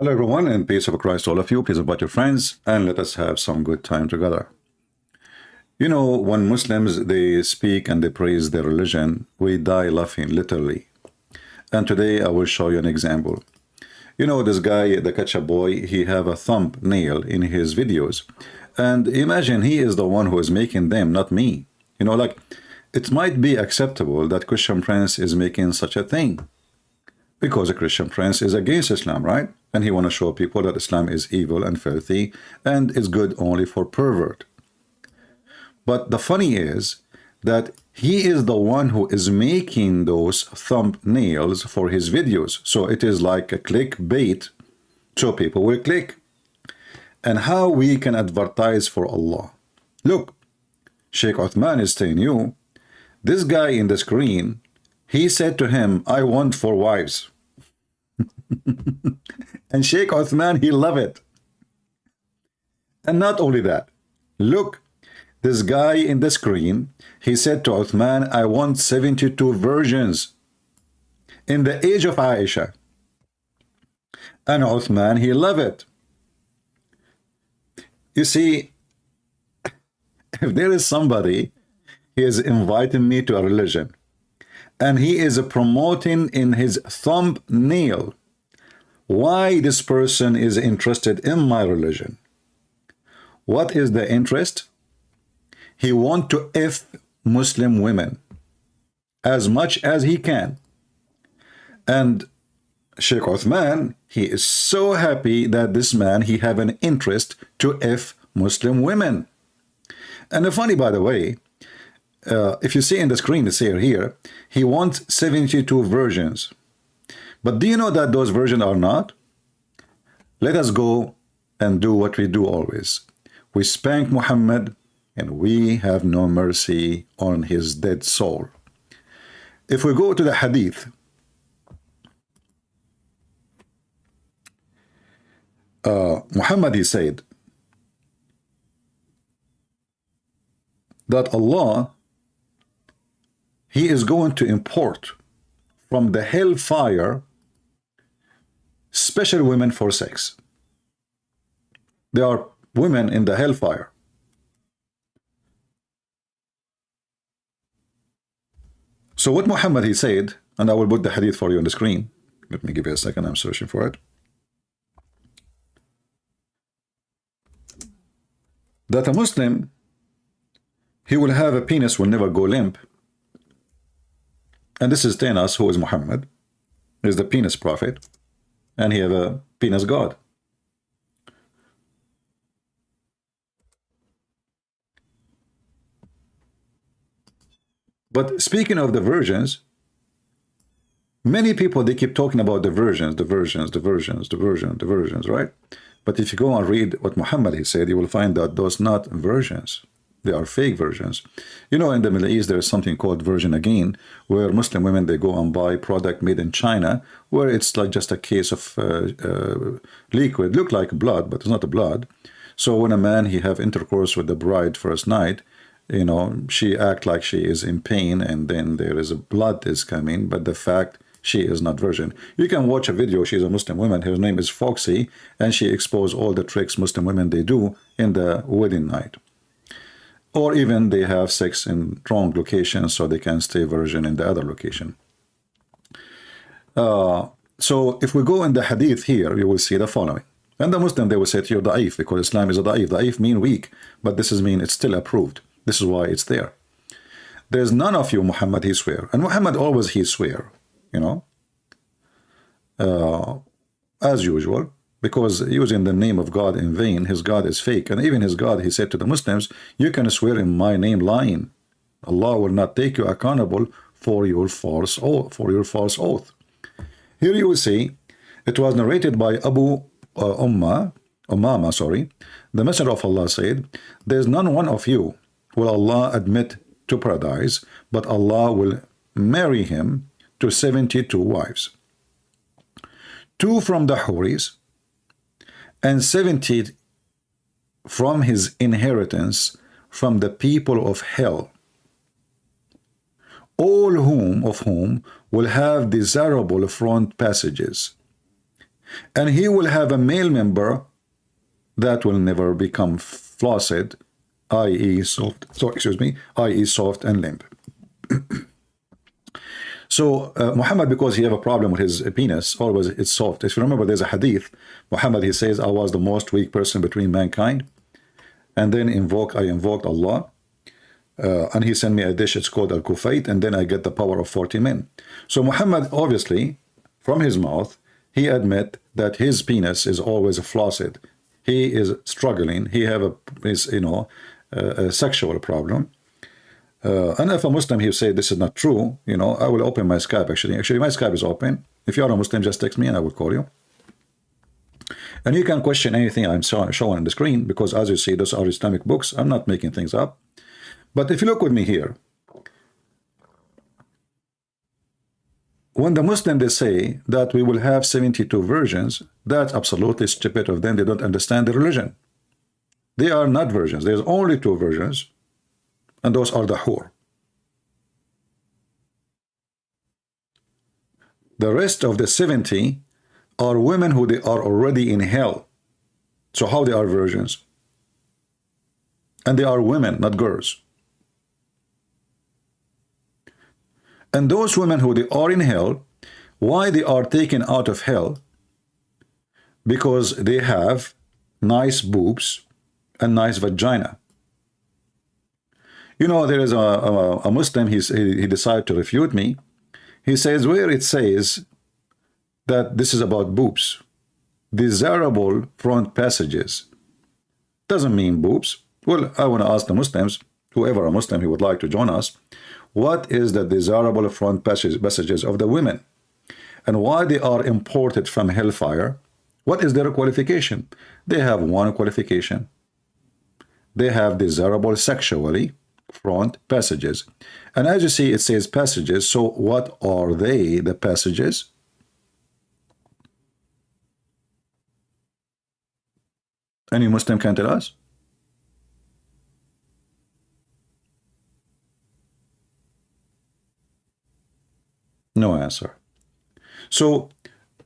Hello everyone, and peace of Christ to all of you. Please invite your friends and let us have some good time together. You know, when Muslims they speak and they praise their religion, we die laughing, literally. And today I will show you an example. You know, this guy, the ketchup boy, he have a thumbnail in his videos. And imagine he is the one who is making them, not me. You know, like, it might be acceptable that Christian Prince is making such a thing, because a Christian Prince is against Islam, right? And he want to show people that Islam is evil and filthy and is good only for pervert. But the funny is that he is the one who is making those thumbnails for his videos. So it is like a clickbait, so people will click. And how we can advertise for Allah. Look, Sheikh Uthman is telling you, this guy in the screen, he said to him, I want 4 wives. And Sheikh Uthman, he loved it. And not only that, look, this guy in the screen, he said to Uthman, I want 72 virgins in the age of Aisha. And Uthman, he loved it. You see, if there is somebody, he is inviting me to a religion, and he is promoting in his thumbnail why this person is interested in my religion. What is the interest? He wants to F Muslim women as much as he can. And Sheikh Uthman, he is so happy that this man, he have an interest to F Muslim women. And funny, by the way, if you see in the screen, it's here, he wants 72 virgins. But do you know that those virgins are not? Let us go and do what we do always. We spank Muhammad and we have no mercy on his dead soul. If we go to the hadith, Muhammad, he said that Allah, he is going to import from the hellfire special women for sex. There are women in the hellfire. So what Muhammad, he said, and I will put the hadith for you on the screen. Let me give you a second, I'm searching for it. That a Muslim, he will have a penis, will never go limp. And this is telling us who is Muhammad, is the penis prophet, and he have a penis god. But speaking of the virgins, many people, they keep talking about the virgins, right? But if you go and read what Muhammad, he said, you will find that those not virgins. They are fake virgins. You know, in the Middle East, there is something called virgin again, where Muslim women, they go and buy product made in China, where it's like just a case of liquid, look like blood, but it's not a blood. So when a man, he have intercourse with the bride first night, you know, she act like she is in pain, and then there is a blood is coming, but the fact she is not virgin. You can watch a video, she's a Muslim woman, her name is Foxy, and she exposed all the tricks Muslim women, they do in the wedding night. Or even they have sex in wrong locations so they can stay virgin in the other location. So if we go in the hadith here, you will see the following. And the Muslim, they will say to you, da'if, because Islam is a da'if. Da'if mean weak, but this is mean it's still approved. This is why it's there. There's none of you, Muhammad, he swear. And Muhammad always he swear, you know, as usual. Because using the name of God in vain, his God is fake. And even his God, he said to the Muslims, you can swear in my name lying. Allah will not take you accountable for your false oath. Here you will see, it was narrated by Abu Umama, the Messenger of Allah said, there is none one of you will Allah admit to paradise, but Allah will marry him to 72 wives. 2 from the Houris, and 70 from his inheritance from the people of hell, all of whom will have desirable front passages, And he will have a male member that will never become flaccid, i.e. soft, so excuse me, i.e. soft and limp. So Muhammad, because he have a problem with his penis, always it's soft. If you remember, there's a hadith. Muhammad, he says, I was the most weak person between mankind. And then I invoked Allah. And he sent me a dish, it's called al-kufait, and then I get the power of 40 men. So Muhammad, obviously, from his mouth, he admit that his penis is always flaccid. He is struggling. He have a sexual problem. And if a Muslim, he say this is not true, I will open my Skype actually. Actually, my Skype is open. If you are a Muslim, just text me and I will call you. And you can question anything I'm showing on the screen, because as you see, those are Islamic books. I'm not making things up. But if you look with me here, when the Muslim, they say that we will have 72 virgins, that's absolutely stupid of them. They don't understand the religion. They are not virgins. There's only 2 virgins, and those are the hur. The rest of the 70 are women who they are already in hell. So how they are virgins? And they are women, not girls. And those women who they are in hell, why they are taken out of hell? Because they have nice boobs and nice vagina. There is a Muslim, he decided to refute me. He says, where it says that this is about boobs, desirable front passages, doesn't mean boobs. Well, I want to ask the Muslims, whoever a Muslim he would like to join us, what is the desirable front passages of the women? And why they are imported from hellfire? What is their qualification? They have one qualification. They have desirable sexually front passages. And as you see, it says passages. So what are they, the passages? Any Muslim can tell us? No answer. So,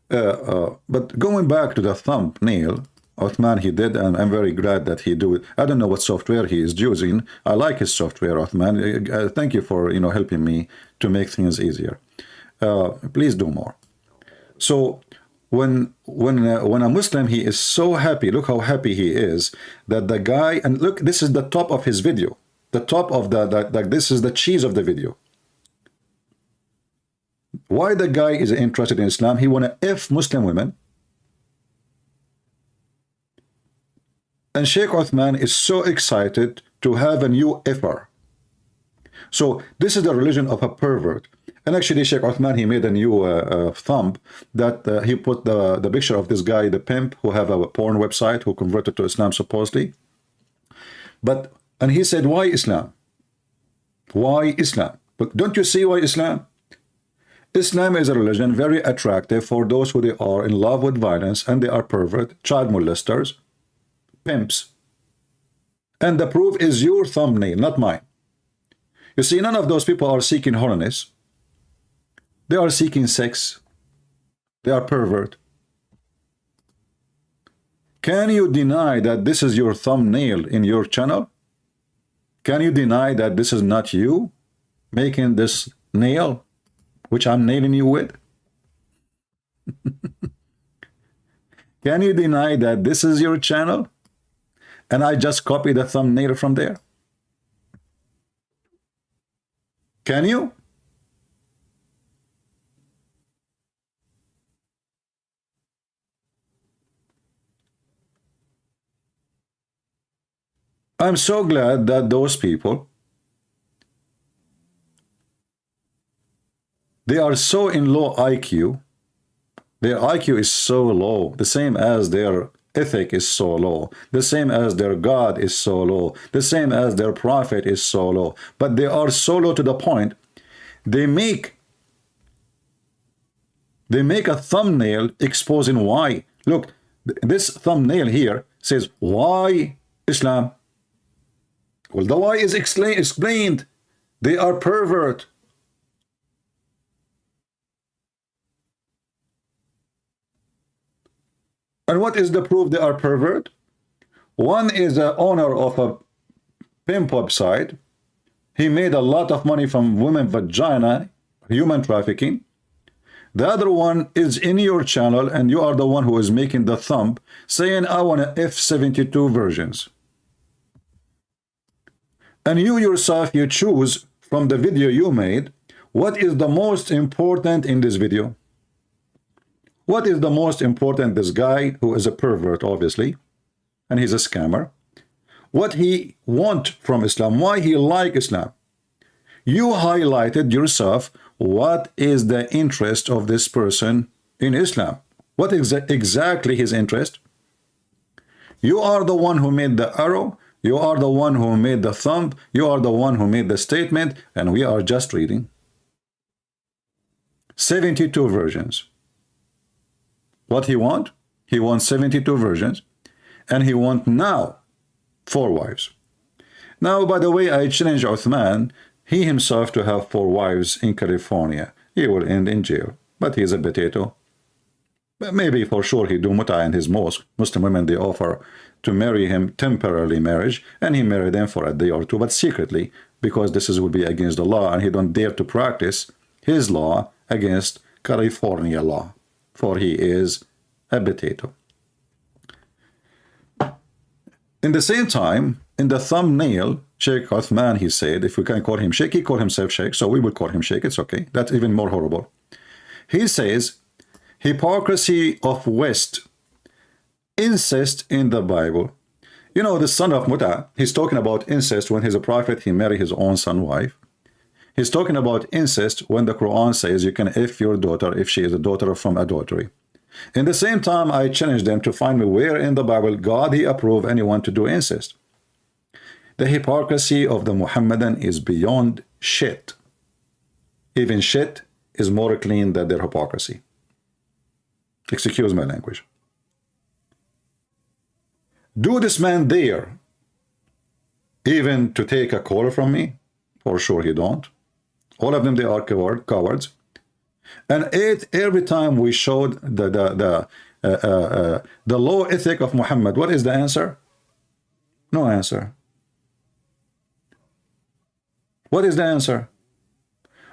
but going back to the thumbnail, Uthman, he did, and I'm very glad that he do it. I don't know what software he is using. I like his software, Uthman. Thank you for helping me to make things easier. Please do more. So when a Muslim, he is so happy. Look how happy he is that the guy, and look, this is the top of his video. The top of this is the cheese of the video. Why the guy is interested in Islam? He want to F Muslim women. And Sheikh Uthman is so excited to have a new F-er. So this is the religion of a pervert. And actually Sheikh Uthman, he made a new thumb that he put the picture of this guy, the pimp, who have a porn website, who converted to Islam supposedly. And he said, why Islam? Why Islam? But don't you see why Islam? Islam is a religion very attractive for those who they are in love with violence and they are pervert, child molesters, pimps. And the proof is your thumbnail, not mine. You see, none of those people are seeking holiness. They are seeking sex. They are pervert. Can you deny that this is your thumbnail in your channel? Can you deny that this is not you making this nail, which I'm nailing you with? Can you deny that this is your channel and I just copy the thumbnail from there? Can you? I'm so glad that those people, they are so in low IQ. Their IQ is so low, the same as their ethic is so low, the same as their God is so low, the same as their prophet is so low. But they are so low to the point, they make a thumbnail exposing why. Look, this thumbnail here says, why Islam? Well, the why is explained. They are pervert. And what is the proof they are pervert? One is the owner of a pimp website. He made a lot of money from women vagina, human trafficking. The other one is in your channel, and you are the one who is making the thumb, saying, I want a F72 versions. And you yourself, you choose from the video you made, what is the most important in this video? What is the most important? This guy, who is a pervert, obviously, and he's a scammer, what he want from Islam, why he like Islam. You highlighted yourself what is the interest of this person in Islam. What is exactly his interest? You are the one who made the arrow, you are the one who made the thumb, you are the one who made the statement, and we are just reading. 72 versions. What he want? He wants 72 versions, and he want now 4 wives. Now, by the way, I challenge Uthman, he himself, to have 4 wives in California. He will end in jail, but he's a potato. But maybe for sure he do muta in his mosque. Muslim women, they offer to marry him temporarily marriage, and he marry them for a day or two, but secretly, because this will be against the law, and he don't dare to practice his law against California law, for he is a potato. In the same time, in the thumbnail, Sheikh Uthman, he said, if we can call him Sheikh, he called himself Sheikh, so we will call him Sheikh, it's okay. That's even more horrible. He says, hypocrisy of West, incest in the Bible. You know, the son of Muta, he's talking about incest when he's a prophet, he married his own son wife. He's talking about incest when the Quran says you can F your daughter if she is a daughter from adultery. In the same time, I challenge them to find me where in the Bible God he approved anyone to do incest. The hypocrisy of the Muhammadan is beyond shit. Even shit is more clean than their hypocrisy. Excuse my language. Do this man dare even to take a call from me? For sure he don't. All of them, they are cowards. And every time we showed the low ethic of Muhammad, what is the answer? No answer. What is the answer?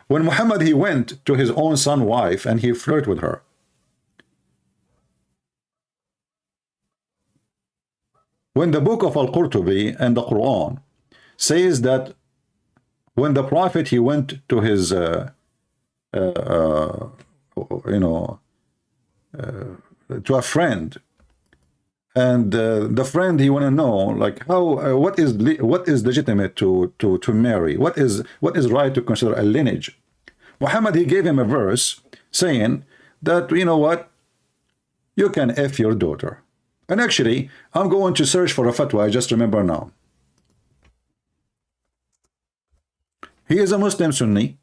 When Muhammad, he went to his own son wife and he flirted with her. When the book of Al-Qurtubi and the Quran says that when the prophet, he went to his to a friend, and the friend, he want to know like how what is legitimate to marry, what is right to consider a lineage. Muhammad, he gave him a verse saying that, you know what, you can F your daughter. And actually, I'm going to search for a fatwa, I just remember now. He is a Muslim Sunni.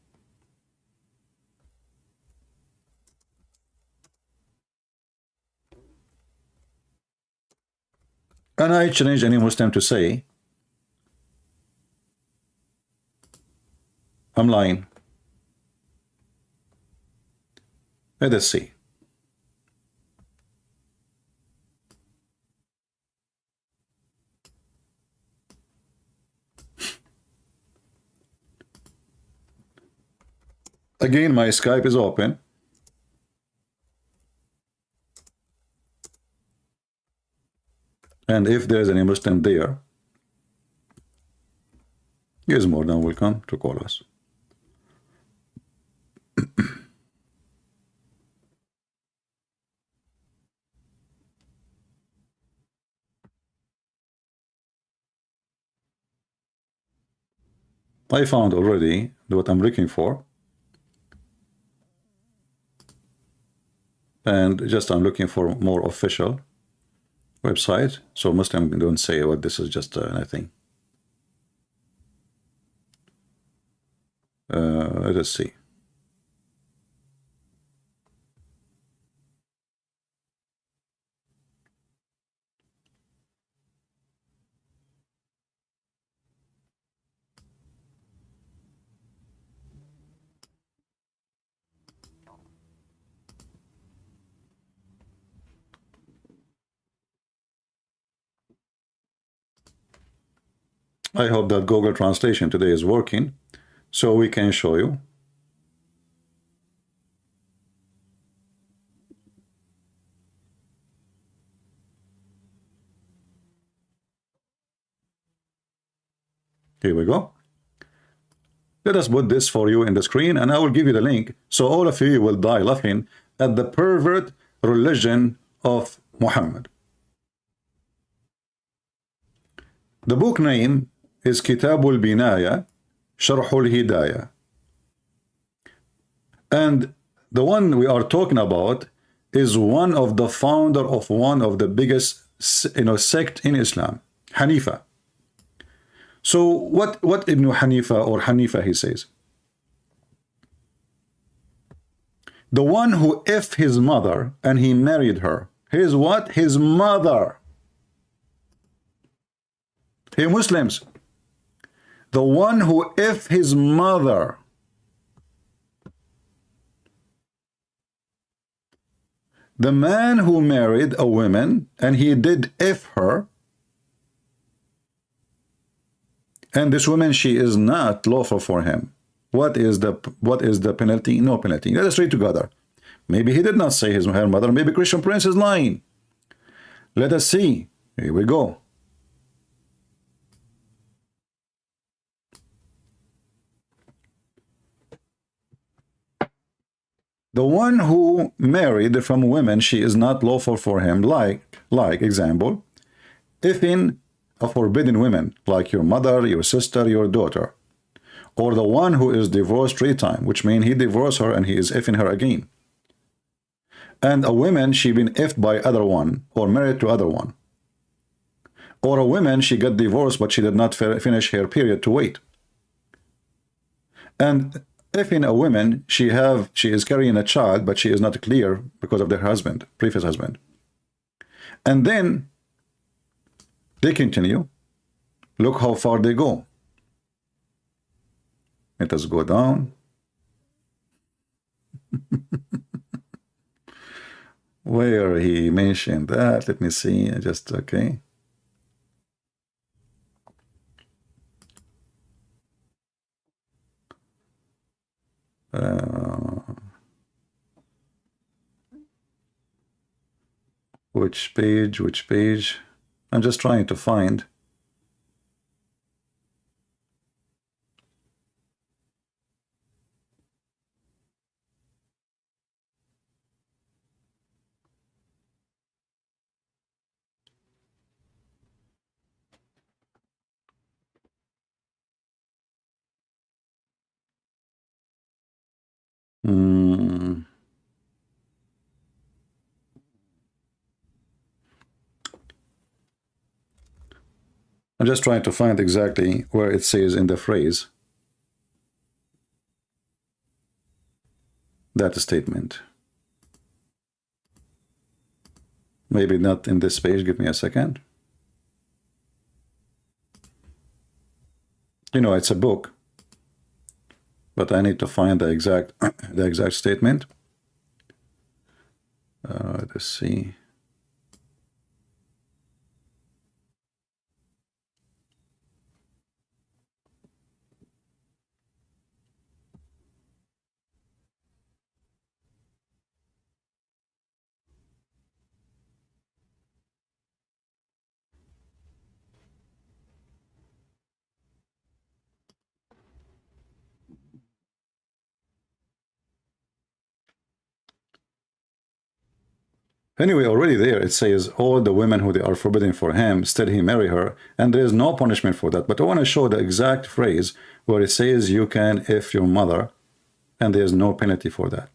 And I challenge any Muslim to say, I'm lying. Let us see. Again, my Skype is open. And if there's any Muslim there, he is more than welcome to call us. I found already what I'm looking for. And just I'm looking for more official website, so Muslim don't say what this is just anything. Let us see. I hope that Google Translation today is working so we can show you. Here we go. Let us put this for you in the screen, and I will give you the link so all of you will die laughing at the pervert religion of Muhammad. The book name is Kitabul Binaya, Sharhul Hidayah. And the one we are talking about is one of the founder of one of the biggest sect in Islam, Hanifa. So what Ibn Hanifa or Hanifa he says? The one who if his mother and he married her. His what? His mother. Hey Muslims. The one who if his mother. The man who married a woman and he did if her. And this woman, she is not lawful for him. What is the penalty? No penalty. Let us read together. Maybe he did not say her mother. Maybe Christian Prince is lying. Let us see. Here we go. The one who married from women, she is not lawful for him. Like example, if in a forbidden women, like your mother, your sister, your daughter, or the one who is divorced 3 times, which means he divorced her and he is effing her again. And a woman, she been effed by other one, or married to other one. Or a woman, she got divorced, but she did not finish her period to wait. And if in a woman, she is carrying a child, but she is not clear because of their husband, previous husband. And then they continue. Look how far they go. Let us go down. Where he mentioned that, let me see, just okay. Which page? I'm just trying to find. I'm just trying to find exactly where it says in the phrase that statement. Maybe not in this page. Give me a second. You know, it's a book, but I need to find the exact statement. Let's see. Anyway, already there it says all the women who they are forbidden for him, still he marry her, and there is no punishment for that. But I want to show the exact phrase where it says you can if your mother, and there is no penalty for that.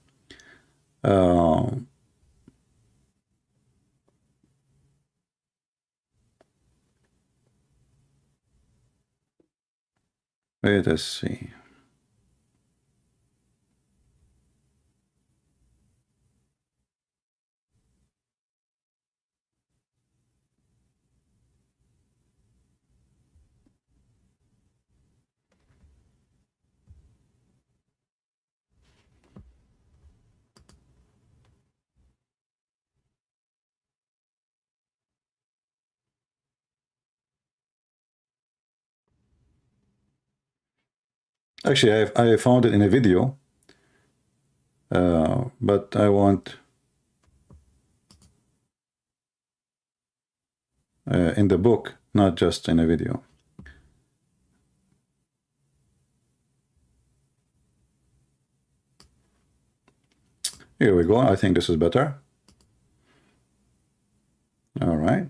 Let us see. Actually, I found it in a video, but I want in the book, not just in a video. Here we go. I think this is better. All right.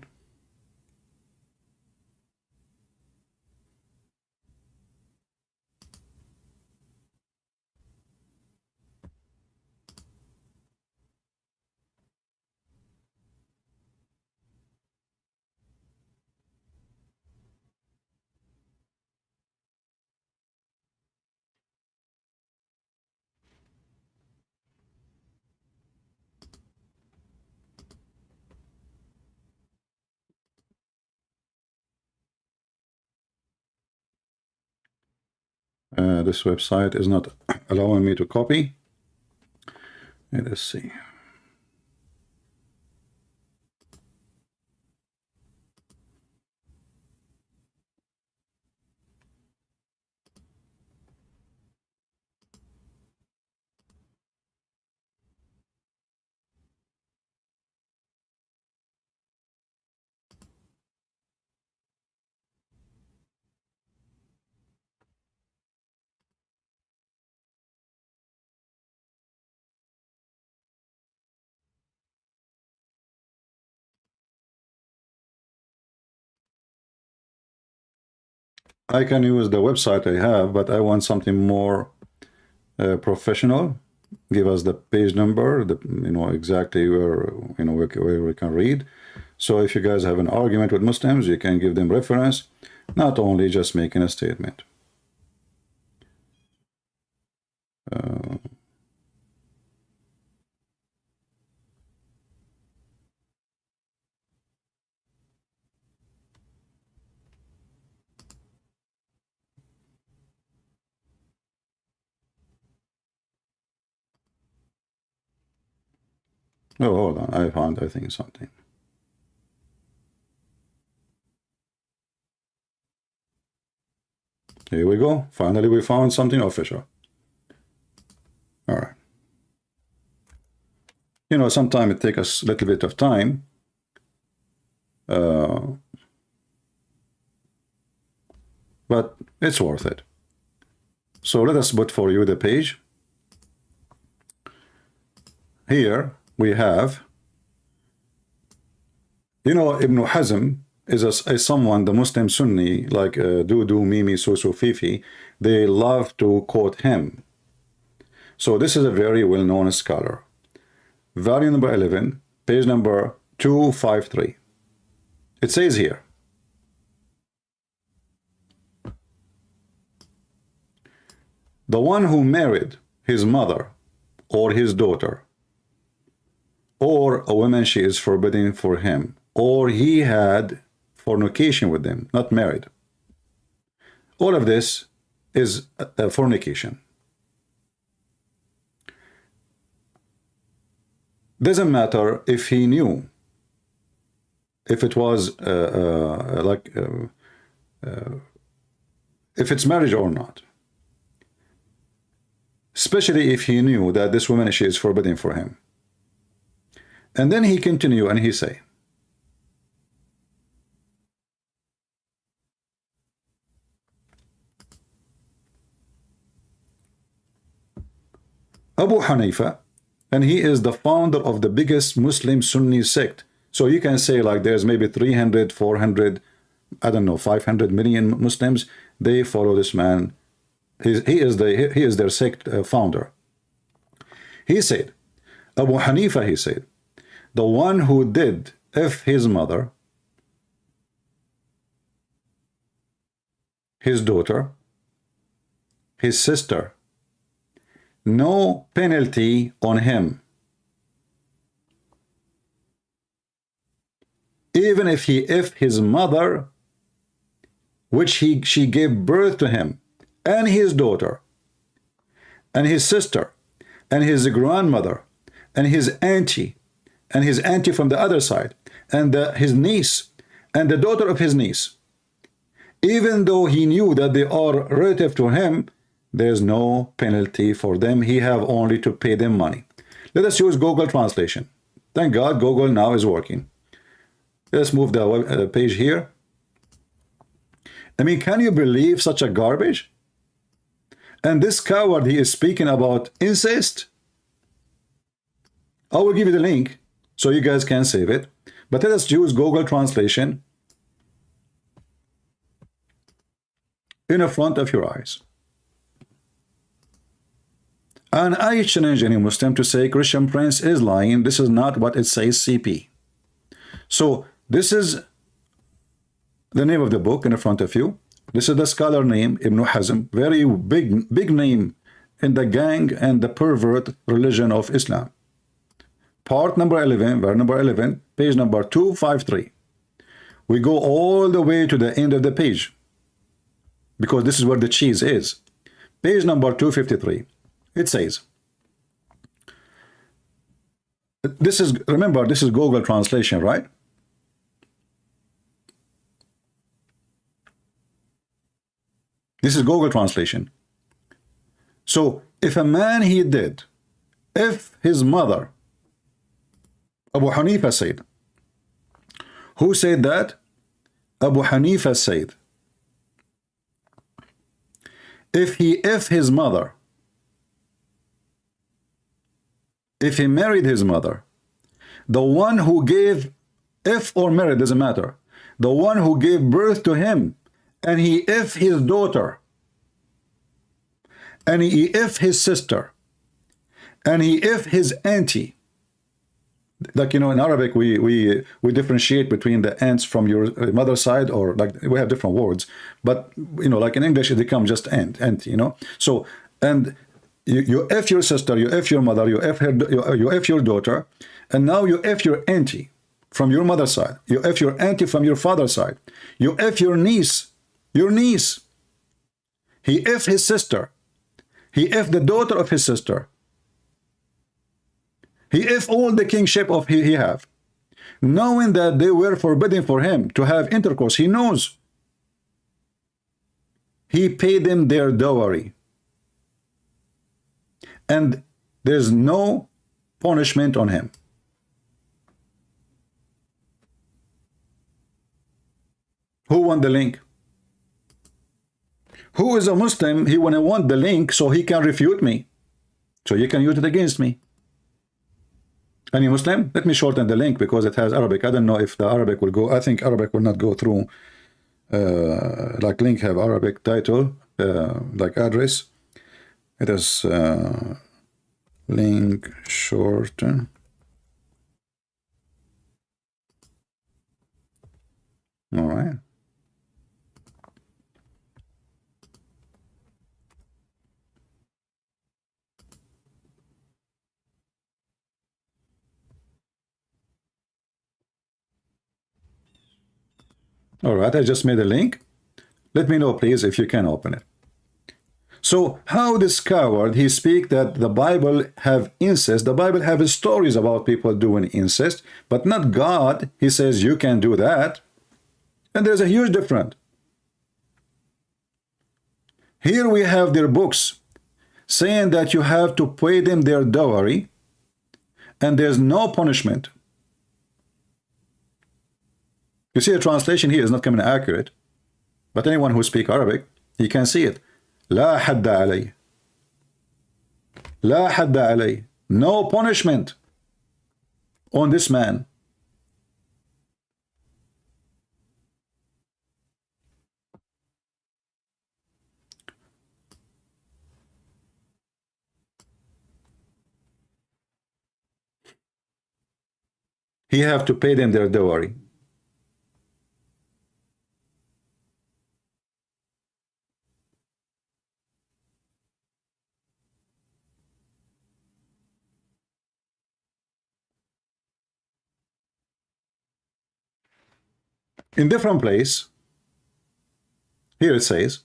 This website is not allowing me to copy. Let us see. I can use the website I have, but I want something more professional. Give us the page number, exactly where where we can read. So if you guys have an argument with Muslims, you can give them reference, not only just making a statement. Oh, hold on. I found, I think, something. Here we go. Finally, we found something official. All right. Sometimes it takes us a little bit of time. But it's worth it. So let us put for you the page. Here we have, Ibn Hazm is someone, the Muslim Sunni, like Dudu, Mimi, Susu, Fifi, they love to quote him. So this is a very well-known scholar. Volume number 11, page number 253. It says here, the one who married his mother or his daughter, or a woman she is forbidden for him, or he had fornication with them, not married. All of this is a fornication. Doesn't matter if he knew, if it was if it's marriage or not. Especially if he knew that this woman, she is forbidden for him. And then he continue and he say, Abu Hanifa, and he is the founder of the biggest Muslim Sunni sect. So you can say like there's maybe 300, 400, I don't know, 500 million Muslims. They follow this man. He is their sect founder. He said, Abu Hanifa, he said, the one who did if his mother, his daughter, his sister, no penalty on him. Even if his mother, which she gave birth to him, and his daughter, and his sister, and his grandmother, and his auntie from the other side, and his niece, and the daughter of his niece, even though he knew that they are relative to him, there's no penalty for them. He have only to pay them money. Let us use Google Translation. Thank God Google now is working. Let's move the page here. I mean, can you believe such a garbage? And this coward, he is speaking about incest. I will give you the link so you guys can save it. But let us use Google Translation in front of your eyes. And I challenge any Muslim to say Christian Prince is lying. This is not what it says, CP. So this is the name of the book in front of you. This is the scholar name, Ibn Hazm, very big name in the gang and the pervert religion of Islam. Part number 11, verse number 11, page number 253. We go all the way to the end of the page, because this is where the cheese is. Page number 253. It says, this is, remember, this is Google Translation, right? This is Google Translation. So if a man he did, if his mother, Abu Hanifa said, who said that? Abu Hanifa said, if his mother, if he married his mother, the one who gave, if or married, doesn't matter, the one who gave birth to him, and he if his daughter, and he if his sister, and he if his auntie. Like, you know, in Arabic we differentiate between the aunts from your mother's side, or like we have different words, but you know, like in English it becomes just aunt, you know. So, and you if your sister, you if your mother, you if her, you if your daughter, and now you if your auntie from your mother's side, you if your auntie from your father's side, you if your niece, he if his sister, he if the daughter of his sister, he if all the kingship of he have, knowing that they were forbidden for him to have intercourse. He knows. He paid them their dowry, and there's no punishment on him. Who won the link? Who is a Muslim? He want the link so he can refute me, so you can use it against me. Any Muslim? Let me shorten the link because it has Arabic. I don't know if the Arabic will go. I think Arabic will not go through. Like link have Arabic title, like address. It is link shorten. All right. All right, I just made a link. Let me know, please, if you can open it. So how this coward, he speak that the Bible have incest. The Bible have stories about people doing incest, but not God. He says you can do that. And there's a huge difference. Here we have their books saying that you have to pay them their dowry, and there's no punishment. You see, the translation here is not coming accurate, but anyone who speaks Arabic, he can see it. لا حد علي. لا حد علي. No punishment on this man. He have to pay them their dowry. In different place, here it says,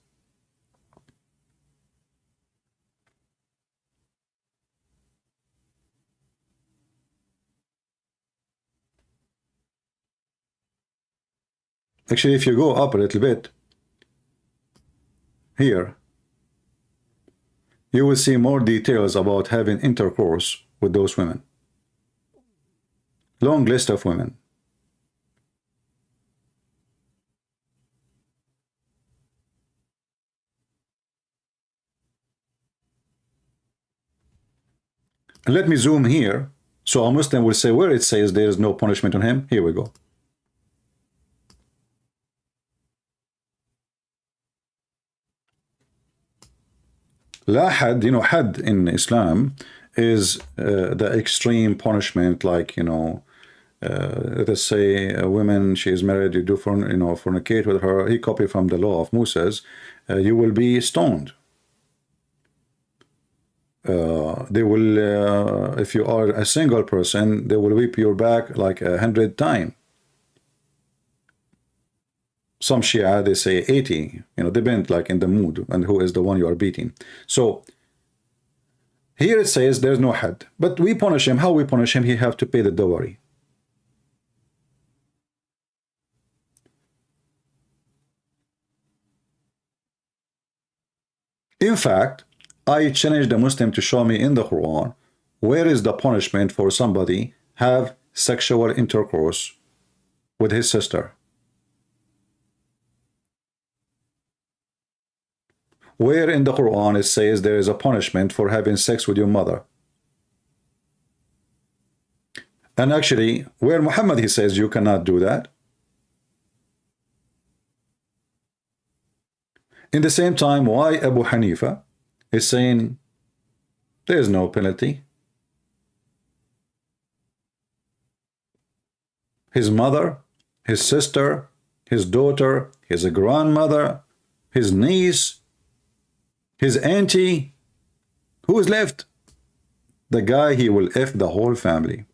actually, if you go up a little bit, here, you will see more details about having intercourse with those women. Long list of women. And let me zoom here, so a Muslim will say where it says there is no punishment on him. Here we go. La had, you know, had in Islam is the extreme punishment, like, you know, let us say a woman, she is married, you do fornicate with her. He copied from the law of Moses. You will be stoned. They will, if you are a single person, they will whip your back like 100 times. Some Shia, they say 80, you know, depend like in the mood and who is the one you are beating. So here it says there's no had, but we punish him. How we punish him? He have to pay the dowry. In fact, I challenge the Muslim to show me in the Quran where is the punishment for somebody have sexual intercourse with his sister. Where in the Quran it says there is a punishment for having sex with your mother. And actually, where Muhammad he says you cannot do that. In the same time, why Abu Hanifa is saying there is no penalty. His mother, his sister, his daughter, his grandmother, his niece, his auntie, who is left? The guy, he will F the whole family.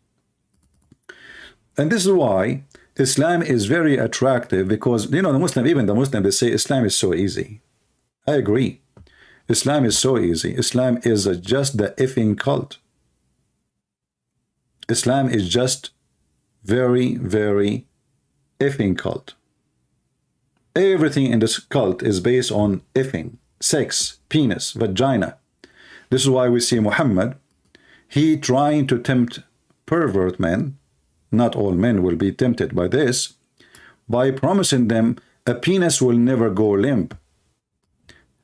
And this is why Islam is very attractive, because, you know, the Muslim, even the Muslim, they say Islam is so easy. I agree. Islam is so easy. Islam is just the effing cult. Islam is just very, very effing cult. Everything in this cult is based on effing, sex, penis, vagina. This is why we see Muhammad, he trying to tempt pervert men. Not all men will be tempted by this, by promising them a penis will never go limp.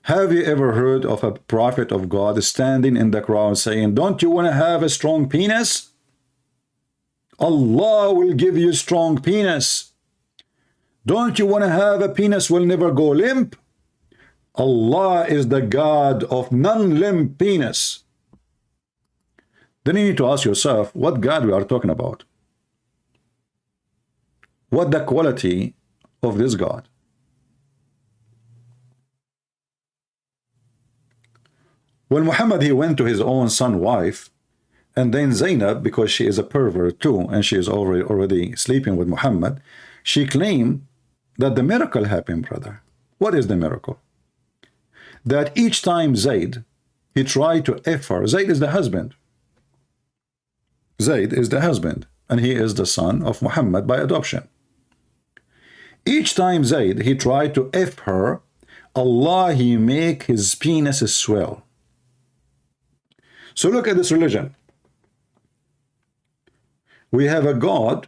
Have you ever heard of a prophet of God standing in the crowd saying, don't you want to have a strong penis? Allah will give you strong penis. Don't you want to have a penis will never go limp? Allah is the God of non-limp penis. Then you need to ask yourself, what God we are talking about? What the quality of this God? When Muhammad, he went to his own son wife, and then Zainab, because she is a pervert too, and she is already sleeping with Muhammad, she claimed that the miracle happened, brother. What is the miracle? That each time Zayd, he tried to F her. Zayd is the husband. Zayd is the husband, and he is the son of Muhammad by adoption. Each time Zayd, he tried to F her, Allah, he make his penis swell. So look at this religion. We have a God.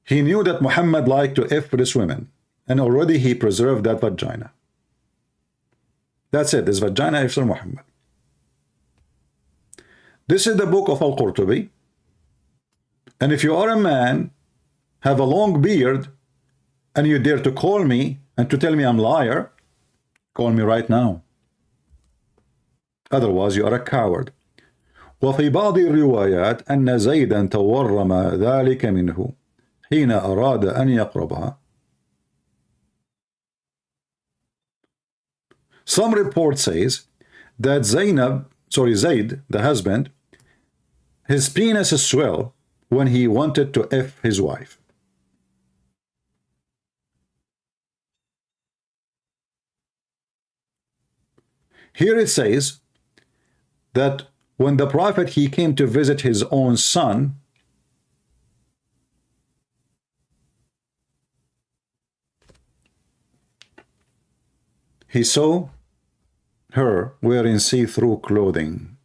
He knew that Muhammad liked to F this women, and already he preserved that vagina. That's it. This vagina is for Muhammad. This is the book of Al-Qurtubi. And if you are a man, have a long beard, and you dare to call me and to tell me I'm liar, call me right now. Otherwise you are a coward. وفي بعض الروايات أن زيدا تورم ذلك منه حين أراد أن يقربها. Some report says that Zayd, the husband, his penis swelled when he wanted to F his wife. Here it says that when the prophet, he came to visit his own son, he saw her wearing see-through clothing.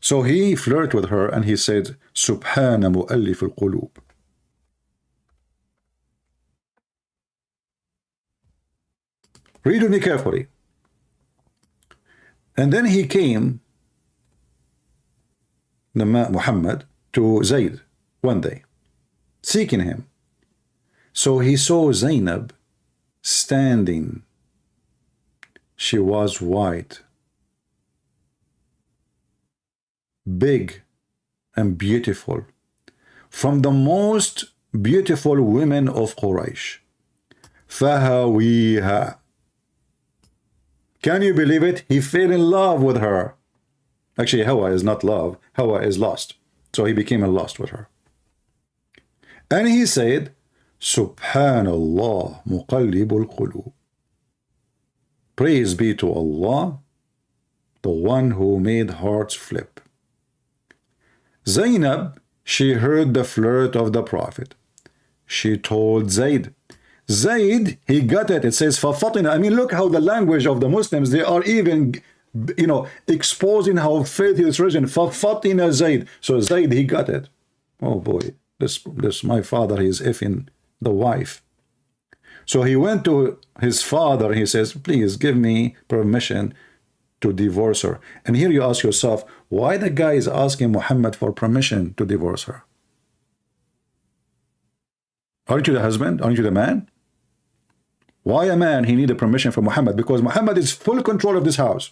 So he flirted with her and he said, Subhana mu'allif al-qulub. Read with me carefully. And then he came, Muhammad, to Zayd one day, seeking him. So he saw Zainab standing. She was white, big and beautiful, from the most beautiful women of Quraysh. فَهَوِيهَا. Can you believe it? He fell in love with her. Actually, Hawa is not love. Hawa is lost. So he became in lust with her. And he said, Subhanallah muqallibul qulub. Praise be to Allah, the one who made hearts flip. Zainab, she heard the flirt of the Prophet. She told Zayd. Zayd, he got it. It says, فَفَطِنَ. I mean, look how the language of the Muslims, they are even, exposing how filthy this religion. فَفَطِنَ Zayd. So Zayd, he got it. Oh boy, this my father, he is effing the wife. So he went to his father and he says, please give me permission to divorce her. And here you ask yourself, why the guy is asking Muhammad for permission to divorce her? Aren't you the husband? Aren't you the man? Why a man, he needed permission from Muhammad? Because Muhammad is full control of this house.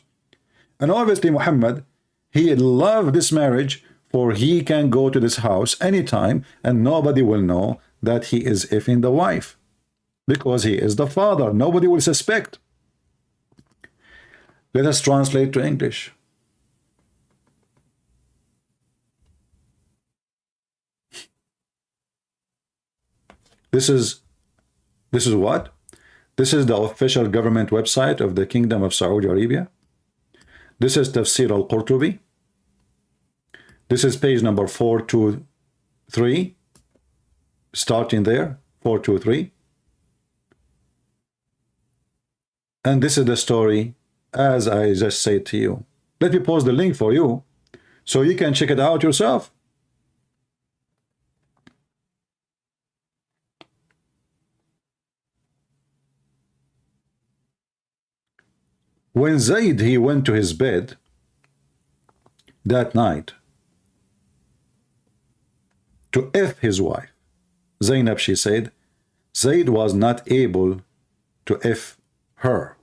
And obviously Muhammad, he loved this marriage, for he can go to this house anytime and nobody will know that he is effing the wife. Because he is the father. Nobody will suspect. Let us translate to English. This is what? This is the official government website of the Kingdom of Saudi Arabia. This is Tafsir al-Qurtubi. This is page number 423. Starting there, 423. And this is the story as I just said to you. Let me post the link for you so you can check it out yourself. When Zayd, he went to his bed that night to F his wife, Zainab, she said, Zayd was not able to F her.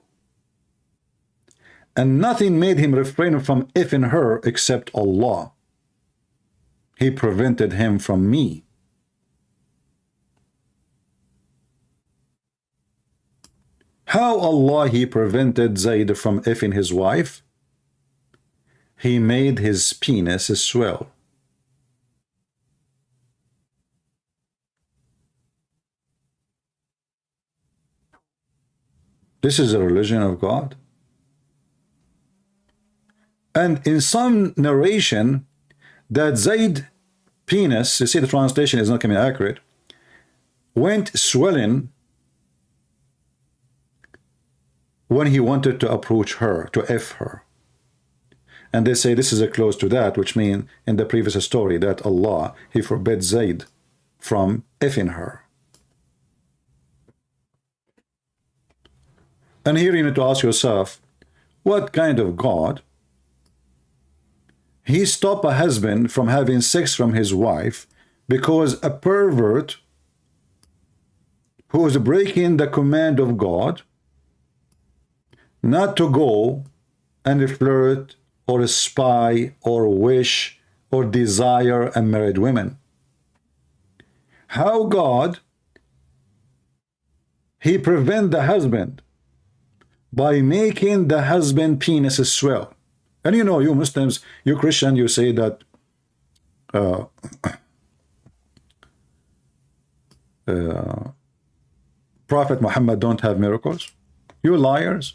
And nothing made him refrain from effing her except Allah. He prevented him from me. How Allah, he prevented Zayd from effing his wife? He made his penis swell. This is the religion of God. And in some narration, that Zayd penis, you see the translation is not coming accurate, went swelling when he wanted to approach her, to F her. And they say this is a close to that, which means in the previous story that Allah, he forbade Zayd from Fing her. And here you need to ask yourself, what kind of God? He stopped a husband from having sex from his wife because a pervert who is breaking the command of God not to go and flirt or spy or wish or desire unmarried women. How God, he prevent the husband by making the husband penis swell. And you know, you Muslims, you Christian, you say that Prophet Muhammad don't have miracles. You liars.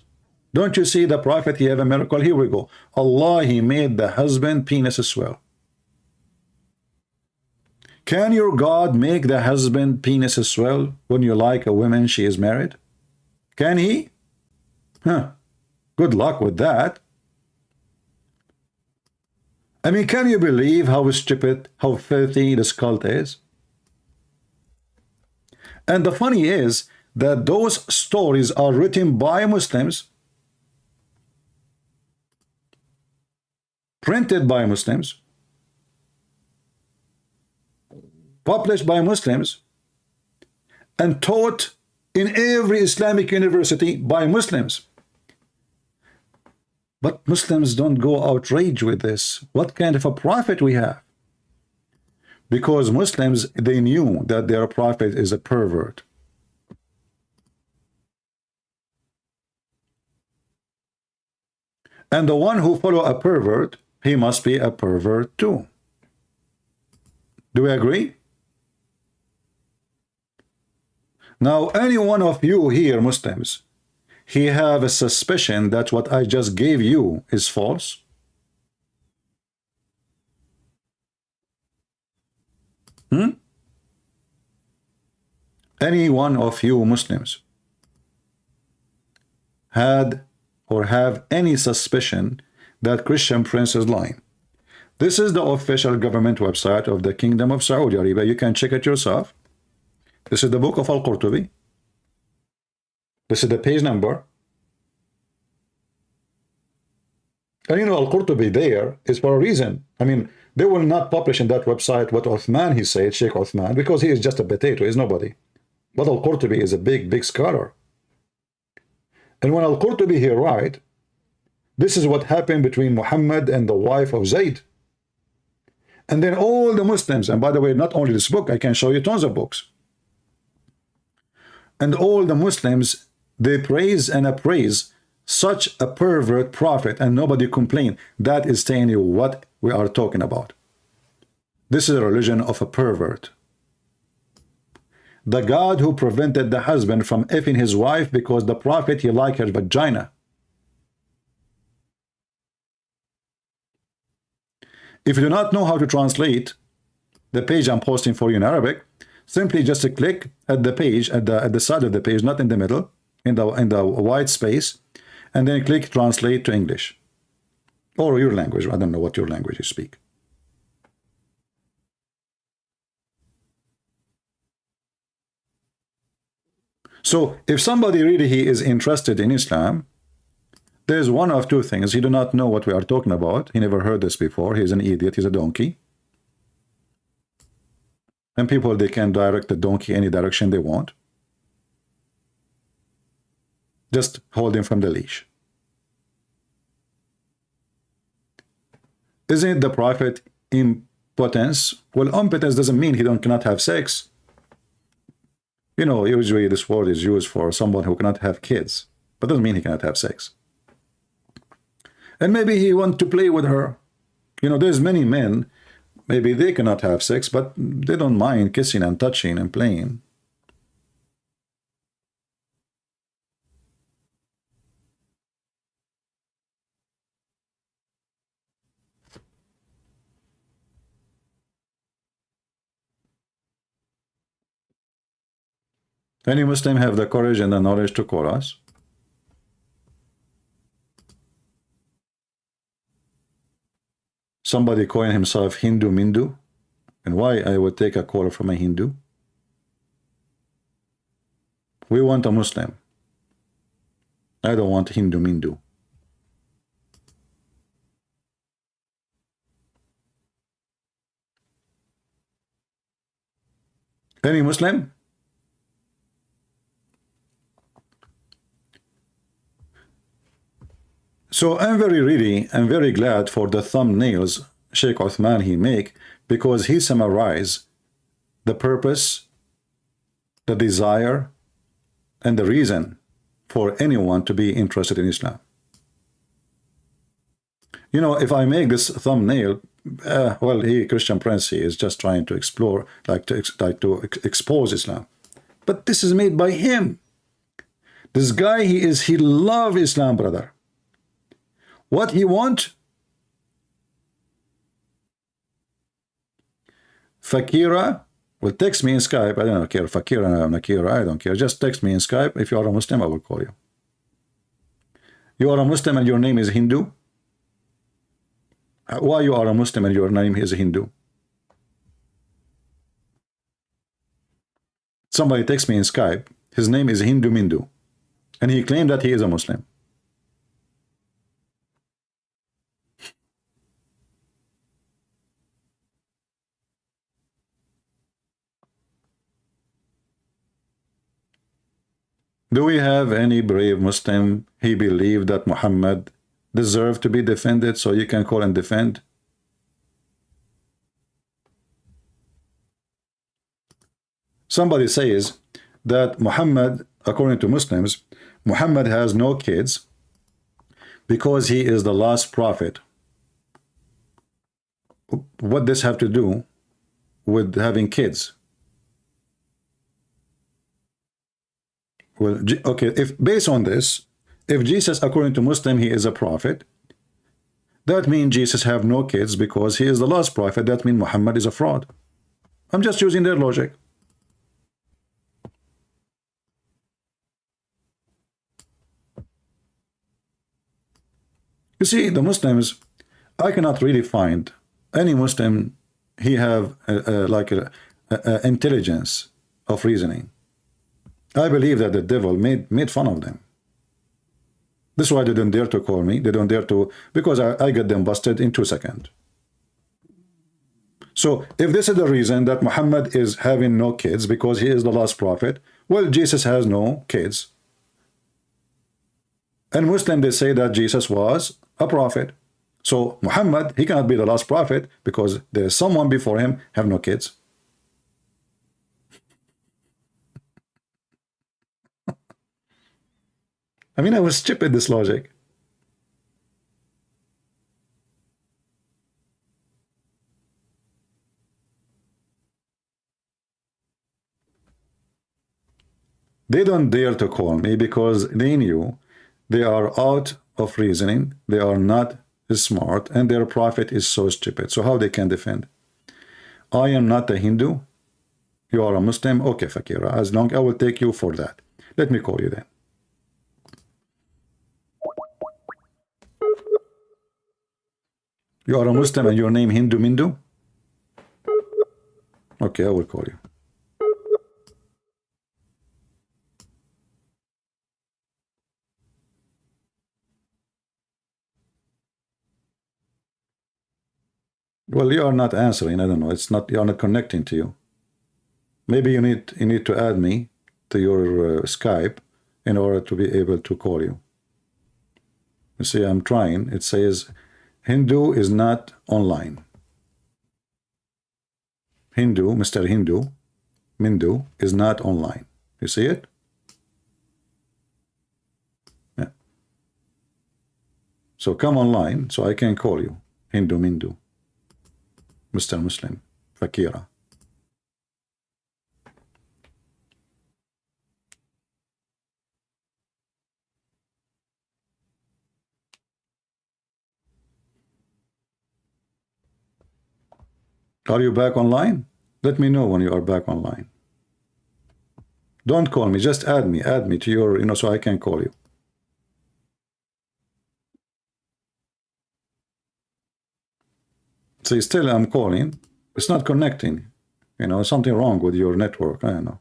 Don't you see the Prophet, he have a miracle? Here we go. Allah, he made the husband penis swell. Can your God make the husband penis swell when you like a woman she is married? Can he? Huh. Good luck with that. I mean, can you believe how stupid, how filthy this cult is? And the funny is that those stories are written by Muslims, printed by Muslims, published by Muslims, and taught in every Islamic university by Muslims. But Muslims don't go outrage with this. What kind of a prophet we have? Because Muslims, they knew that their prophet is a pervert. And the one who follow a pervert, he must be a pervert too. Do we agree? Now, any one of you here, Muslims, he have a suspicion that what I just gave you is false? Any one of you Muslims had or have any suspicion that Christian Prince is lying? This is the official government website of the Kingdom of Saudi Arabia. You can check it yourself. This is the book of Al-Qurtubi. This is the page number. And you know, Al-Qurtubi there is for a reason. I mean, they will not publish in that website what Uthman, he said, Sheikh Uthman, because he is just a potato, he's nobody. But Al-Qurtubi is a big, big scholar. And when Al-Qurtubi here write, this is what happened between Muhammad and the wife of Zayd. And then all the Muslims, and by the way, not only this book, I can show you tons of books. And all the Muslims, they praise and appraise such a pervert prophet, and nobody complain. That is telling you what we are talking about. This is a religion of a pervert. The God who prevented the husband from effing his wife because the prophet, he liked her vagina. If you do not know how to translate the page I'm posting for you in Arabic, simply just click at the page, at the side of the page, not in the middle, in the white space, and then click translate to English or your language. I don't know what your language you speak. So if somebody really he is interested in Islam, there's one of two things. He do not know what we are talking about. He never heard this before. He's an idiot. He's a donkey. And people, they can direct the donkey any direction they want. Just hold him from the leash. Isn't the prophet impotence? Well, impotence doesn't mean he cannot have sex. You know, usually this word is used for someone who cannot have kids, but doesn't mean he cannot have sex. And maybe he wants to play with her. You know, there's many men, maybe they cannot have sex, but they don't mind kissing and touching and playing. Any Muslim have the courage and the knowledge to call us? Somebody calling himself Hindu Mindu, and why I would take a call from a Hindu? We want a Muslim. I don't want Hindu Mindu. Any Muslim? So I'm very glad for the thumbnails Sheikh Uthman he make, because he summarize the purpose, the desire, and the reason for anyone to be interested in Islam. You know, if I make this thumbnail, well, Christian Prince, he is just trying to explore, to expose Islam. But this is made by him. This guy, he love Islam, brother. What he want? Fakira, well, text me in Skype. I don't care. Fakira, Nakira, I don't care. Just text me in Skype. If you are a Muslim, I will call you. You are a Muslim and your name is Hindu? Why you are a Muslim and your name is Hindu? Somebody texts me in Skype. His name is Hindu Mindu. And he claimed that he is a Muslim. Do we have any brave Muslim? He believed that Muhammad deserved to be defended, so you can call and defend. Somebody says that Muhammad, according to Muslims, Muhammad has no kids because he is the last prophet. What does this have to do with having kids? Well, okay, if based on this, if Jesus, according to Muslim, he is a prophet, that means Jesus have no kids because he is the last prophet. That means Muhammad is a fraud. I'm just using their logic. You see, the Muslims, I cannot really find any Muslim, he have like a intelligence of reasoning. I believe that the devil made fun of them. This is why they don't dare to call me. They don't dare to, because I get them busted in 2 seconds. So if this is the reason that Muhammad is having no kids because he is the last prophet, well, Jesus has no kids. And Muslim, they say that Jesus was a prophet. So Muhammad, he cannot be the last prophet because there is someone before him have no kids. I mean, I was stupid, this logic. They don't dare to call me because they knew they are out of reasoning, they are not smart, and their prophet is so stupid. So how they can defend? I am not a Hindu. You are a Muslim. Okay, Fakira, as long I will take you for that. Let me call you then. You are a Muslim and your name Hindu Mindu? Okay, I will call you. Well, you are not answering. I don't know. It's not, you are not connecting to you. Maybe you need to add me to your Skype in order to be able to call you. You see, I'm trying. It says Hindu is not online. Hindu, Mr. Hindu, Mindu is not online. You see it? Yeah. So come online so I can call you. Hindu Mindu. Mr. Muslim. Fakira. Are you back online? Let me know when you are back online. Don't call me, just add me to your, so I can call you. See, still I'm calling. It's not connecting. Something wrong with your network. I don't know.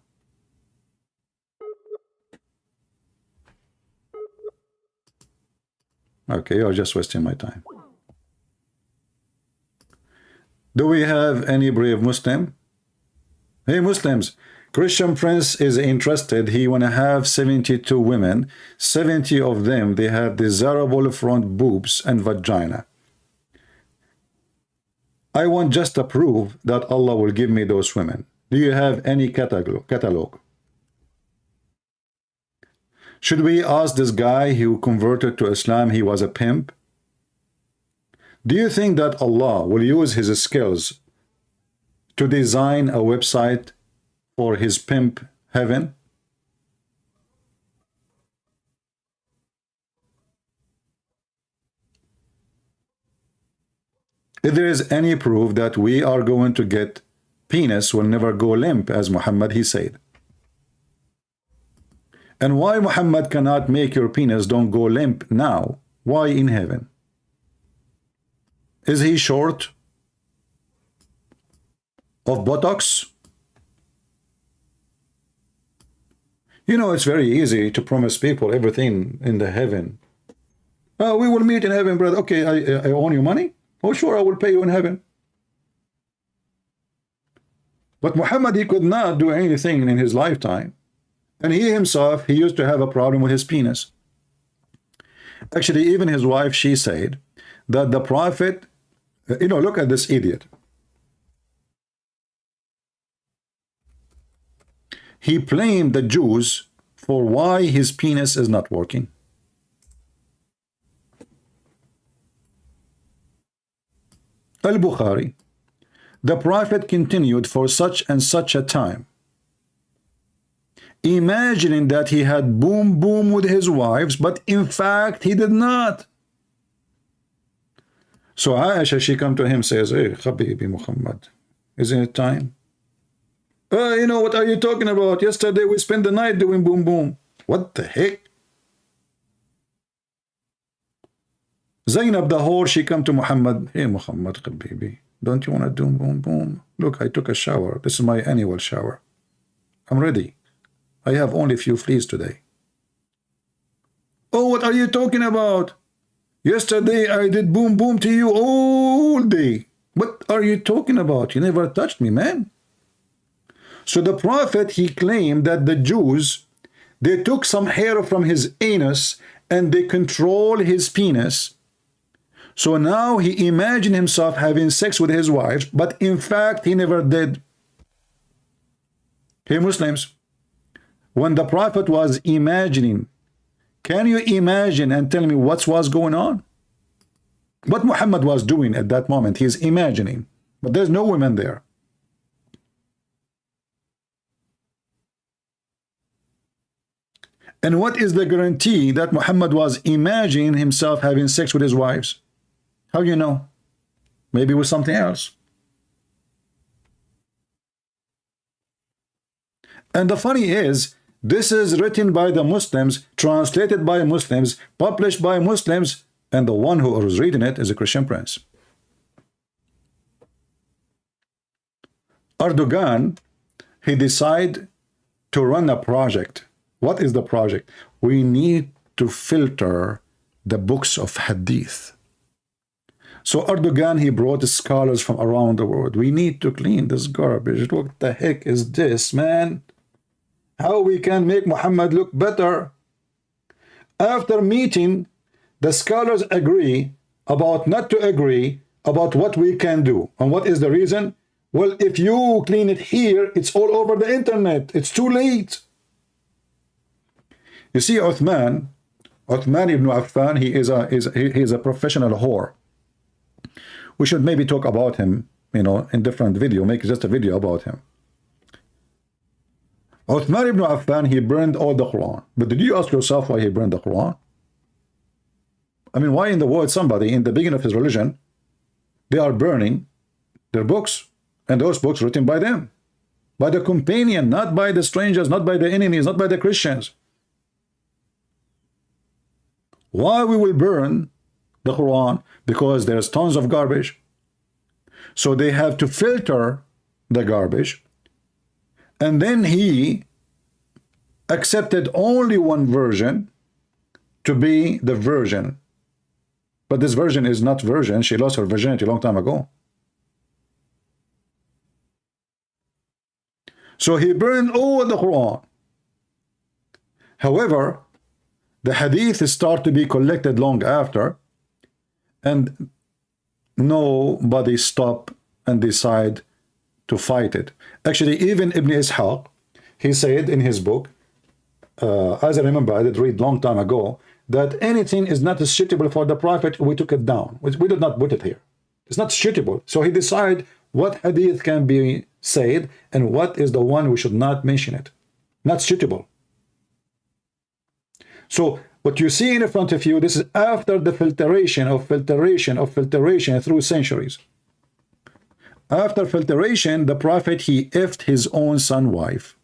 Okay, you're just wasting my time. Do we have any brave Muslim? Hey, Muslims, Christian Prince is interested. He want to have 72 women. 70 of them, they have desirable front boobs and vagina. I want just to prove that Allah will give me those women. Do you have any catalog? Should we ask this guy who converted to Islam, he was a pimp? Do you think that Allah will use his skills to design a website for his pimp heaven? If there is any proof that we are going to get penis will never go limp, as Muhammad he said. And why Muhammad cannot make your penis don't go limp now? Why in heaven? Is he short of Botox? You know, it's very easy to promise people everything in the heaven. We will meet in heaven, brother. Okay, I owe you money? Oh, sure, I will pay you in heaven. But Muhammad, he could not do anything in his lifetime. And he himself, he used to have a problem with his penis. Actually, even his wife, she said that the prophet, you know, look at this idiot. He blamed the Jews for why his penis is not working. Al-Bukhari, the prophet continued for such and such a time, imagining that he had boom boom with his wives, but in fact he did not. So Aisha, she come to him, says, hey, Habibi Muhammad, isn't it time? You know, what are you talking about? Yesterday we spent the night doing boom boom. What the heck? Zainab the whore, she come to Muhammad, hey Muhammad Habibi, don't you want to do boom boom? Look, I took a shower. This is my annual shower. I'm ready. I have only a few fleas today. Oh, what are you talking about? Yesterday I did boom boom to you all day. What are you talking about? You never touched me, man. So the prophet, he claimed that the Jews, they took some hair from his anus and they control his penis. So now he imagined himself having sex with his wife, but in fact he never did. Hey Muslims, when the prophet was imagining, can you imagine and tell me what was going on? What Muhammad was doing at that moment, he's imagining, but there's no women there. And what is the guarantee that Muhammad was imagining himself having sex with his wives? How do you know? Maybe with something else. And the funny is, this is written by the Muslims, translated by Muslims, published by Muslims, and the one who is reading it is a Christian prince. Erdogan, he decided to run a project. What is the project? We need to filter the books of hadith. So Erdogan, he brought scholars from around the world. We need to clean this garbage. What the heck is this, man? How we can make Muhammad look better? After meeting, the scholars agree about not to agree about what we can do. And what is the reason? Well, if you clean it here, it's all over the internet. It's too late. You see, Uthman ibn Affan, he is a professional whore. We should maybe talk about him, you know, in different video, make just a video about him. Uthman ibn Affan, he burned all the Quran. But did you ask yourself why he burned the Quran? I mean, why in the world somebody in the beginning of his religion, they are burning their books, and those books written by them, by the companion, not by the strangers, not by the enemies, not by the Christians. Why we will burn the Quran? Because there's tons of garbage. So they have to filter the garbage. And then he accepted only one version to be the virgin. But this virgin is not virgin. She lost her virginity a long time ago. So he burned all the Quran. However, the hadith start to be collected long after, and nobody stop and decide to fight it. Actually, even Ibn Ishaq, he said in his book, as I remember, I did read long time ago, that anything is not suitable for the prophet, we took it down. We did not put it here. It's not suitable. So he decided what hadith can be said and what is the one we should not mention it. Not suitable. So what you see in front of you, this is after the filtration through centuries. After filtration, the Prophet, he effed his own son wife.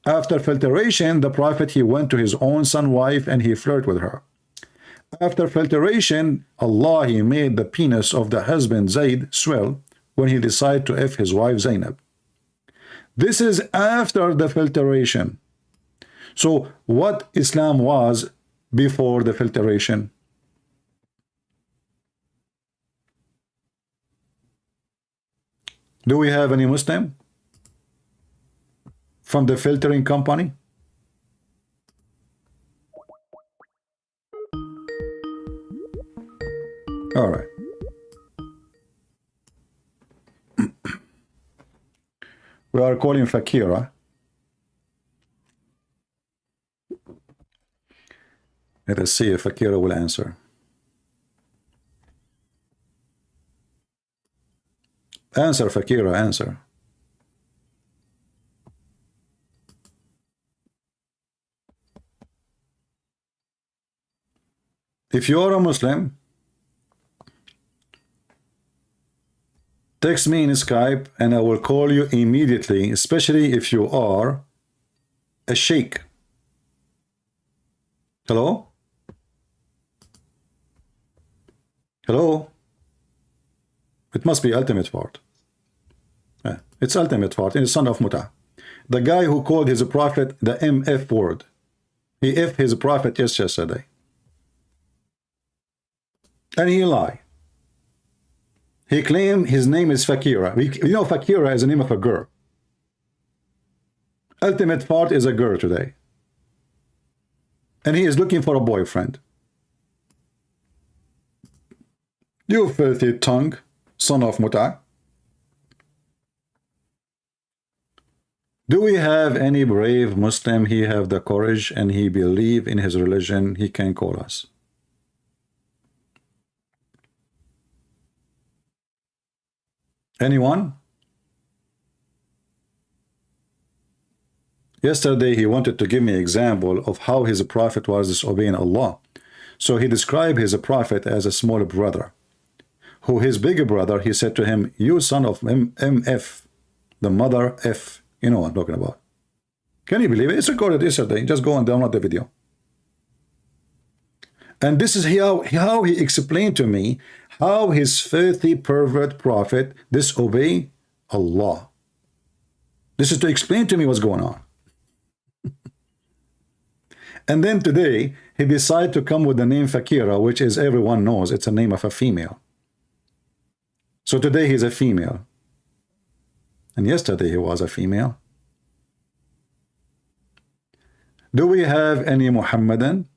After filtration, the Prophet, he went to his own son wife and he flirted with her. After filtration, Allah, he made the penis of the husband Zayd swell when he decided to F his wife Zainab. This is after the filtration. So what Islam was before the filtration? Do we have any Muslim from the filtering company? All right. We are calling Fakira. Let us see if Fakira will answer. Answer, Fakira, answer. If you are a Muslim, text me in Skype and I will call you immediately, especially if you are a sheikh. Hello? Hello? It must be ultimate part. It's ultimate part. It's son of Muta. The guy who called his prophet the MF word. He F his prophet yesterday. And he lied. He claimed his name is Fakira. You know, Fakira is the name of a girl. Ultimate part is a girl today. And he is looking for a boyfriend. You filthy tongue, son of Muta. Do we have any brave Muslim? He have the courage and he believe in his religion. He can call us. Anyone? Yesterday he wanted to give me an example of how his prophet was disobeying Allah. So he described his prophet as a small brother, who his bigger brother, he said to him, you son of MF, the mother F. You know what I'm talking about. Can you believe it? It's recorded yesterday. Just go and download the video. And this is how he explained to me how his filthy pervert prophet disobey Allah. This is to explain to me what's going on. And then today, he decided to come with the name Fakira, which is everyone knows it's a name of a female. So today he's a female. And yesterday he was a female. Do we have any Muhammadan?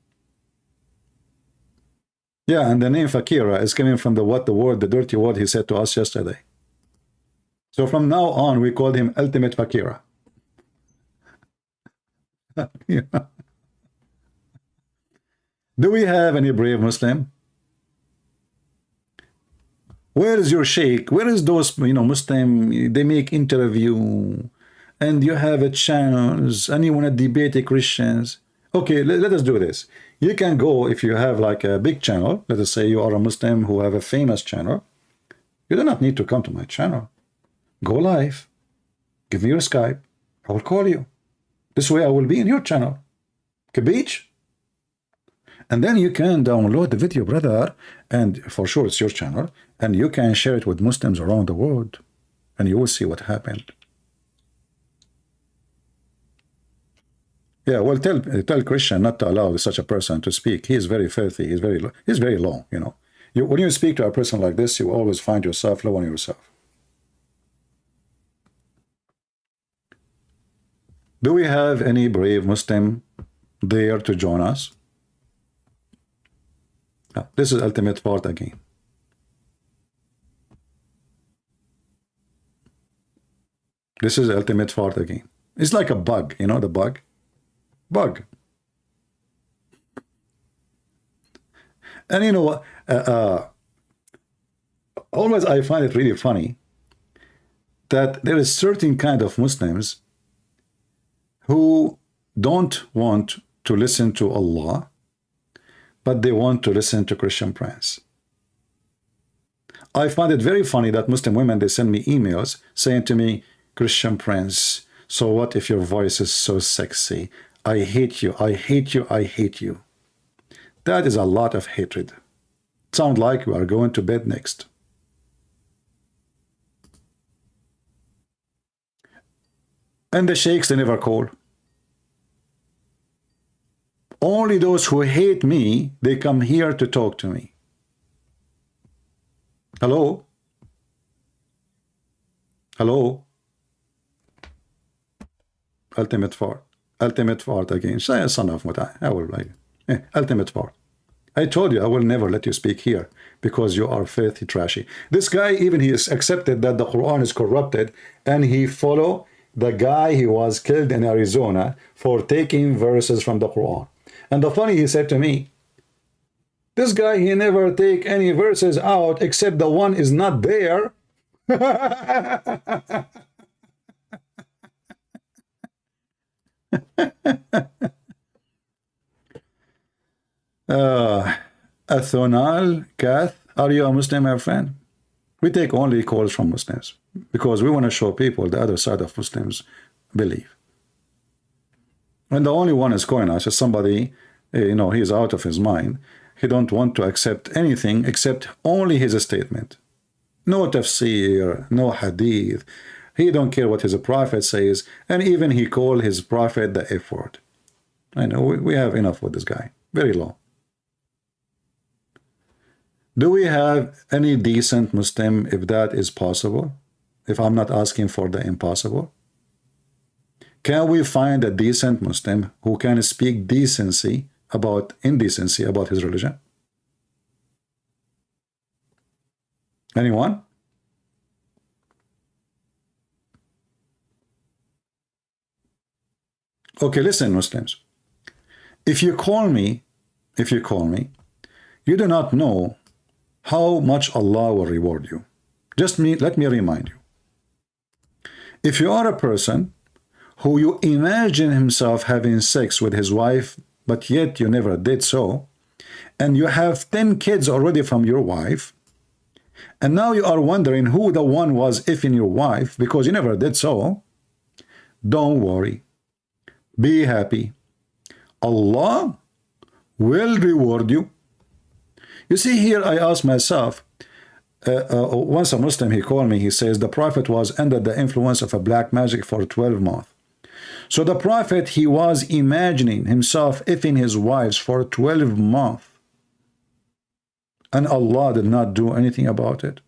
Yeah, and the name Fakira is coming from the dirty word he said to us yesterday. So from now on, we called him Ultimate Fakira. Yeah. Do we have any brave Muslim? Where is your sheikh? Where is those, Muslim, they make interview and you have a channels and you want to debate the Christians. Okay, let us do this. You can go, if you have like a big channel, let us say you are a Muslim who have a famous channel, you do not need to come to my channel. Go live, give me your Skype, I will call you. This way I will be in your channel. Capiche? And then you can download the video, brother, and for sure it's your channel, and you can share it with Muslims around the world, and you will see what happened. Yeah, well, tell Christian not to allow such a person to speak. He is very filthy. He's very low. When you speak to a person like this, you always find yourself low on yourself. Do we have any brave Muslim there to join us? This is ultimate part again. This is ultimate part again. It's like a bug, you know the bug? Bug. And you know what? Always I find it really funny that there is certain kind of Muslims who don't want to listen to Allah, but they want to listen to Christian Prince. I find it very funny that Muslim women, they send me emails saying to me, Christian Prince, so what if your voice is so sexy? I hate you, I hate you, I hate you. That is a lot of hatred. Sound like we are going to bed next. And the sheikhs, they never call. Only those who hate me, they come here to talk to me. Hello? Hello? Ultimate fart. Ultimate fart again. Say a son of Mutai. I will like ultimate fart. I told you I will never let you speak here because you are filthy trashy. This guy, even he has accepted that the Quran is corrupted, and he follow the guy he was killed in Arizona for taking verses from the Quran. And the funny, he said to me, this guy, he never take any verses out except the one is not there. Athonal, Kath, are you a Muslim, my friend? We take only calls from Muslims because we want to show people the other side of Muslims believe. And the only one is calling us is somebody, you know, he's out of his mind. He don't want to accept anything except only his statement. No tafsir, no hadith. He don't care what his prophet says, and even he called his prophet the F word. I know, we have enough with this guy. Very low. Do we have any decent Muslim, if that is possible? If I'm not asking for the impossible? Can we find a decent Muslim who can speak decency about indecency about his religion? Anyone? Okay, listen, Muslims. If you call me, you do not know how much Allah will reward you. Let me remind you. If you are a person who you imagine himself having sex with his wife, but yet you never did so, and you have 10 kids already from your wife, and now you are wondering who the one was effing your wife because you never did so, don't worry. Be happy. Allah will reward you. You see, here I ask myself, once a Muslim, he called me, he says the Prophet was under the influence of a black magic for 12 months. So the Prophet, he was imagining himself effing his wives for 12 months. And Allah did not do anything about it.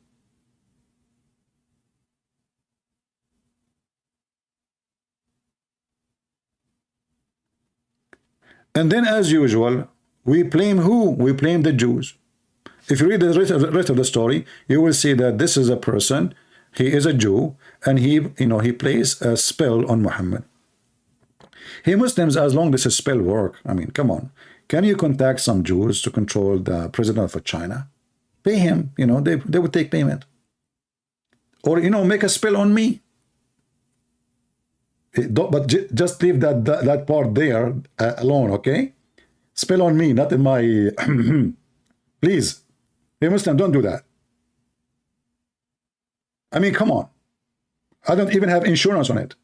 And then, as usual, we blame who? We blame the Jews. If you read the rest of the story, you will see that this is a person, he is a Jew, and he plays a spell on Muhammad. Hey, Muslims, as long as this spell work, I mean, come on. Can you contact some Jews to control the president of China? Pay him, they would take payment. Or, make a spell on me. But just leave that part there alone, okay? Spell on me, not in my... Please. Hey, Muslim, don't do that. I mean, come on. I don't even have insurance on it.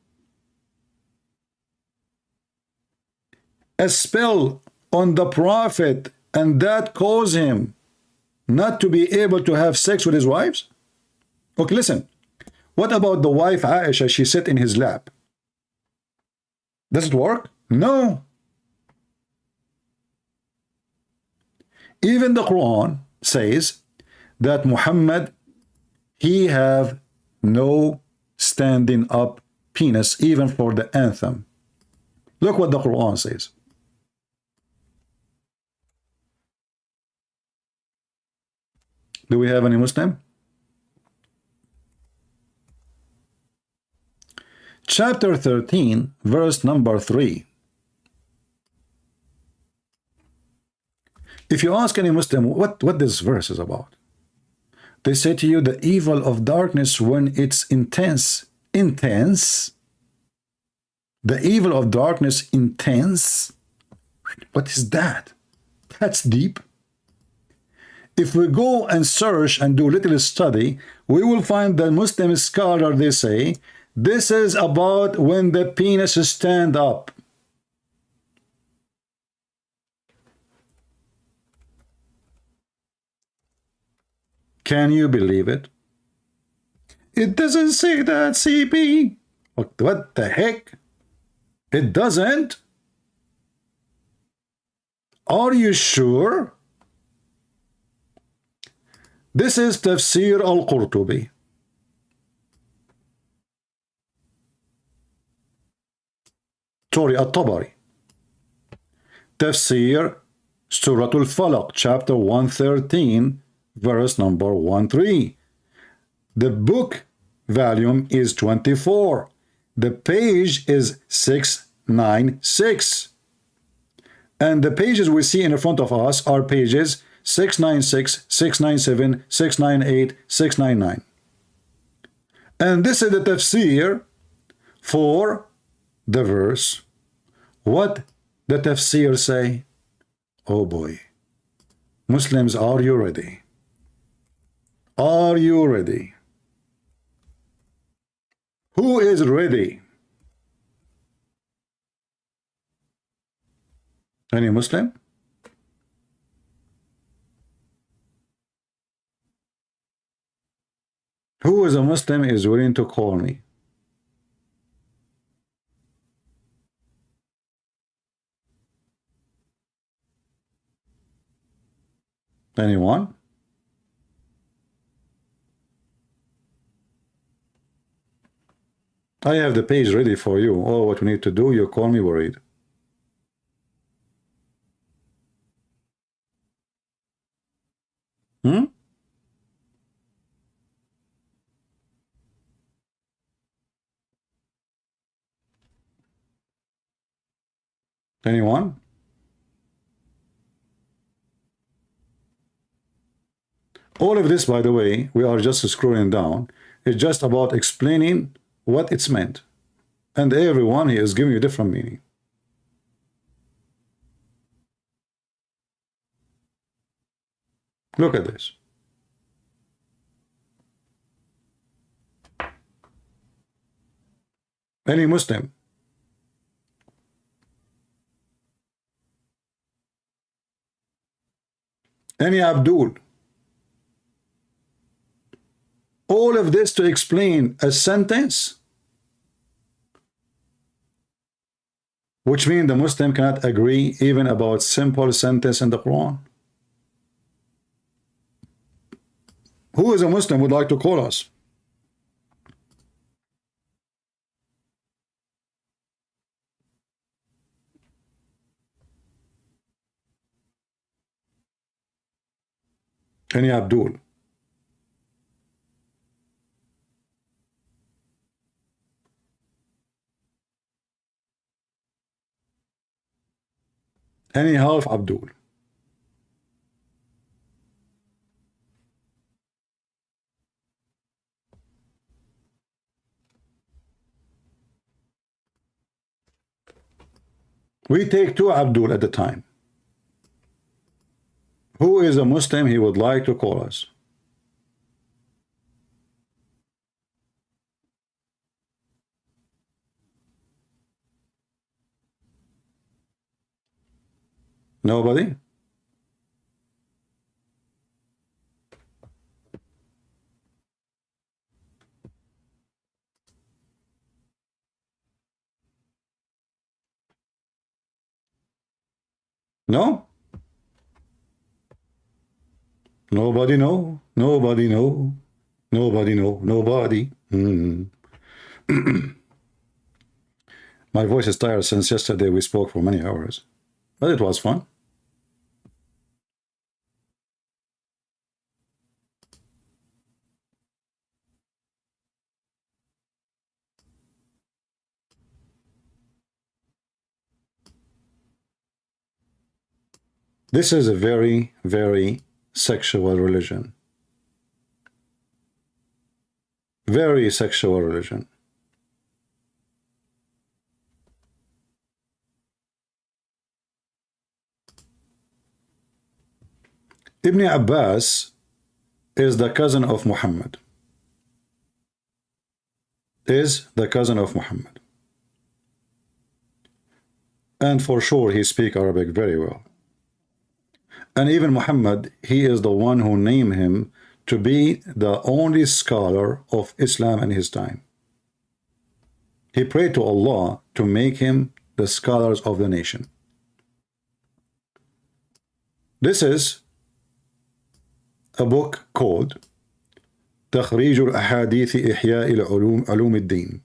A spell on the Prophet, and that caused him not to be able to have sex with his wives? Okay, listen. What about the wife Aisha? She sat in his lap. Does it work? No. Even the Quran says that Muhammad, he have no standing up penis even for the anthem. Look what the Quran says. Do we have any Muslim? Chapter 13, verse number 3. If you ask any Muslim what this verse is about, they say to you, the evil of darkness when it's intense. Intense? The evil of darkness intense? What is that? That's deep. if we go and search and do little study, we will find that Muslim scholar, they say, this is about when the penis stand up. Can you believe it? It doesn't say that, CP. What the heck? It doesn't? Are you sure? This is Tafsir al-Qurtubi. Sorry, al-Tabari. Tafsir Surah al-Falaq, chapter 113, verse number 13. The book volume is 24. The page is 696. And the pages we see in front of us are pages 696, 697, 698, 699. And this is the tafsir for the verse. What the tafsir say? Oh boy. Muslims, are you ready? Are you ready? Who is ready? Any Muslim? Who is a Muslim is willing to call me? Anyone? I have the page ready for you. All what we need to do, you call me worried. Anyone? All of this, by the way, we are just scrolling down. It's just about explaining what it's meant. And everyone here is giving you a different meaning. Look at this. Any Muslim? Any Abdul? All of this to explain a sentence, which means the Muslim cannot agree even about simple sentence in the Quran. Who is a Muslim would like to call us? Any Abdul? Any half Abdul? We take two Abdul at a time. Who is a Muslim he would like to call us? Nobody? No? Nobody know? Nobody know? Nobody know? Nobody? My voice is tired since yesterday we spoke for many hours. But it was fun. This is a very, very sexual religion. Very sexual religion. Ibn Abbas is the cousin of Muhammad. Is the cousin of Muhammad. And for sure he speaks Arabic very well. And even Muhammad, he is the one who named him to be the only scholar of Islam in his time. He prayed to Allah to make him the scholars of the nation. This is a book called تخريج الأحاديث إحياء علوم الدين.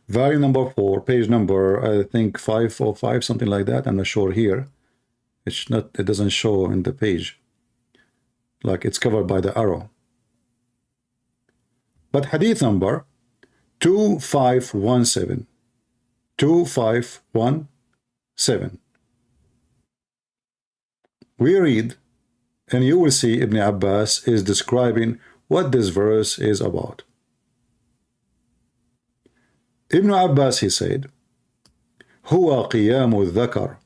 Volume number 4, page number, I think 505, something like that. I'm not sure here. It's not, it doesn't show in the page. Like it's covered by the arrow. But hadith number 2517. 2517. We read, and you will see Ibn Abbas is describing what this verse is about. Ibn Abbas, he said, هو قيام الذكر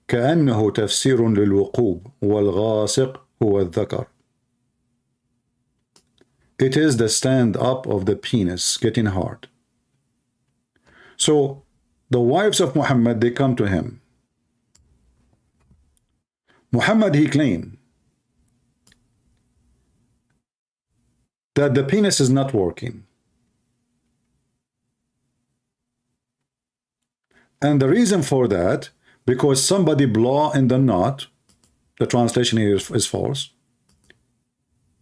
كأنه تفسير للوقوب والغاسق هو الذكر. It is the stand up of the penis getting hard. So the wives of Muhammad, they come to him. Muhammad, he claimed that the penis is not working. And the reason for that, because somebody blew in the knot, the translation here is false,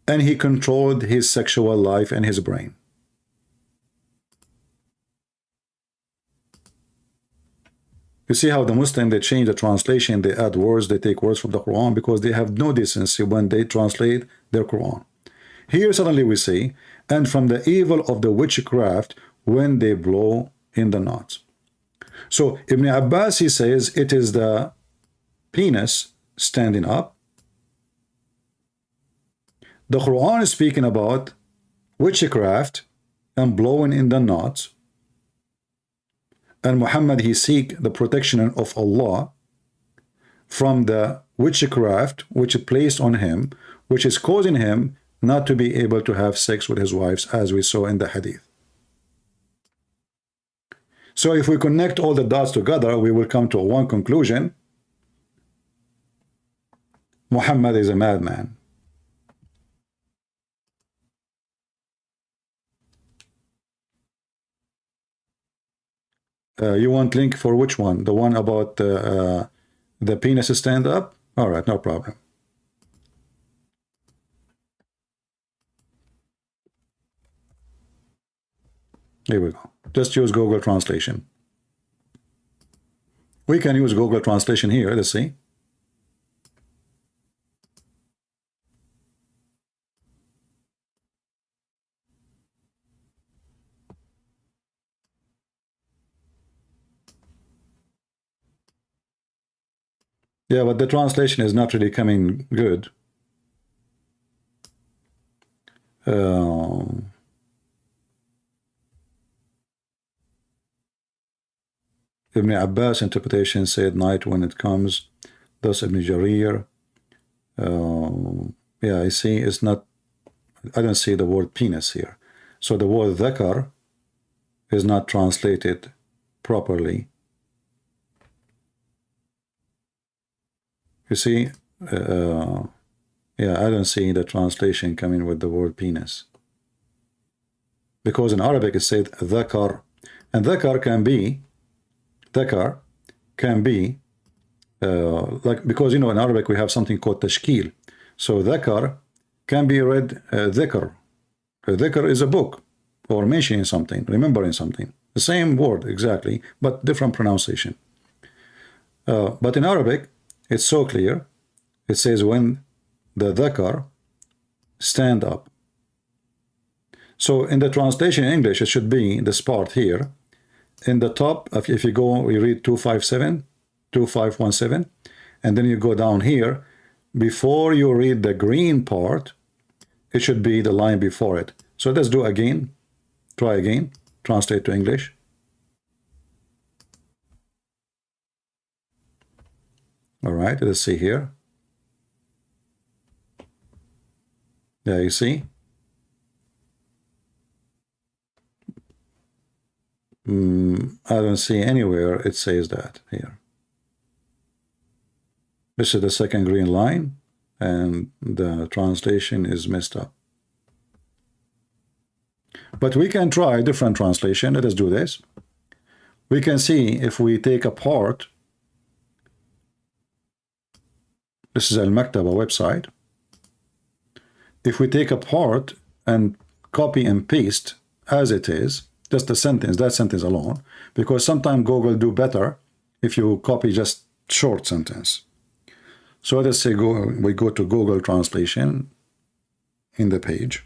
and he controlled his sexual life and his brain. You see how the Muslim, they change the translation, they add words, they take words from the Quran because they have no decency when they translate their Quran. Here suddenly we see, and from the evil of the witchcraft when they blow in the knots. So Ibn Abbas, he says it is the penis standing up. The Quran is speaking about witchcraft and blowing in the knots. And Muhammad, he seek the protection of Allah from the witchcraft which is placed on him, which is causing him not to be able to have sex with his wives, as we saw in the hadith. So if we connect all the dots together, we will come to one conclusion. Muhammad is a madman. You want link for which one? The one about the penis stand up? All right, no problem. Here we go. Just use Google Translation. We can use Google Translation here. Let's see. Yeah, but the translation is not really coming good. Ibn Abbas interpretation said night when it comes. Thus Ibn Jarir. Yeah, I see it's not, I don't see the word penis here. So the word dhakar is not translated properly. You see, yeah, I don't see the translation coming with the word penis. Because in Arabic it said dhakar. And dhakar can be, like, because, you know, in Arabic we have something called tashkil. So dhakar can be read dhikr. Dhikr is a book, or mentioning something, remembering something. The same word exactly, but different pronunciation. But in Arabic, it's so clear. It says when the dhakar stand up. So in the translation in English, it should be this part here. In the top, if you go, you read 2517, and then you go down here. Before you read the green part, it should be the line before it. So let's do again. Try again. Translate to English. All right, let's see here. Yeah, you see? I don't see anywhere it says that here. This is the second green line, and the translation is messed up. But we can try a different translation. Let us do this. We can see if we take apart. This is Al-Maktaba website. If we take apart and copy and paste as it is, just a sentence, that sentence alone, because sometimes Google do better if you copy just short sentence. So let us say we go to Google Translation in the page,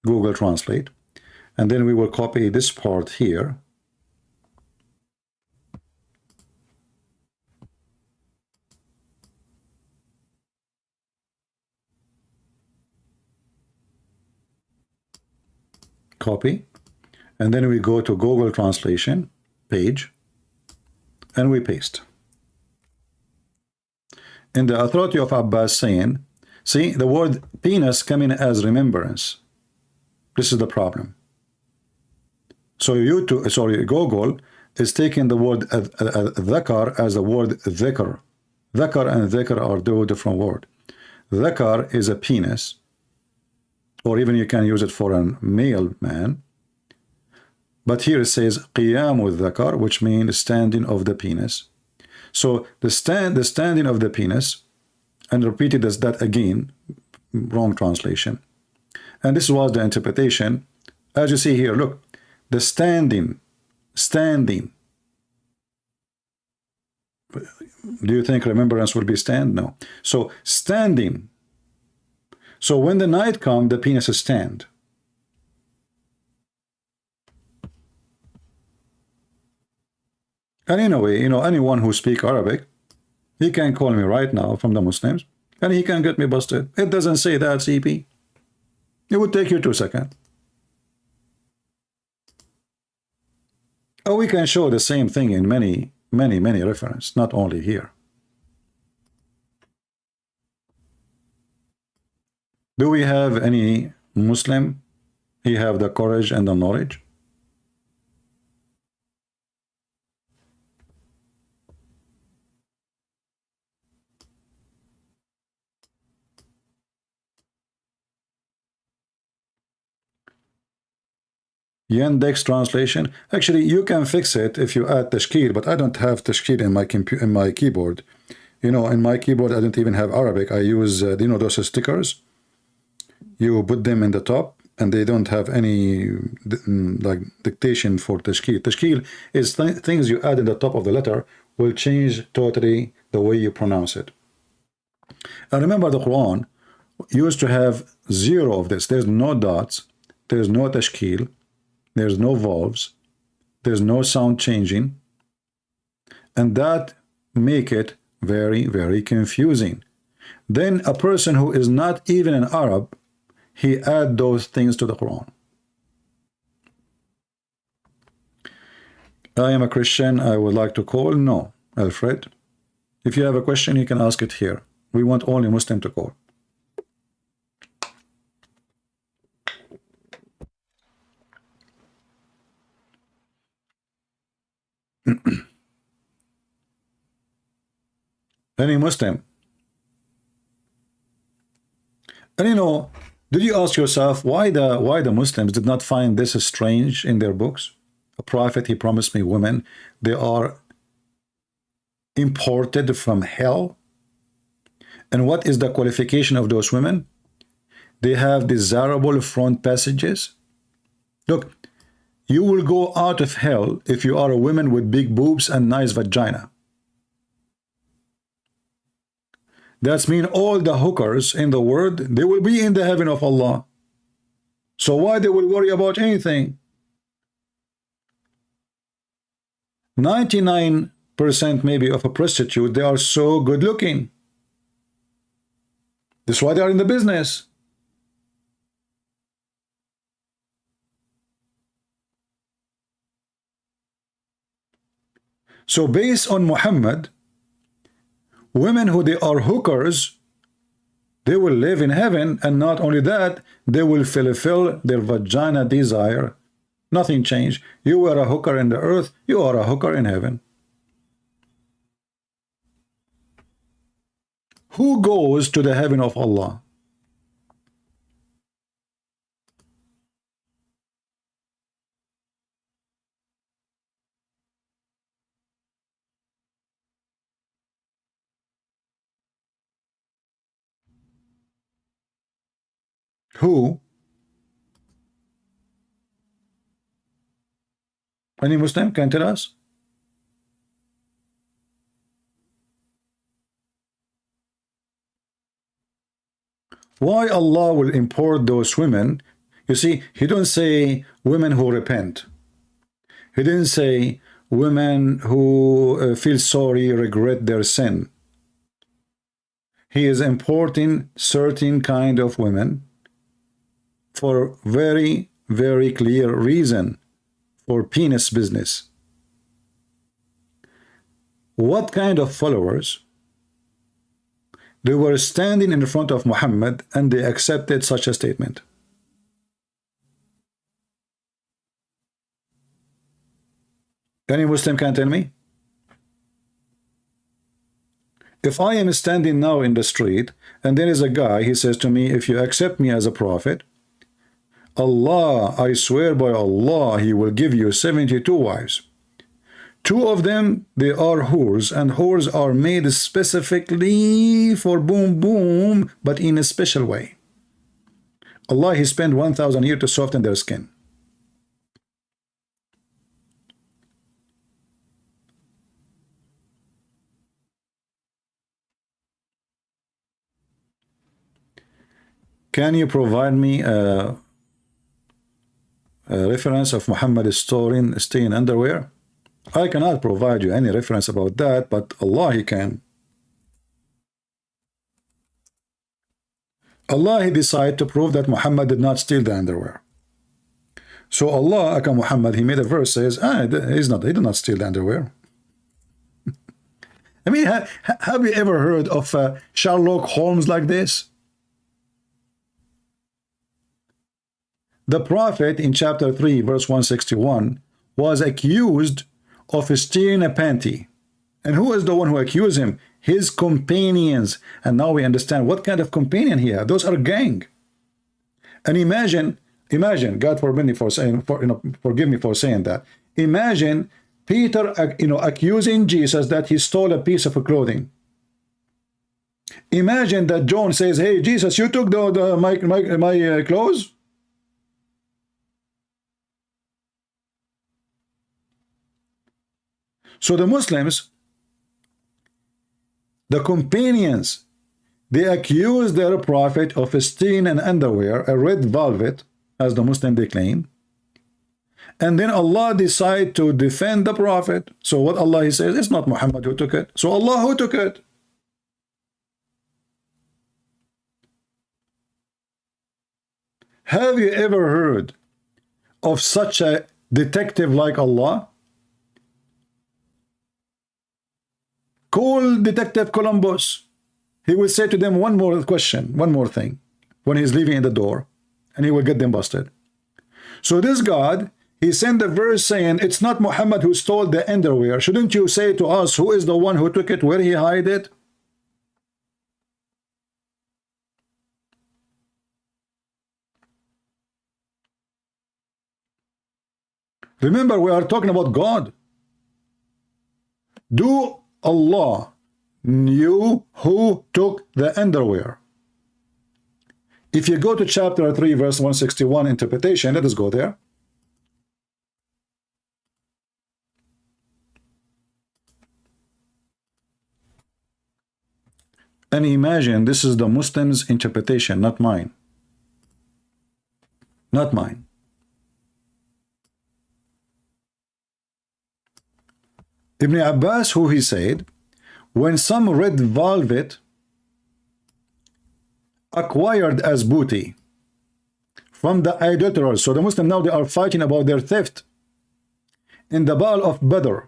Google Translate, and then we will copy this part here. Copy, and then we go to Google Translation page and we paste. In the authority of Abbas saying, see the word penis coming as remembrance. This is the problem. So Google is taking the word dhakar as the word dhikr. Dhakar and dhikr are two different words. Dhakar is a penis, or even you can use it for a male man. But here it says qiyamu dhakar, which means standing of the penis. So the standing of the penis, and repeated as that again, wrong translation. And this was the interpretation. As you see here, look, the standing. Do you think remembrance will be stand? No. So standing. So when the night comes, the penis is stand. And in a way, anyone who speaks Arabic, he can call me right now from the Muslims, and he can get me busted. It doesn't say that, CP. It would take you 2 seconds. Or we can show the same thing in many references, not only here. Do we have any Muslim? He have the courage and the knowledge? Yandex translation. Actually, you can fix it if you add tashkil, but I don't have tashkil in my keyboard. In my keyboard, I don't even have Arabic. I use, those stickers. You put them in the top, and they don't have any like dictation for tashkil. Tashkil is things you add in the top of the letter will change totally the way you pronounce it. I remember the Quran used to have 0 of this. There's no dots. There's no tashkil. There's no vowels. There's no sound changing. And that make it very, very confusing. Then a person who is not even an Arab, he add those things to the Quran. I am a Christian. I would like to call. No, Alfred. If you have a question, you can ask it here. We want only Muslim to call. Any Muslim. And did you ask yourself why the Muslims did not find this strange in their books? A prophet, he promised me women. They are imported from hell. And what is the qualification of those women? They have desirable front passages. Look, you will go out of hell if you are a woman with big boobs and nice vagina. That's mean all the hookers in the world, they will be in the heaven of Allah. So why they will worry about anything? 99% maybe of a prostitute, they are so good looking. That's why they are in the business. So based on Muhammad, women who they are hookers, They will live in heaven, and not only that, they will fulfill their vagina desire. Nothing changed. You were a hooker in the earth, you are a hooker in heaven. Who goes to the heaven of Allah? Who? Any Muslim can tell us? Why Allah will import those women? You see, he don't say women who repent. He didn't say women who feel sorry, regret their sin. He is importing certain kind of women for very, very clear reason, for penis business. What kind of followers? They were standing in front of Muhammad and they accepted such a statement. Any Muslim can tell me? If I am standing now in the street and there is a guy, he says to me, if you accept me as a prophet, Allah, I swear by Allah, he will give you 72 wives. 2 of them, they are whores, and whores are made specifically for boom boom, but in a special way. Allah, he spent 1,000 years to soften their skin. Can you provide me a reference of Muhammad storing staying underwear? I cannot provide you any reference about that, but Allah, he can. Allah, he decided to prove that Muhammad did not steal the underwear. So Allah, aka Muhammad, he made a verse says, he did not steal the underwear. I mean, have you ever heard of Sherlock Holmes like this? The prophet in chapter 3 verse 161 was accused of stealing a panty. And who is the one who accused him? His companions. And now we understand what kind of companion he had. Those are gang. And imagine, God forbid me for saying, forgive me for saying that. Imagine Peter, accusing Jesus that he stole a piece of clothing. Imagine that John says, "Hey, Jesus, you took my clothes." So the Muslims, the companions, they accuse their prophet of stealing an underwear, a red velvet, as the Muslim they claim. And then Allah decide to defend the prophet. So what Allah he says, it's not Muhammad who took it. So Allah who took it? Have you ever heard of such a detective like Allah? Call Detective Columbus. He will say to them one more question, one more thing, when he's leaving in the door, and he will get them busted. So this God, he sent a verse saying, it's not Muhammad who stole the underwear. Shouldn't you say to us, who is the one who took it, where he hid it? Remember, we are talking about God. Do Allah knew who took the underwear? If you go to chapter 3 verse 161 interpretation, let us go there. And imagine this is the Muslims' interpretation, not mine. Not mine. Ibn Abbas, who he said, when some red velvet acquired as booty from the idolaters, so the Muslims now they are fighting about their theft, in the Battle of Badr,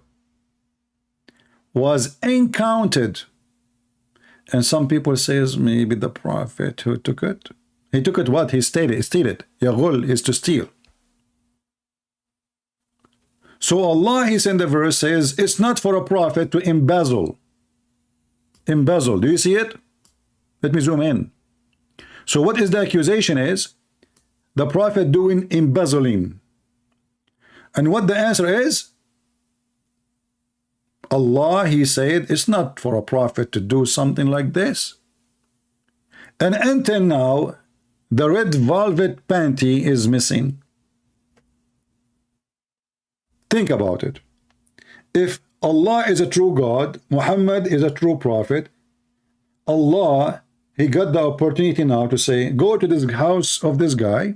was encountered And some people says maybe the prophet who took it. He took it what? He stated, steal it. Yaghul is to steal. So Allah, he sent the verse, says, it's not for a prophet to embezzle. Embezzle. Do you see it? Let me zoom in. So what is the accusation is? The prophet doing embezzling. And what the answer is? Allah, he said, it's not for a prophet to do something like this. And until now, the red velvet panty is missing. Think about it. If Allah is a true God, Muhammad is a true prophet, Allah, he got the opportunity now to say, go to this house of this guy,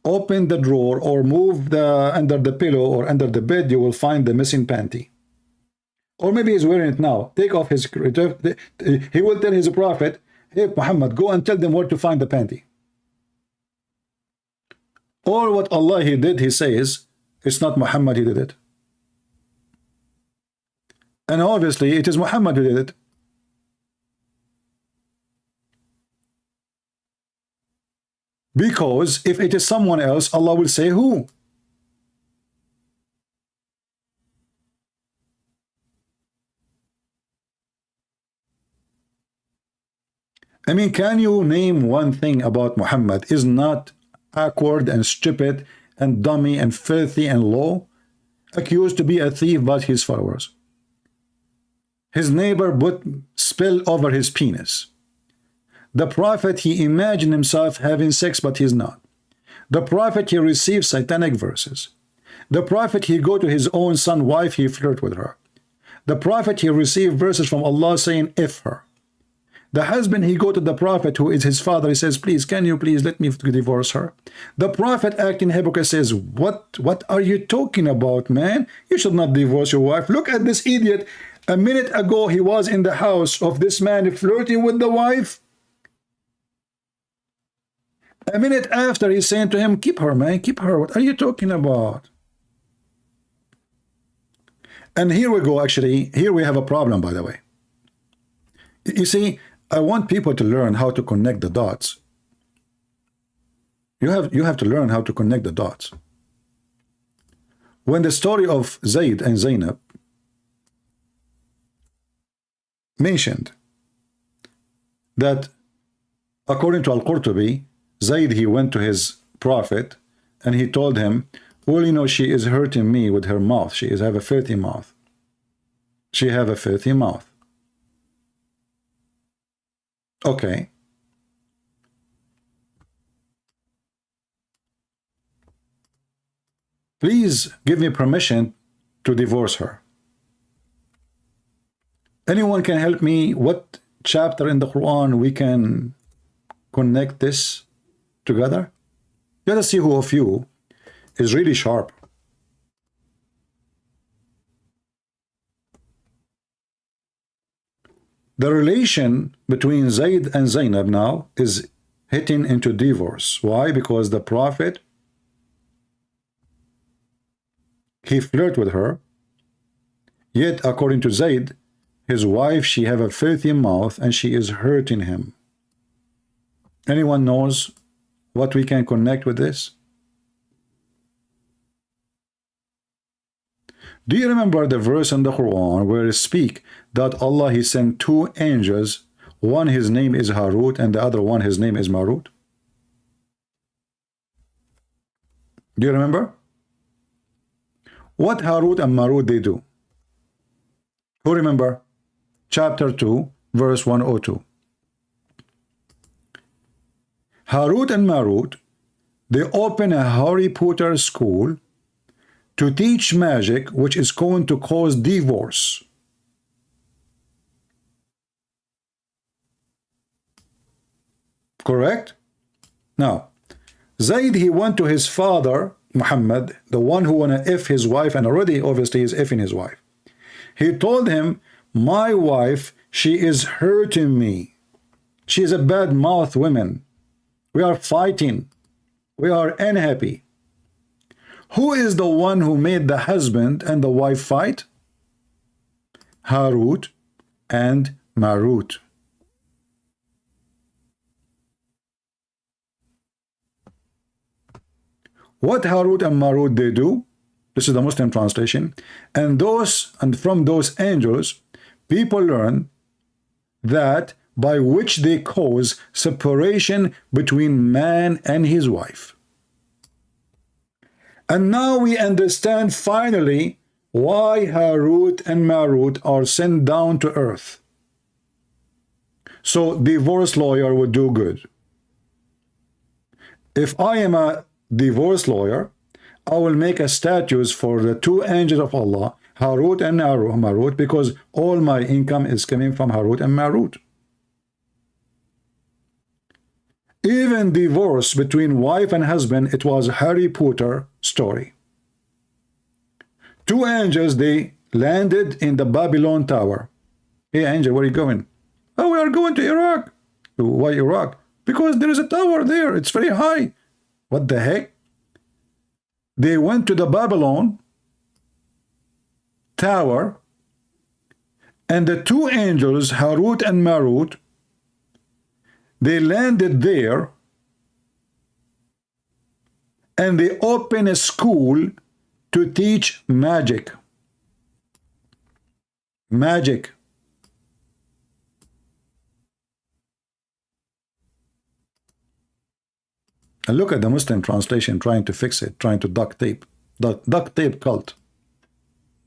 open the drawer or move the under the pillow or under the bed, you will find the missing panty. Or maybe he's wearing it now. Take off his... He will tell his prophet, hey, Muhammad, go and tell them where to find the panty. Or what Allah, he did, he says, it's not Muhammad, he did it. And obviously, it is Muhammad who did it. Because if it is someone else, Allah will say who? I mean, can you name one thing about Muhammad is not awkward and stupid and dummy and filthy and low, accused to be a thief by his followers? His neighbor put spill over his penis. The prophet, he imagined himself having sex, but he's not. The prophet, he received satanic verses. The prophet, he go to his own son wife, he flirt with her. The prophet, he received verses from Allah saying, F her. The husband, he go to the prophet who is his father, he says, please, can you please let me divorce her? The prophet acting hypocrite says, what are you talking about, man? You should not divorce your wife. Look at this idiot. A minute ago, he was in the house of this man flirting with the wife. A minute after, he's saying to him, keep her, man, keep her. What are you talking about? And here we go, actually. Here we have a problem, by the way. You see, I want people to learn how to connect the dots. You have to learn how to connect the dots. When the story of Zayd and Zainab mentioned that, according to Al-Qurtubi, Zayd, he went to his prophet and he told him, well, you know, she is hurting me with her mouth. She have a filthy mouth. She have a filthy mouth. Okay. Please give me permission to divorce her. Anyone can help me? What chapter in the Quran we can connect this together? Let us see who of you is really sharp. The relation between Zayd and Zainab now is hitting into divorce. Why? Because the prophet, he flirted with her, yet according to Zayd, his wife, she have a filthy mouth and she is hurting him. Anyone knows what we can connect with this? Do you remember the verse in the Quran where it speaks that Allah, he sent two angels, one his name is Harut and the other one his name is Marut? Do you remember? What Harut and Marut they do? Who remember? Chapter 2, verse 102. Harut and Marut, they open a Harry Potter school to teach magic, which is going to cause divorce. Correct? Now, Zayd, he went to his father, Muhammad, the one who wanna F his wife, and already obviously is Fing his wife. He told him, my wife, she is hurting me. She is a bad mouth woman. We are fighting. We are unhappy. Who is the one who made the husband and the wife fight? Harut and Marut. what Harut and Marut they do. This is the Muslim translation. And from those angels, people learn that by which they cause separation between man and his wife. And now we understand finally why Harut and Marut are sent down to earth. So divorce lawyer would do good. If I am a divorce lawyer, I will make a statutes for the two angels of Allah, Harut and Marut, because all my income is coming from Harut and Marut. Even divorce between wife and husband, it was Harry Potter story. Two angels, they landed in the Babylon Tower. Hey angel, where are you going? Oh, we are going to Iraq. Why Iraq? Because there is a tower there. It's very high. What the heck? They went to the Babylon Tower, and the two angels, Harut and Marut, they landed there, and they opened a school to teach magic. Magic. And look at the Muslim translation trying to fix it, trying to duct tape. Duct tape cult.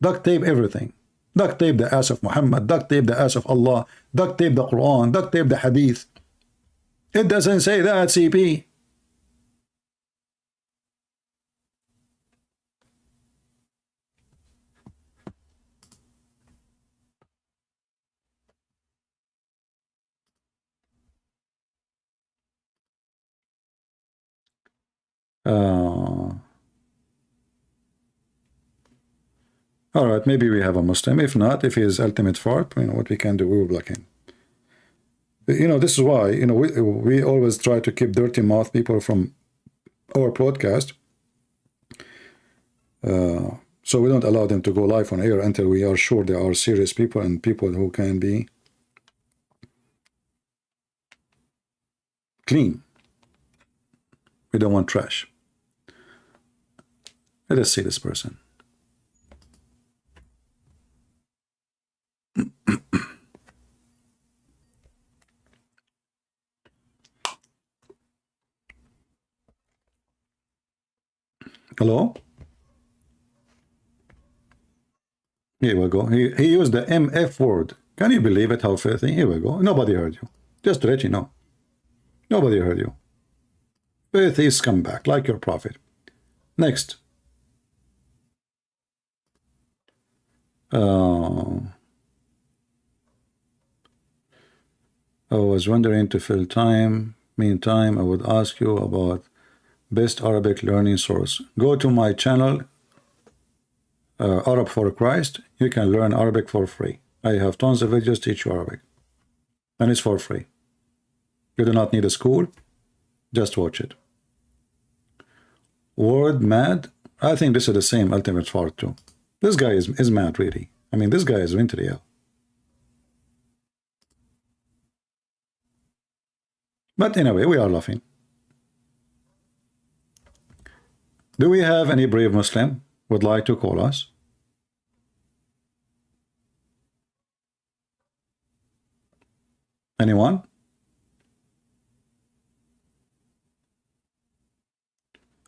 Duct tape everything. Duct tape the ass of Muhammad, duct tape the ass of Allah, duct tape the Quran, duct tape the Hadith. It doesn't say that, CP. All right, maybe we have a Muslim. If not, if he is ultimate fart, you know what we can do, we will block him. You know, this is why, you know, we always try to keep dirty mouth people from our podcast. So we don't allow them to go live on air until we are sure they are serious people and people who can be clean. We don't want trash. Let us see this person. Hello? Here we go. He used the MF word. Can you believe it? How filthy? Here we go. Nobody heard you. Just to let you know. Nobody heard you. Filthy scumbag, like your prophet. Next. I was wondering to fill time. Meantime, I would ask you about best Arabic learning source. Go to my channel, Arab for Christ. You can learn Arabic for free. I have tons of videos teach you Arabic. And it's for free. You do not need a school. Just watch it. Word mad. I think this is the same ultimate fart too. This guy is mad, really. I mean, this guy is mentally ill. But anyway, we are laughing. Do we have any brave Muslim would like to call us? Anyone?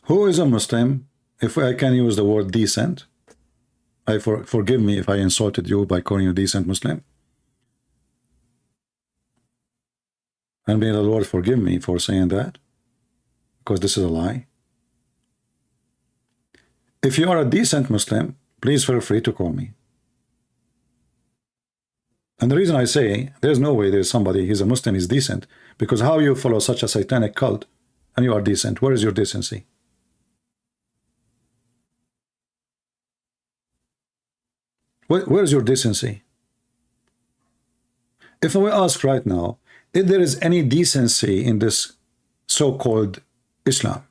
Who is a Muslim? If I can use the word decent, forgive me if I insulted you by calling you decent Muslim. And may the Lord forgive me for saying that, because this is a lie. If you are a decent Muslim, please feel free to call me. And the reason I say there's no way there's somebody, he's a Muslim, he's decent, because how you follow such a satanic cult and you are decent? Where is your decency? Where is your decency? If we ask right now, if there is any decency in this so-called Islam,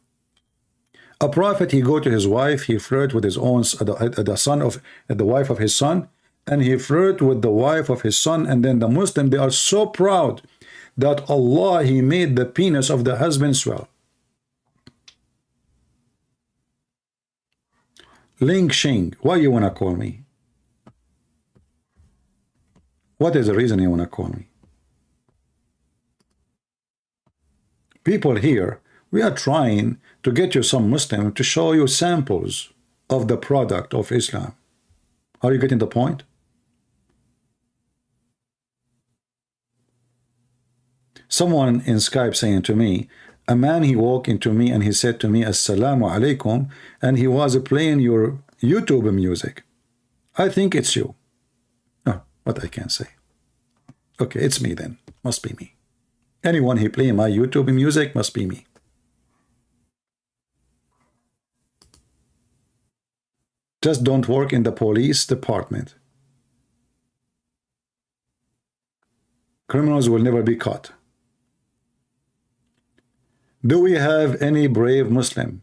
a prophet, he go to his wife, he flirt with his own, the wife of his son, and he flirt with the wife of his son, and then the Muslim, they are so proud that Allah, he made the penis of the husband swell. Ling Xing, why you wanna call me? What is the reason you wanna call me? People here, we are trying to get you some Muslim to show you samples of the product of Islam. Are you getting the point? Someone in Skype saying to me, a man, he walked into me and he said to me, Assalamu alaikum, and he was playing your YouTube music. I think it's you. Oh, what I can say. Okay, it's me then. Must be me. Anyone he play my YouTube music must be me. Just don't work in the police department. Criminals will never be caught. Do we have any brave Muslim?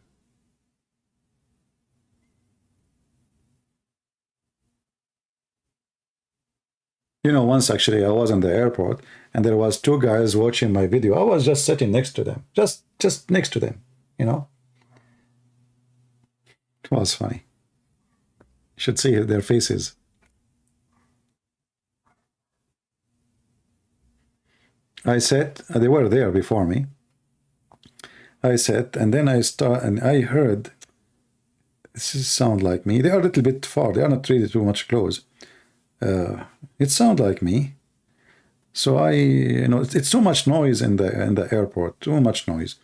You know, once actually I was in the airport and there was two guys watching my video. I was just sitting next to them, just next to them, you know. It was funny. You should see their faces. I said, they were there before me. I said, and then I start, and I heard, this sound like me. They are a little bit far. They are not really too much close. It sounds like me. So I, you know, it's too much noise in the airport, too much noise.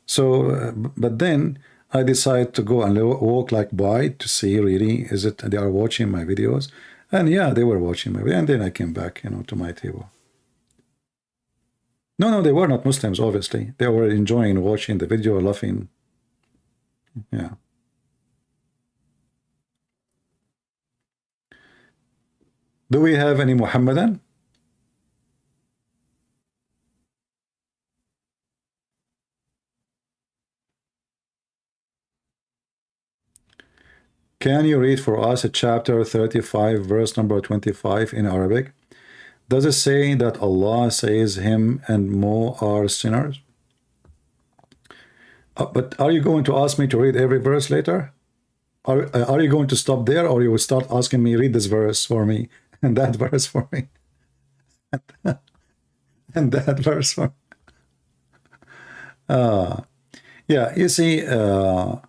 So, but then I decided to go and walk like by to see really, is it, they are watching my videos? And yeah, they were watching my video. And then I came back, you know, to my table. No, they were not Muslims, obviously. They were enjoying watching the video, laughing. Yeah. Do we have any Muhammadan? Can you read for us chapter 35, verse number 25 in Arabic? Does it say that Allah says him and Mo are sinners? But are you going to ask me to read every verse later? Are you going to stop there, or you will start asking me, read this verse for me, and that verse for me, and that verse for me? Yeah, you see, the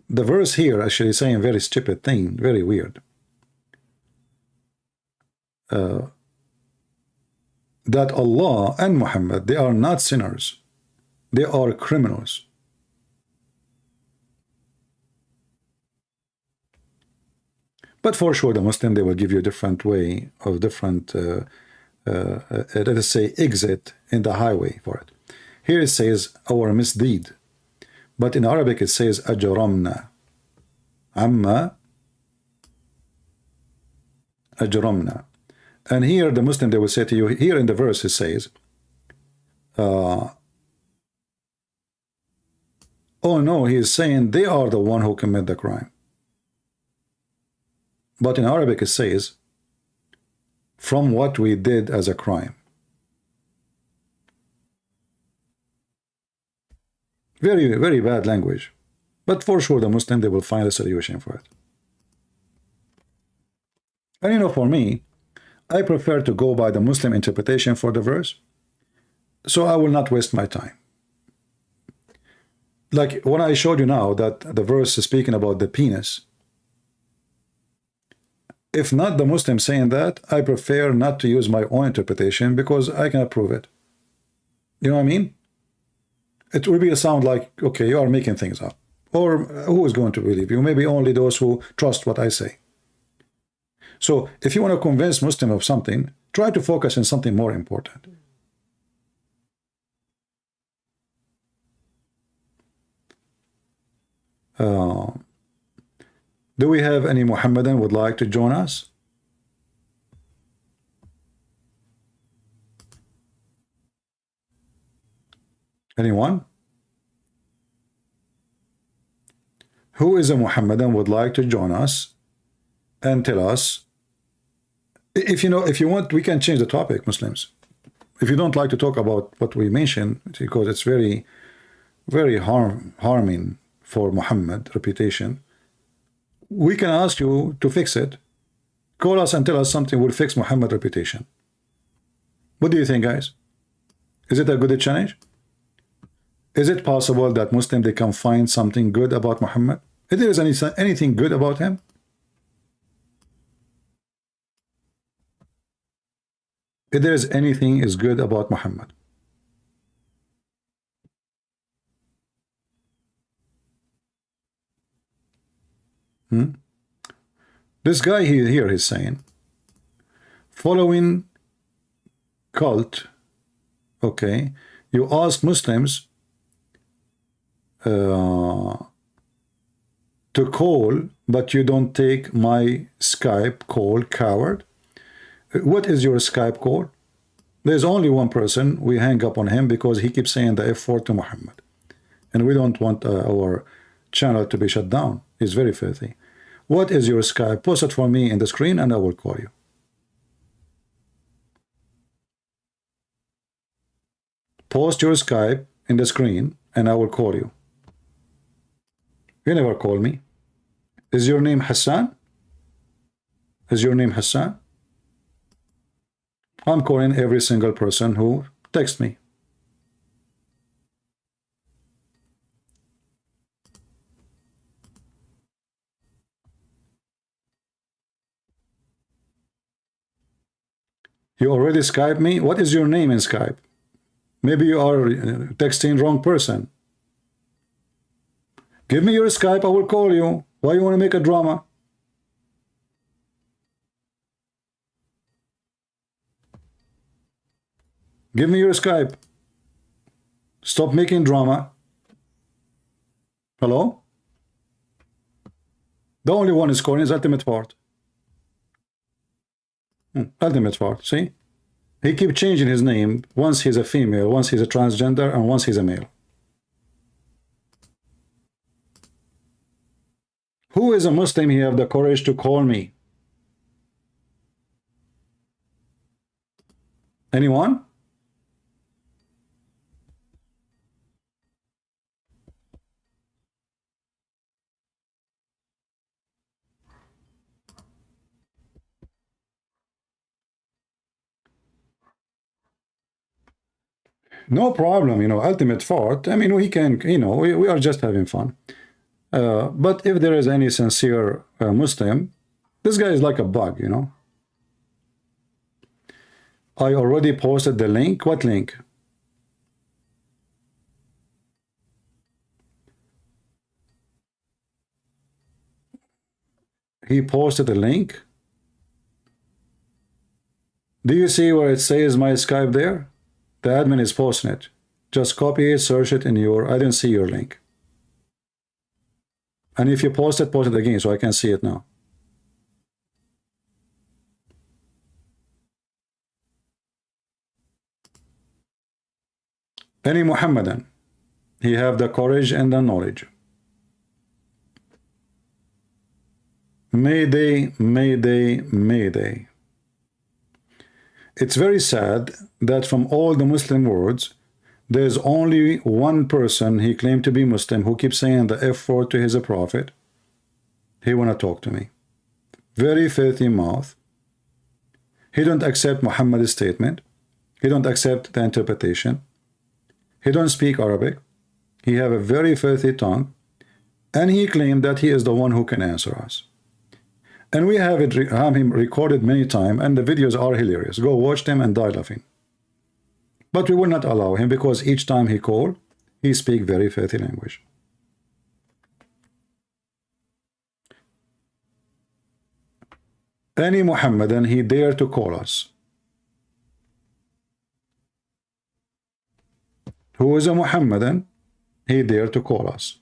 verse here actually is saying a very stupid thing, very weird. That Allah and Muhammad, they are not sinners. They are criminals. But for sure, the Muslim, they will give you a different way of different, let us say, exit in the highway for it. Here it says, our misdeed. But in Arabic, it says, ajramna. Amma ajramna. And here the Muslim, they will say to you, here in the verse it says, oh no, he is saying they are the one who commit the crime. But in Arabic it says, from what we did as a crime. Very, very bad language. But for sure the Muslim, they will find a solution for it. And you know, for me, I prefer to go by the Muslim interpretation for the verse, so I will not waste my time. Like when I showed you now that the verse is speaking about the penis, if not the Muslim saying that, I prefer not to use my own interpretation because I cannot prove it. You know what I mean? It will be a sound like, okay, you are making things up. Or who is going to believe you? Maybe only those who trust what I say. So if you want to convince Muslim of something, try to focus on something more important. Do we have any Muhammadan would like to join us? Anyone? Who is a Muhammadan would like to join us and tell us? If you know, if you want, we can change the topic, Muslims. If you don't like to talk about what we mentioned, because it's very, very harming for Muhammad reputation, we can ask you to fix it. Call us and tell us something will fix Muhammad reputation. What do you think, guys? Is it a good challenge? Is it possible that Muslim they can find something good about Muhammad? If there is anything good about him? If there is anything is good about Muhammad? This guy here is saying, following cult, okay, you ask Muslims to call, but you don't take my Skype call, coward. What is your Skype call? There's only one person. We hang up on him because he keeps saying the F4 to Muhammad. And we don't want our channel to be shut down. It's very filthy. What is your Skype? Post it for me in the screen and I will call you. Post your Skype in the screen and I will call you. You never call me. Is your name Hassan? Is your name Hassan? I'm calling every single person who texts me. You already Skype me? What is your name in Skype? Maybe you are texting wrong person. Give me your Skype, I will call you. Why you want to make a drama? Give me your Skype. Stop making drama. Hello? The only one is calling is Ultimate Fart. Ultimate Fart, see? He keeps changing his name. Once he's a female, once he's a transgender, and once he's a male. Who is a Muslim? He have the courage to call me. Anyone? No problem, you know, Ultimate Fart. I mean, we can, you know, we are just having fun. But if there is any sincere Muslim, this guy is like a bug, you know. I already posted the link. What link? He posted a link. Do you see where it says my Skype there? The admin is posting it. Just copy it, search it in your... I didn't see your link. And if you post it again so I can see it now. Any Muhammadan, he have the courage and the knowledge. Mayday, mayday, mayday. It's very sad that from all the Muslim words, there's only one person he claimed to be Muslim who keeps saying the F4 to his prophet. He want to talk to me. Very filthy mouth. He don't accept Muhammad's statement. He don't accept the interpretation. He don't speak Arabic. He have a very filthy tongue. And he claimed that he is the one who can answer us. And we have him recorded many times, and the videos are hilarious. Go watch them and die laughing. But we will not allow him because each time he called, he speak very filthy language. Any Muhammadan, he dare to call us. Who is a Muhammadan, he dare to call us.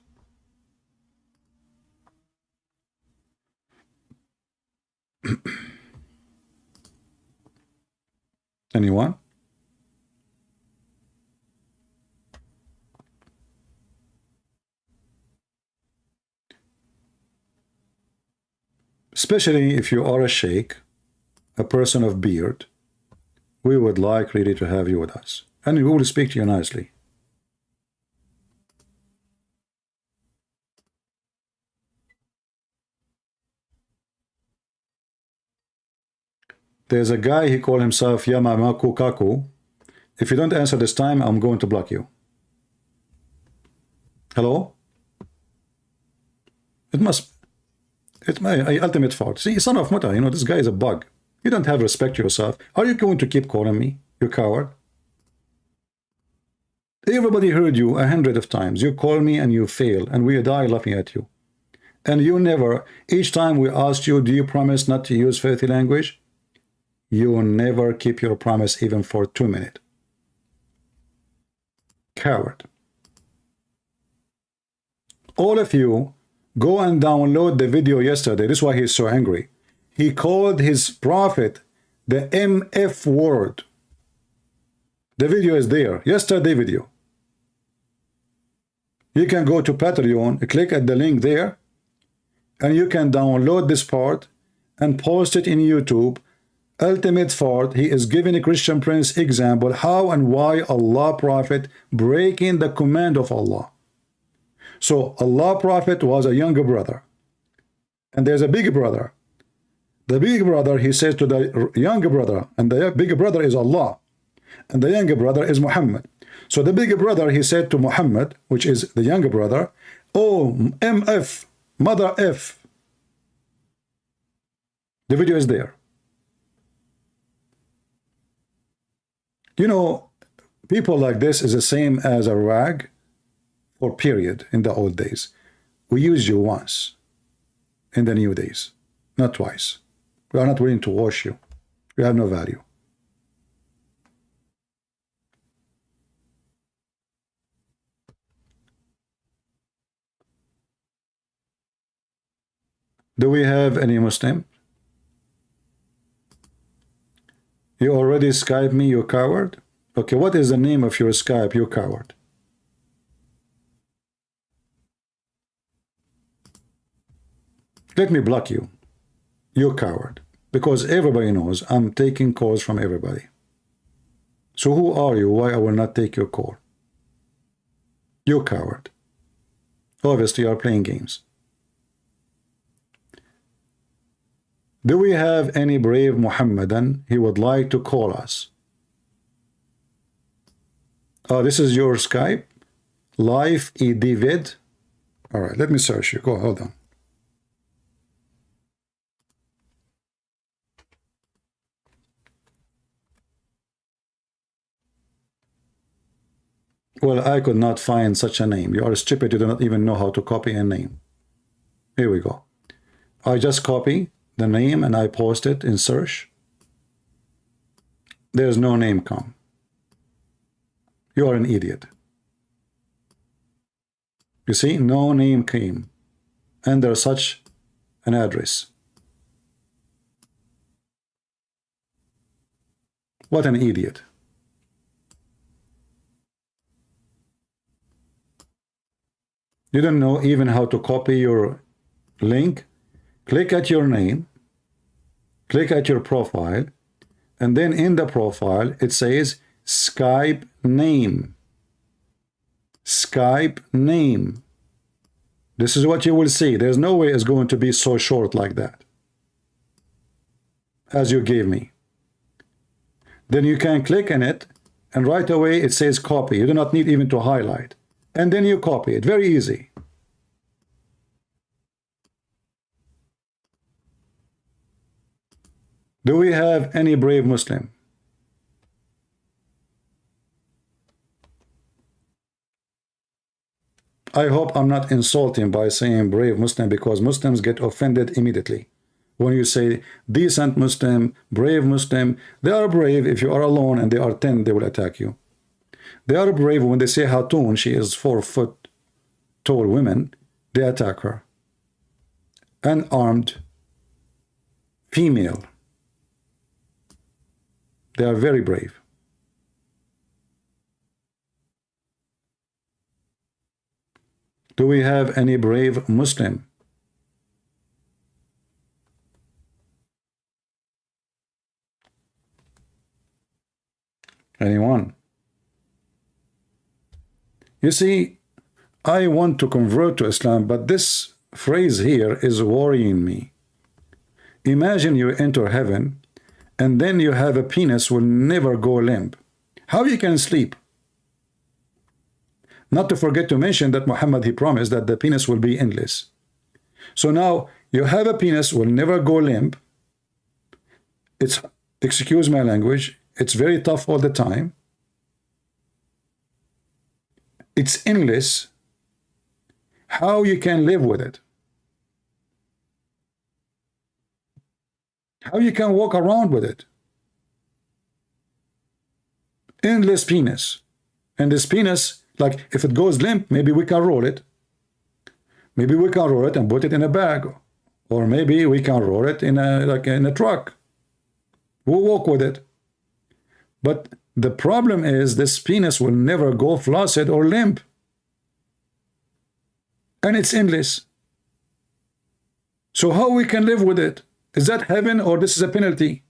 Anyone? Especially if you are a sheikh, a person of beard, we would like really to have you with us. And we will speak to you nicely. There's a guy, he called himself Yamamaku Kaku. If you don't answer this time, I'm going to block you. Hello? It's my ultimate fault. See, son of Muta, you know, this guy is a bug. You don't have respect to yourself. Are you going to keep calling me, you coward? Everybody heard you 100 of times. You call me and you fail, and we die laughing at you. And you never, each time we asked you, do you promise not to use filthy language? You never keep your promise even for 2 minutes. Coward. All of you, go and download the video yesterday. This is why he's so angry. He called his prophet the MF word. The video is there. Yesterday video. You can go to Patreon, click at the link there, and you can download this part and post it in YouTube. Ultimate fault, he is giving a Christian Prince example how and why Allah Prophet breaking the command of Allah. So Allah Prophet was a younger brother, and there's a big brother. The big brother, he says to the younger brother, and the big brother is Allah, and the younger brother is Muhammad. So the big brother, he said to Muhammad, which is the younger brother, oh, MF, mother F. The video is there. You know, people like this is the same as a rag or period in the old days. We use you once in the new days, not twice. We are not willing to wash you. You have no value. Do we have any Muslim? You already Skype me, you coward? Okay, what is the name of your Skype, you coward? Let me block you, you coward, because everybody knows I'm taking calls from everybody. So who are you? Why I will not take your call? You coward. Obviously, you are playing games. Do we have any brave Muhammadan he would like to call us? This is your Skype? Live edvid. All right, let me search you. Go, hold on. Well, I could not find such a name. You are stupid. You do not even know how to copy a name. Here we go. I just copy the name and I post it in search. There's no name come. You are an idiot. You see, no name came under such an address. What an idiot. You don't know even how to copy your link. Click at your name, click at your profile, and then in the profile it says Skype name. Skype name. This is what you will see. There's no way it's going to be so short like that as you gave me. Then you can click on it and right away it says copy. You do not need even to highlight. And then you copy it. Very easy. Do we have any brave Muslim? I hope I'm not insulting by saying brave Muslim, because Muslims get offended immediately. When you say decent Muslim, brave Muslim, they are brave if you are alone and they are 10, they will attack you. They are brave when they say Hatun, she is 4 foot tall woman, they attack her. Unarmed female. They are very brave. Do we have any brave Muslim? Anyone? You see, I want to convert to Islam, but this phrase here is worrying me. Imagine you enter heaven and then you have a penis will never go limp. How you can sleep? Not to forget to mention that Muhammad, he promised that the penis will be endless. So now you have a penis will never go limp. It's, excuse my language, it's very tough all the time. It's endless. How you can live with it? How you can walk around with it? Endless penis. And this penis, like if it goes limp, maybe we can roll it. Maybe we can roll it and put it in a bag. Or maybe we can roll it in a, like in a truck. We'll walk with it. But the problem is this penis will never go flaccid or limp. And it's endless. So how we can live with it? Is that heaven or this is a penalty?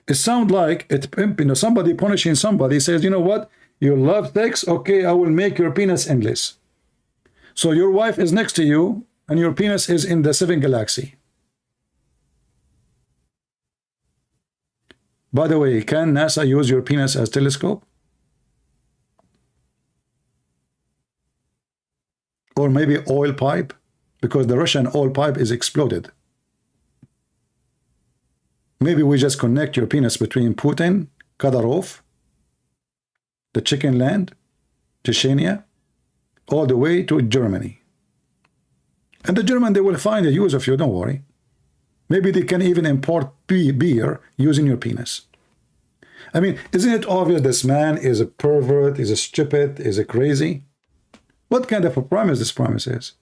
It sounds like it, somebody punishing somebody says, you know what? You love sex? Okay, I will make your penis endless. So your wife is next to you and your penis is in the 7th galaxy. By the way, can NASA use your penis as telescope? Or maybe oil pipe? Because the Russian oil pipe is exploded. Maybe we just connect your penis between Putin, Kadyrov, the Chicken Land, Chechnya, all the way to Germany. And the German, they will find a use of you, don't worry. Maybe they can even import beer using your penis. I mean, isn't it obvious this man is a pervert, is a stupid, is a crazy? What kind of a promise this promise is?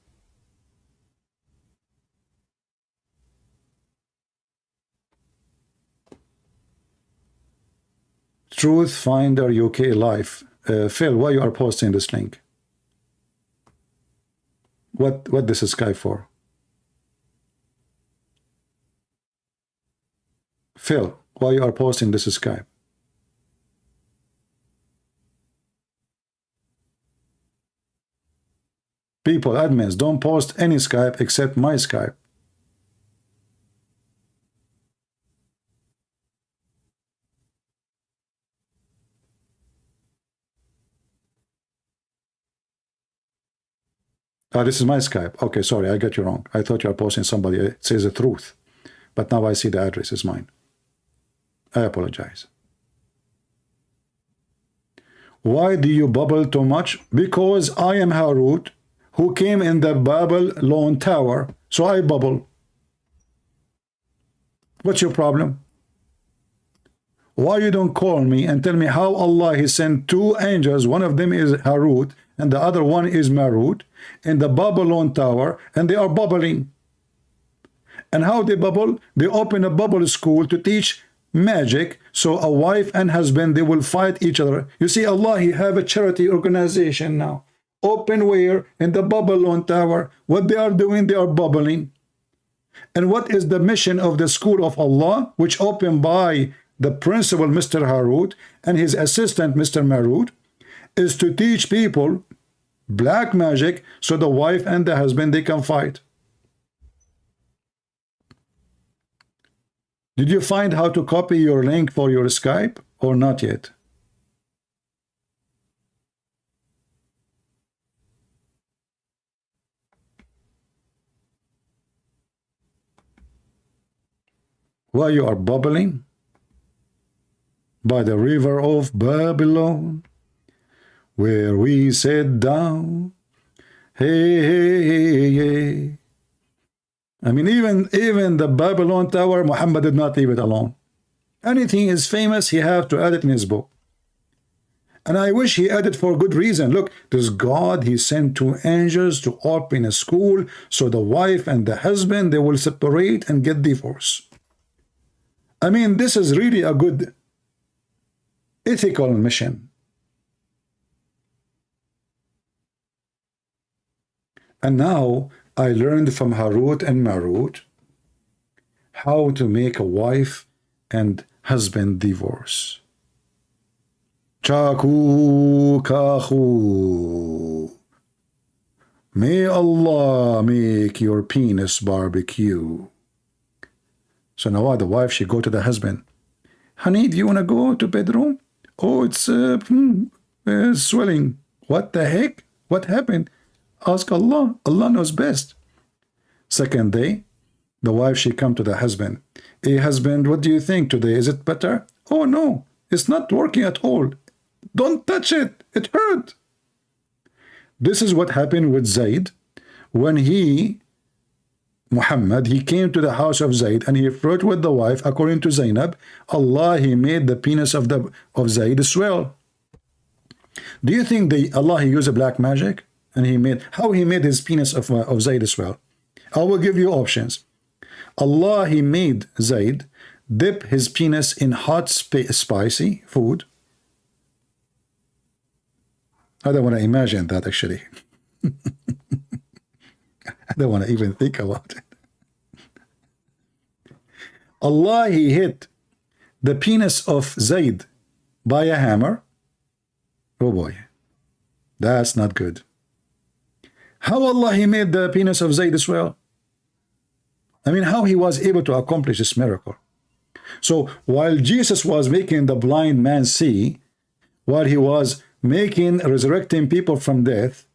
Truth Finder UK Live. Phil, why you are posting this link? What this is Skype for? Phil, why you are posting this is Skype? People, admins, don't post any Skype except my Skype. This is my Skype. Okay, sorry, I got you wrong. I thought you are posting somebody. It says the truth. But now I see the address is mine. I apologize. Why do you bubble too much? Because I am Harut, who came in the Babylon Tower. So I bubble. What's your problem? Why you don't call me and tell me how Allah he sent 2 angels, one of them is Harut and the other one is Marut, in the Babylon Tower, and they are bubbling. And how they bubble? They open a bubble school to teach magic, so a wife and husband, they will fight each other. You see, Allah, he have a charity organization now. Open where? In the Babylon Tower. What they are doing? They are bubbling. And what is the mission of the school of Allah, which opened by the principal, Mr. Harut, and his assistant, Mr. Marut, is to teach people black magic so the wife and the husband, they can fight. Did you find how to copy your link for your Skype or not yet? Why you are bubbling? By the river of Babylon, where we sat down. Hey, hey, hey, hey. I mean, even the Babylon Tower, Muhammad did not leave it alone. Anything is famous, he have to add it in his book. And I wish he added for good reason. Look, this God, he sent 2 angels to open a school so the wife and the husband, they will separate and get divorce. I mean, this is really a good ethical mission. And now I learned from Harut and Marut how to make a wife and husband divorce. Chaku kahu. May Allah make your penis barbecue. So now the wife, she go to the husband. Honey, do you want to go to bedroom? Oh, it's swelling. What the heck? What happened? Ask Allah. Allah knows best. Second day, the wife, she come to the husband. Hey, husband, what do you think today? Is it better? Oh, no, it's not working at all. Don't touch it. It hurt. This is what happened with Zayd when Muhammad, he came to the house of Zayd and he flirted with the wife. According to Zainab, Allah, he made the penis of Zayd swell. Do you think Allah, he used a black magic? And how he made his penis of Zayd swell? I will give you options. Allah, he made Zayd dip his penis in hot spicy food. I don't want to imagine that, actually. I don't want to even think about it. Allah, he hit the penis of Zayd by a hammer. Oh boy, that's not good. How Allah, he made the penis of Zayd as well? I mean, how he was able to accomplish this miracle? So while Jesus was making the blind man see, while he was resurrecting people from death,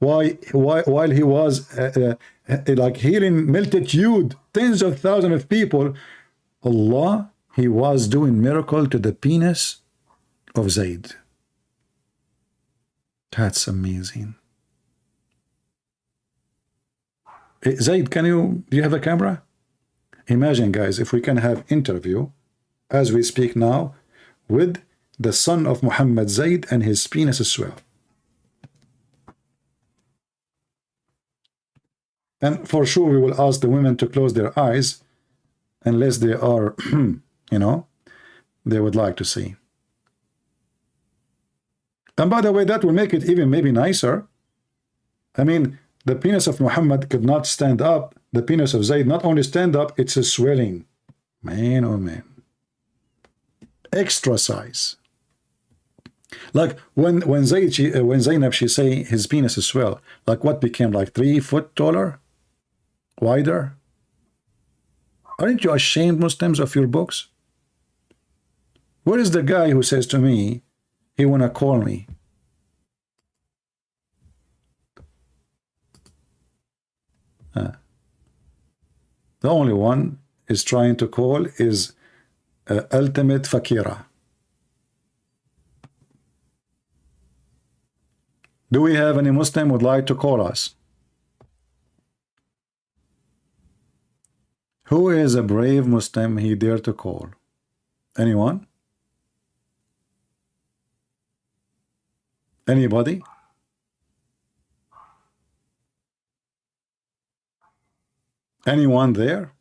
while he was like healing multitude, tens of thousands of people, Allah, he was doing miracle to the penis of Zayd. That's amazing. Zayd, do you have a camera? Imagine, guys, if we can have interview as we speak now with the son of Muhammad, Zayd, and his penis as well. And for sure, we will ask the women to close their eyes unless they are, they would like to see. And by the way, that will make it even maybe nicer. I mean, the penis of Muhammad could not stand up. The penis of Zayd not only stand up, it's a swelling. Man, oh man. Extra size. Like when Zainab, she say his penis is swell, like what became like 3 foot taller? Wider? Aren't you ashamed, Muslims, of your books? Where is the guy who says to me, he wanna call me? The only one is trying to call is Ultimate Fakira. Do we have any Muslim would like to call us? Who is a brave Muslim he dare to call? Anyone? Anybody? Anyone there?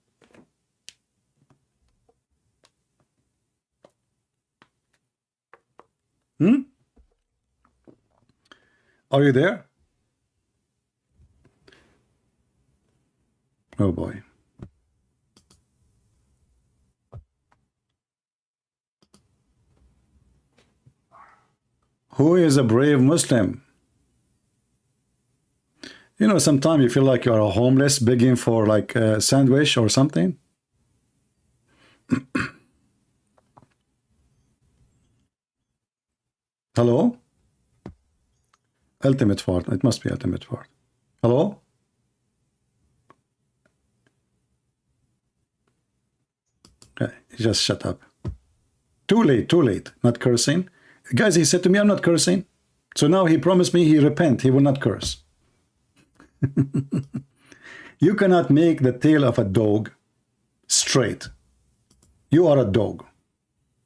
Are you there? Oh boy. Who is a brave Muslim? You know, sometimes you feel like you're a homeless begging for like a sandwich or something. Hello? Ultimate Fort. It must be Ultimate Fort. Hello? Okay, just shut up. Too late. Not cursing. Guys, he said to me, I'm not cursing. So now he promised me he repent. He will not curse. You cannot make the tail of a dog straight. You are a dog.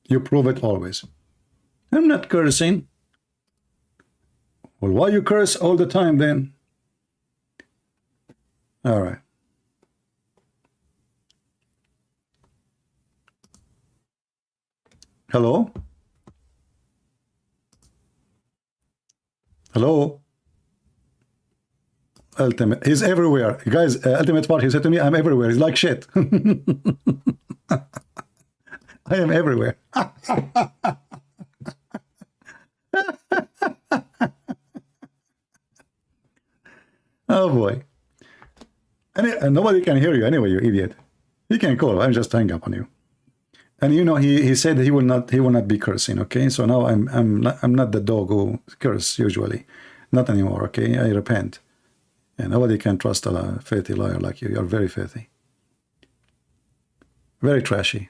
You prove it always. I'm not cursing. Well, why you curse all the time then? All right. Hello? Hello? Ultimate. He's everywhere. Guys, Ultimate Part, he said to me, I'm everywhere. He's like shit. I am everywhere. Oh boy. And nobody can hear you anyway, you idiot. You can call. I'm just hang up on you. And you know, he said he will not be cursing. Okay, so now I'm not the dog who curse usually, not anymore. Okay, I repent. And nobody can trust a filthy liar like you. You're very filthy, very trashy.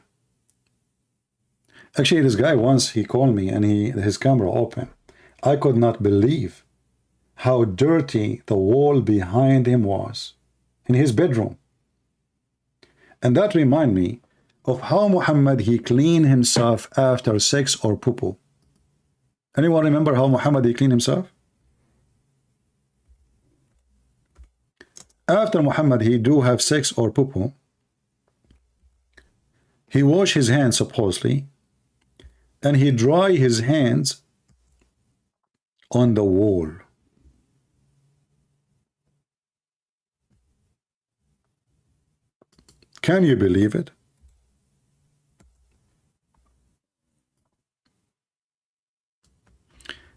Actually, this guy once he called me and his camera open. I could not believe how dirty the wall behind him was in his bedroom. And that remind me of how Muhammad he cleaned himself after sex or poo-poo. Anyone remember how Muhammad he cleaned himself? After Muhammad he do have sex or poo-poo, he wash his hands supposedly, and he dry his hands on the wall. Can you believe it?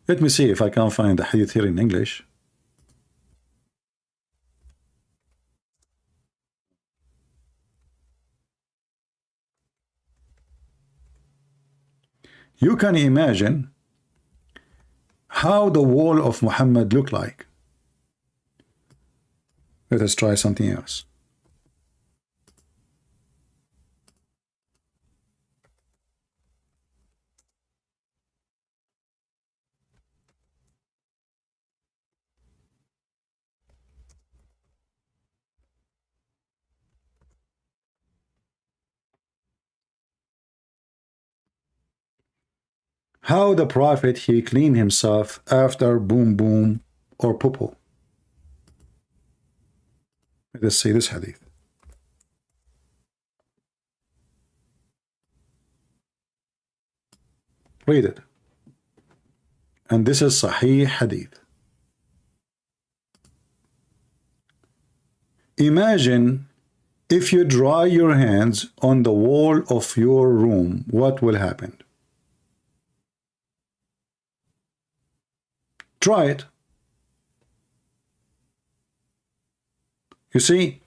Let me see if I can find the hadith here in English. You can imagine how the wall of Muhammad looked like. Let us try something else. How the Prophet he cleaned himself after boom boom or poo-poo. Let us see this hadith. Read it. And this is Sahih hadith. Imagine if you dry your hands on the wall of your room, what will happen? Try it. You see,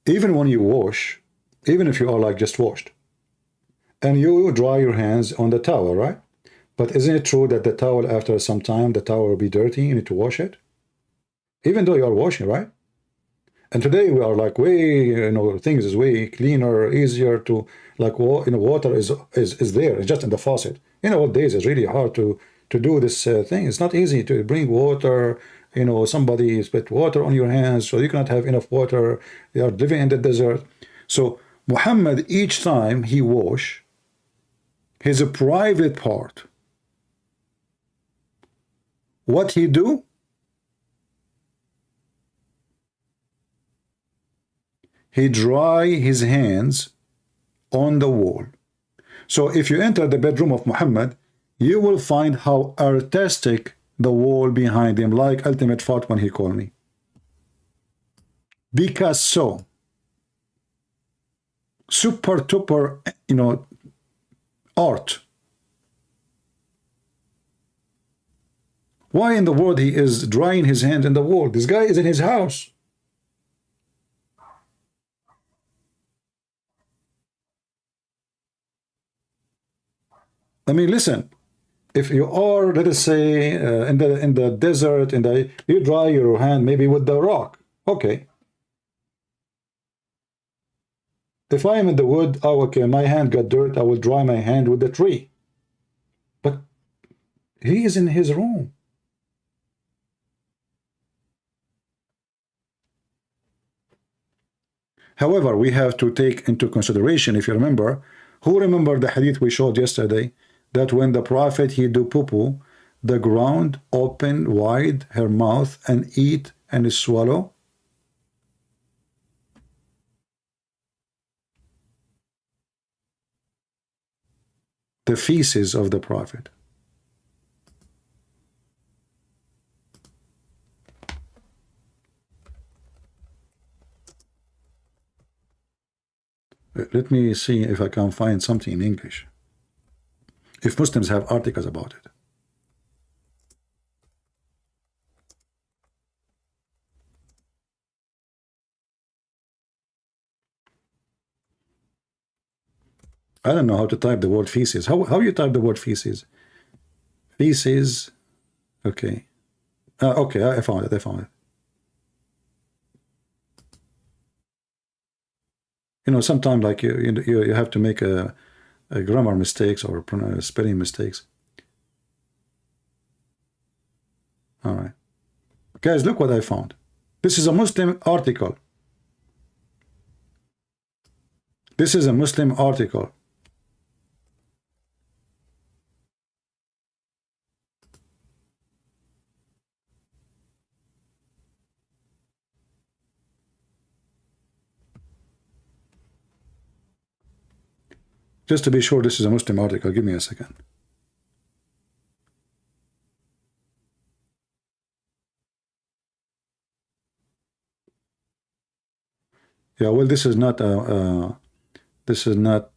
even when you wash, even if you are like just washed, and you dry your hands on the towel, right? But isn't it true that the towel, after some time, the towel will be dirty, you need to wash it? Even though you are washing, right? And today we are like way, things is way cleaner, easier to, like, water is there, it's just in the faucet. What days it's really hard to do this thing. It's not easy to bring water. Somebody spit water on your hands, so you cannot have enough water. You are living in the desert. So Muhammad, each time he wash his private part, what he do? He dry his hands on the wall. So if you enter the bedroom of Muhammad, you will find how artistic the wall behind him, like Ultimate Fart when he called me. Picasso. Super duper, art. Why in the world he is drying his hand in the wall? This guy is in his house. I mean, listen. If you are, let us say, in the desert, you dry your hand maybe with the rock. Okay. If I am in the wood, oh, okay, my hand got dirt, I will dry my hand with the tree. But he is in his room. However, we have to take into consideration, if you remember, who remember the hadith we showed yesterday, that when the Prophet he do poo-poo, the ground open wide her mouth and eat and swallow? The feces of the Prophet. Let me see if I can find something in English. If Muslims have articles about it. I don't know how to type the word feces. How you type the word feces? Feces. Okay. Okay, I found it. I found it. You know, sometimes like you have to make a grammar mistakes or spelling mistakes. All right, guys, look what I found. This is a Muslim article. This is a Muslim article. Just to be sure, this is a Muslim article. Give me a second. Yeah, well, this is not this is not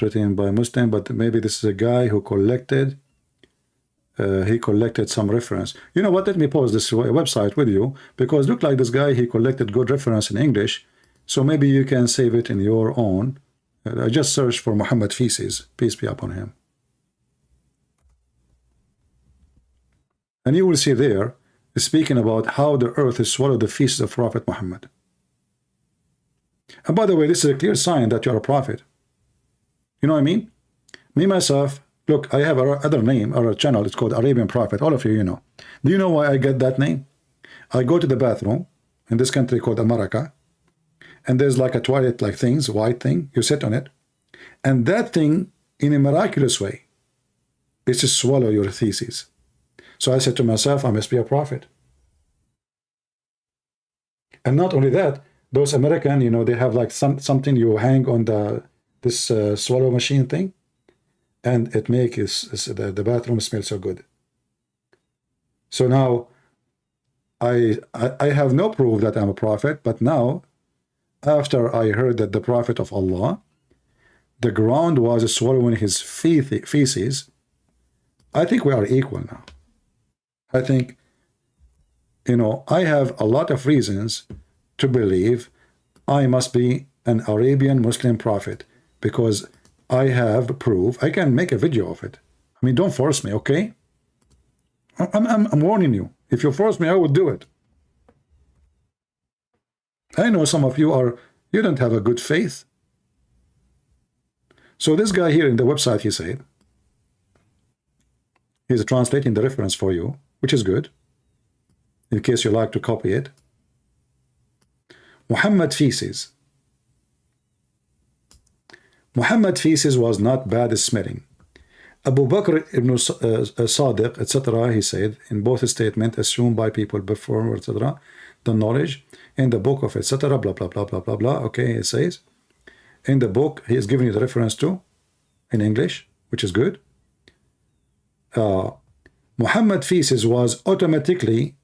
written by Muslim, but maybe this is a guy who collected. He collected some reference. You know what? Let me pause this website with you, because look like this guy, he collected good reference in English. So maybe you can save it in your own. I just searched for Muhammad feces, peace be upon him. And you will see there, speaking about how the earth has swallowed the feces of Prophet Muhammad. And by the way, this is a clear sign that you're a prophet. You know what I mean? Me, myself, look, I have another name or a channel. It's called Arabian Prophet. All of you, you know. Do you know why I get that name? I go to the bathroom in this country called America, and there's like a toilet like things, white thing. You sit on it, and that thing, in a miraculous way, is to swallow your feces. So I said to myself, I must be a prophet. And not only that, those American, you know, they have like something you hang on this swallow machine thing, and it makes the bathroom smell so good. So now I have no proof that I'm a prophet, but now, after I heard that the prophet of Allah, the ground was swallowing his feces, I think we are equal now. I think, you know, I have a lot of reasons to believe I must be an Arabian Muslim prophet, because I have proof. I can make a video of it. I mean, don't force me, okay? I'm warning you. If you force me, I would do it. I know some of you you don't have a good faith. So this guy here in the website, he said, he's translating the reference for you, which is good, in case you like to copy it. Muhammad feces. Muhammad feces was not bad smelling. Abu Bakr ibn Sadiq, etc., he said, in both statements assumed by people before, etc., the knowledge in the book of, etc., blah, blah, blah, blah, blah, blah. Okay, it says, in the book, he is giving you the reference to, in English, which is good. Muhammad feces was automatically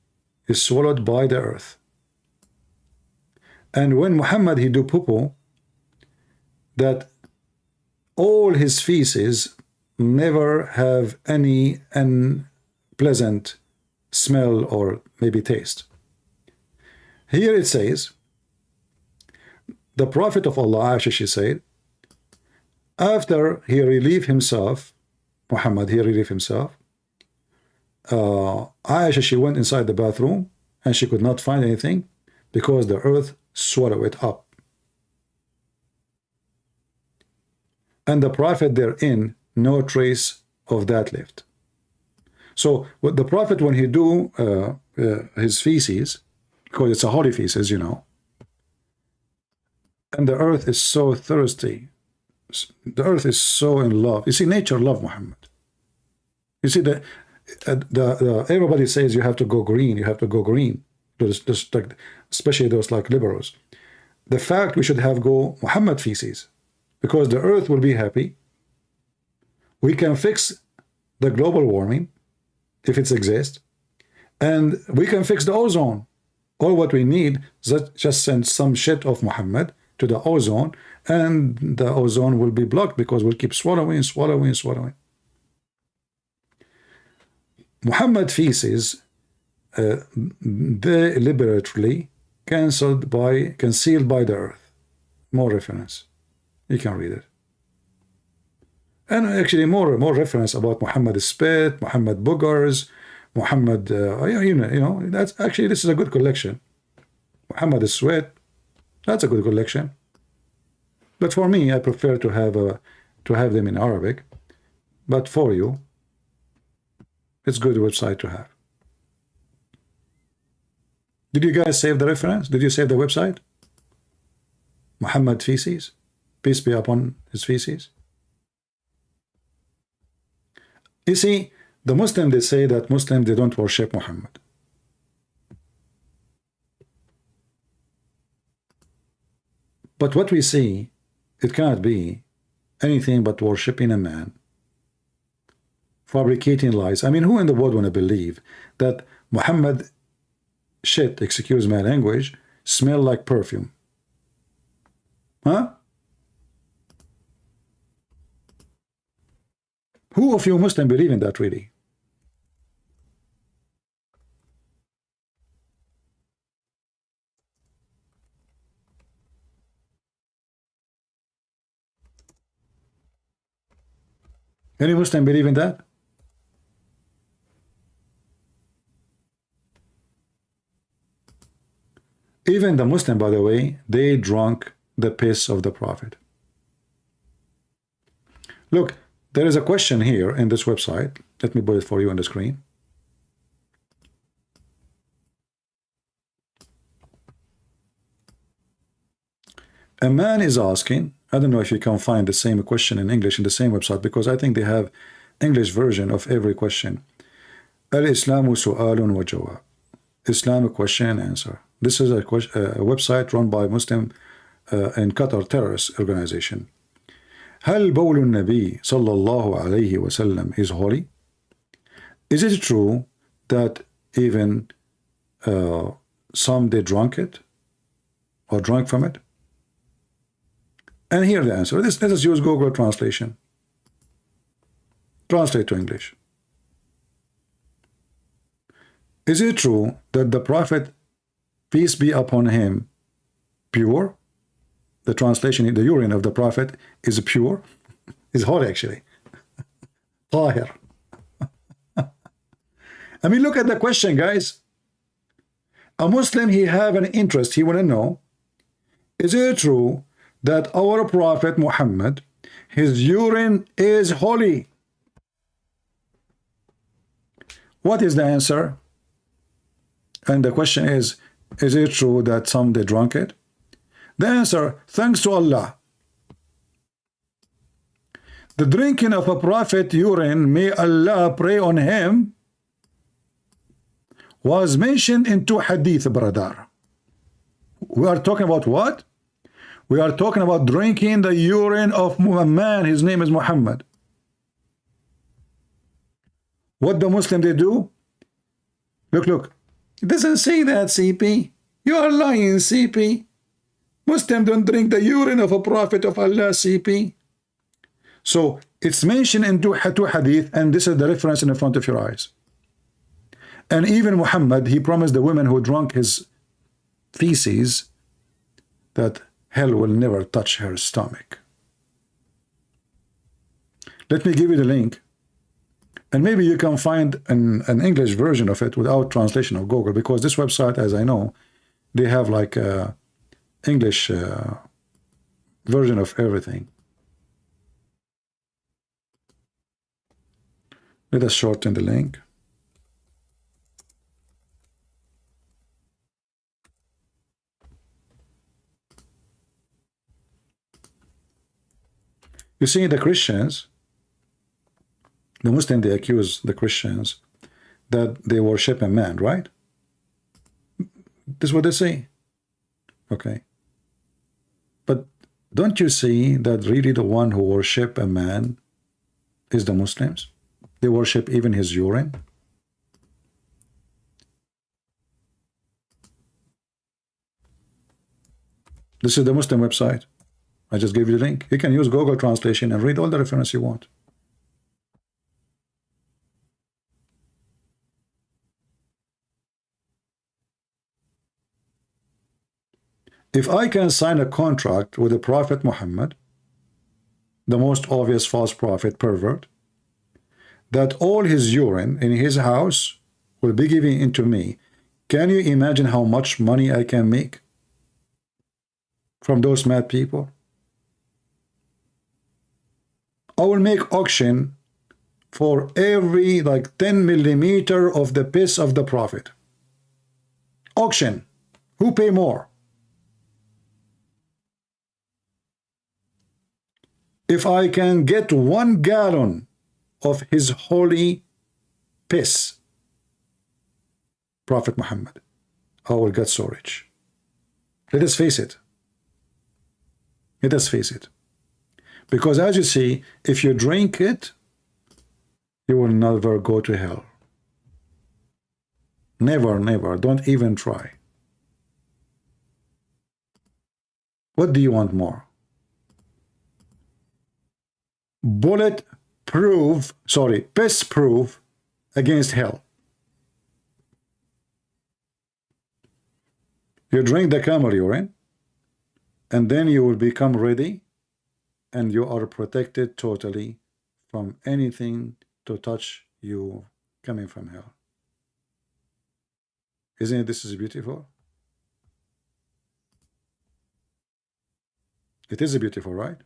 swallowed by the earth. And when Muhammad, he do poo-poo, that all his feces never have any unpleasant smell or maybe taste. Here it says, the Prophet of Allah, Aisha, she said, after he relieved himself, Muhammad, he relieved himself, Aisha, she went inside the bathroom and she could not find anything because the earth swallowed it up. And the Prophet therein, no trace of that left. So what the Prophet, when he do his feces, because it's a holy feces, you know, and the earth is so thirsty, the earth is so in love. You see, nature love Muhammad. You see, everybody says you have to go green, you have to go green, especially those like liberals. The fact we should have go Muhammad feces, because the earth will be happy. We can fix the global warming if it exists, and we can fix the ozone. All what we need is just send some shit of Muhammad to the ozone, and the ozone will be blocked because we'll keep swallowing. Muhammad feces, deliberately concealed by the earth. more reference. You can read it. And actually more reference about Muhammad spit, Muhammad boogers, Muhammad, you know, that's actually, this is a good collection. Muhammad sweat, that's a good collection. But for me, I prefer to have them in Arabic. But for you, it's a good website to have. Did you guys save the reference? Did you save the website? Muhammad feces, peace be upon his feces. You see, the Muslims, they say that Muslims, they don't worship Muhammad. But what we see, it cannot be anything but worshiping a man, fabricating lies. I mean, who in the world want to believe that Muhammad shit, excuse my language, smell like perfume? Huh? Who of you Muslim believe in that really? Any Muslim believe in that? Even the Muslim, by the way, they drank the piss of the Prophet. Look, there is a question here in this website. Let me put it for you on the screen. A man is asking, I don't know if you can find the same question in English in the same website, because I think they have English version of every question. Al-Islamu su'alun wa jawab. Islam, a question and answer. This is a website run by Muslim in Qatar terrorist organization. هل بول النبي صلى الله عليه وسلم is holy? Is it true that even some they drank it or drank from it? And here the answer. Let us use Google translation. Translate to English. Is it true that the Prophet, peace be upon him, pure? The translation, the urine of the Prophet is pure, is holy actually. Tahir. I mean, look at the question, guys. A Muslim, he have an interest, he want to know, is it true that our Prophet Muhammad, his urine is holy? What is the answer? And the question is it true that some they drank it? The answer, thanks to Allah. The drinking of a prophet urine, may Allah pray on him, was mentioned in two hadith, brother. We are talking about what? We are talking about drinking the urine of a man, his name is Muhammad. What the Muslim they do? Look. It doesn't say that, CP. You are lying, CP. Muslims don't drink the urine of a prophet of Allah, CP. So it's mentioned in two hadith, and this is the reference in the front of your eyes. And even Muhammad, he promised the women who drank his feces that hell will never touch her stomach. Let me give you the link. And maybe you can find an English version of it without translation of Google, because this website, as I know, they have like a English version of everything. Let us shorten the link. You see, the Christians, the Muslims, they accuse the Christians that they worship a man, right? This is what they say. Okay. But don't you see that really the one who worship a man is the Muslims? They worship even his urine. This is the Muslim website. I just gave you the link. You can use Google translation and read all the reference you want. If I can sign a contract with the Prophet Muhammad, the most obvious false prophet pervert, that all his urine in his house will be given into me, can you imagine how much money I can make from those mad people? I will make auction for every like 10 millimeter of the piss of the Prophet. Auction. Who pay more? If I can get 1 gallon of his holy piss, Prophet Muhammad, I will get so rich. Let us face it. Let us face it. Because as you see, if you drink it, you will never go to hell. Never, never. Don't even try. What do you want more? Piss proof against hell. You drink the camel urine, and then you will become ready, and you are protected totally from anything to touch you coming from hell. Isn't it? This is beautiful. It is beautiful, right?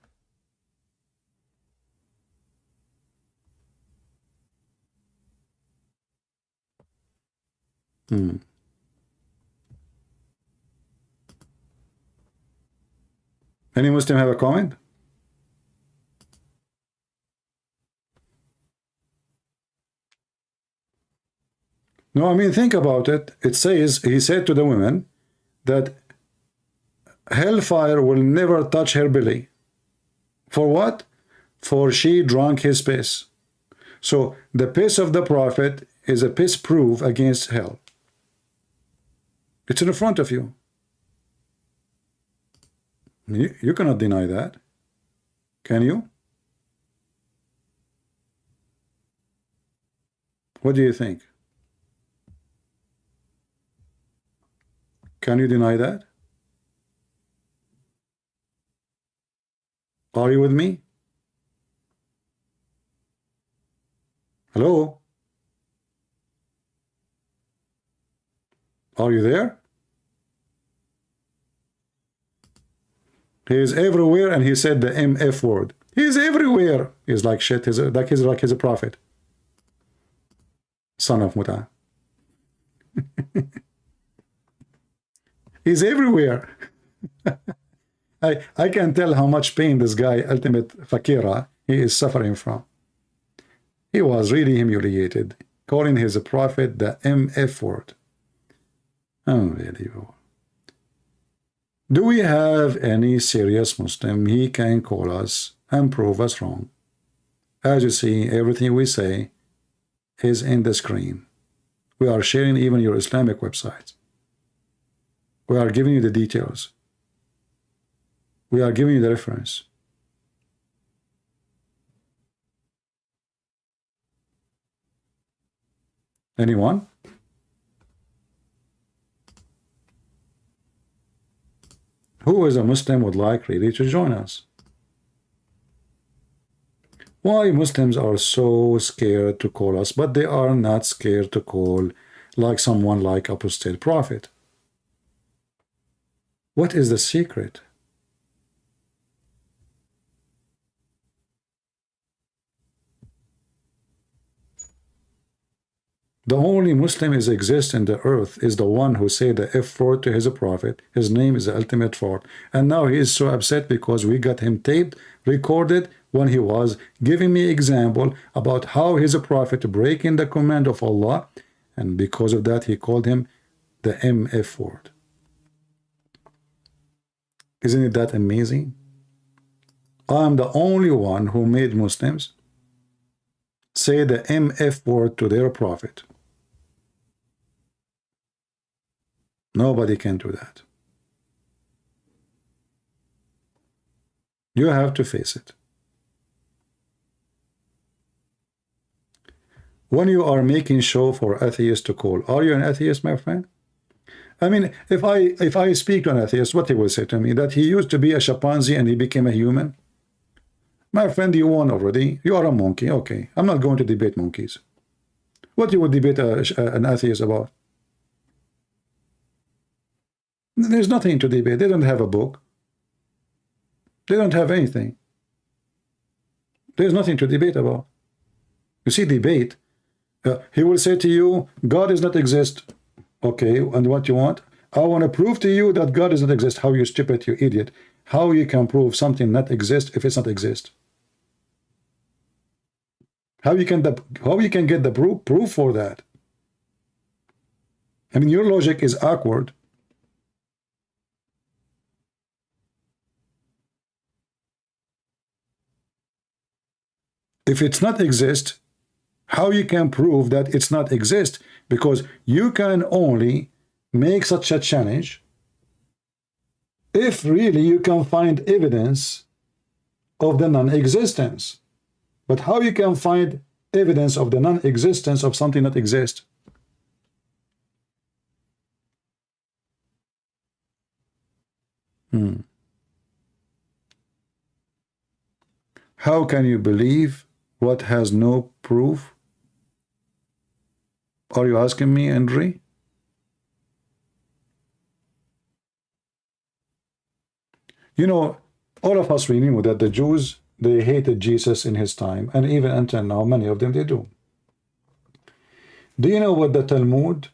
Any Muslim have a comment? No, I mean, think about it. It says, he said to the women that hellfire will never touch her belly. For what? For she drank his piss. So the piss of the Prophet is a piss proof against hell. It's in front of you. You cannot deny that. Can you? What do you think? Can you deny that? Are you with me? Hello? Are you there? He is everywhere, and he said the MF word. He is everywhere. He's like shit. He's like he's a prophet. Son of Muta. He's everywhere. I can tell how much pain this guy, ultimate Fakira, he is suffering from. He was really humiliated, calling his prophet the MF word. Unbelievable. Do we have any serious Muslim he can call us and prove us wrong? As you see, everything we say is in the screen. We are sharing even your Islamic websites. We are giving you the details. We are giving you the reference. Anyone? Who is a Muslim would like really to join us? Why Muslims are so scared to call us, but they are not scared to call like someone like Apostate Prophet? What is the secret? The only Muslim is exists in the earth is the one who said the F word to his prophet. His name is the ultimate fraud. And now he is so upset because we got him taped, recorded, when he was giving me example about how his prophet breaking the command of Allah. And because of that, he called him the MF word. Isn't it that amazing? I'm the only one who made Muslims say the MF word to their prophet. Nobody can do that. You have to face it. When you are making show for atheists to call, are you an atheist, my friend? I mean, if I speak to an atheist, what he will say to me? That he used to be a chimpanzee and he became a human? My friend, you won already. You are a monkey. Okay, I'm not going to debate monkeys. What you would debate an atheist about? There's nothing to debate. They don't have a book. They don't have anything. There's nothing to debate about. You see, debate. He will say to you, God does not exist. Okay, and what you want? I want to prove to you that God does not exist. How, you stupid, you idiot. How you can prove something not exist if it's not exist? How you can get the proof for that? I mean, your logic is awkward. If it's not exist, how you can prove that it's not exist? Because you can only make such a challenge if really you can find evidence of the non-existence. But how you can find evidence of the non-existence of something that exists? How can you believe what has no proof? Are you asking me, Henry? You know, all of us, we knew that the Jews, they hated Jesus in his time, and even until now, many of them, they do. Do you know what the Talmud,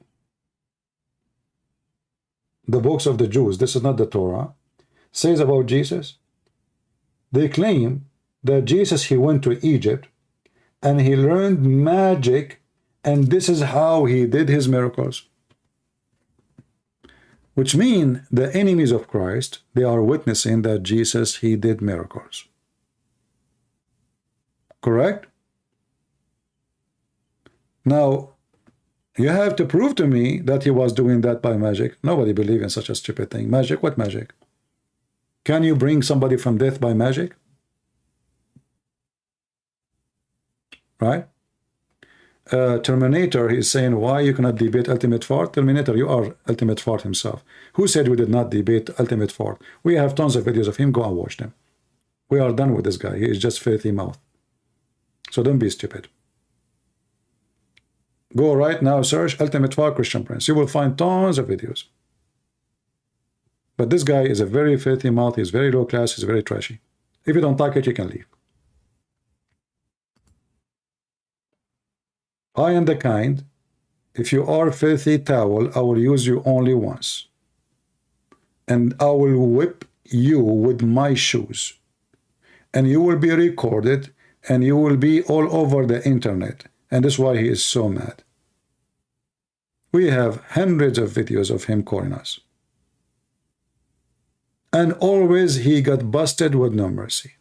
the books of the Jews, this is not the Torah, says about Jesus? They claim that Jesus, he went to Egypt, and he learned magic, and this is how he did his miracles. Which mean the enemies of Christ, they are witnessing that Jesus, he did miracles. Correct? Now, you have to prove to me that he was doing that by magic. Nobody believes in such a stupid thing. Magic? What magic? Can you bring somebody from death by magic? Right? Terminator, he's saying, why you cannot debate ultimate fart? Terminator, you are ultimate fart himself. Who said we did not debate ultimate fart? We have tons of videos of him. Go and watch them. We are done with this guy. He is just filthy mouth. So don't be stupid. Go right now, search ultimate fart Christian Prince. You will find tons of videos. But this guy is a very filthy mouth. He's very low class. He's very trashy. If you don't like it, you can leave. I am the kind, if you are filthy towel, I will use you only once. And I will whip you with my shoes. And you will be recorded, and you will be all over the internet. And that's why he is so mad. We have hundreds of videos of him calling us. And always he got busted with no mercy.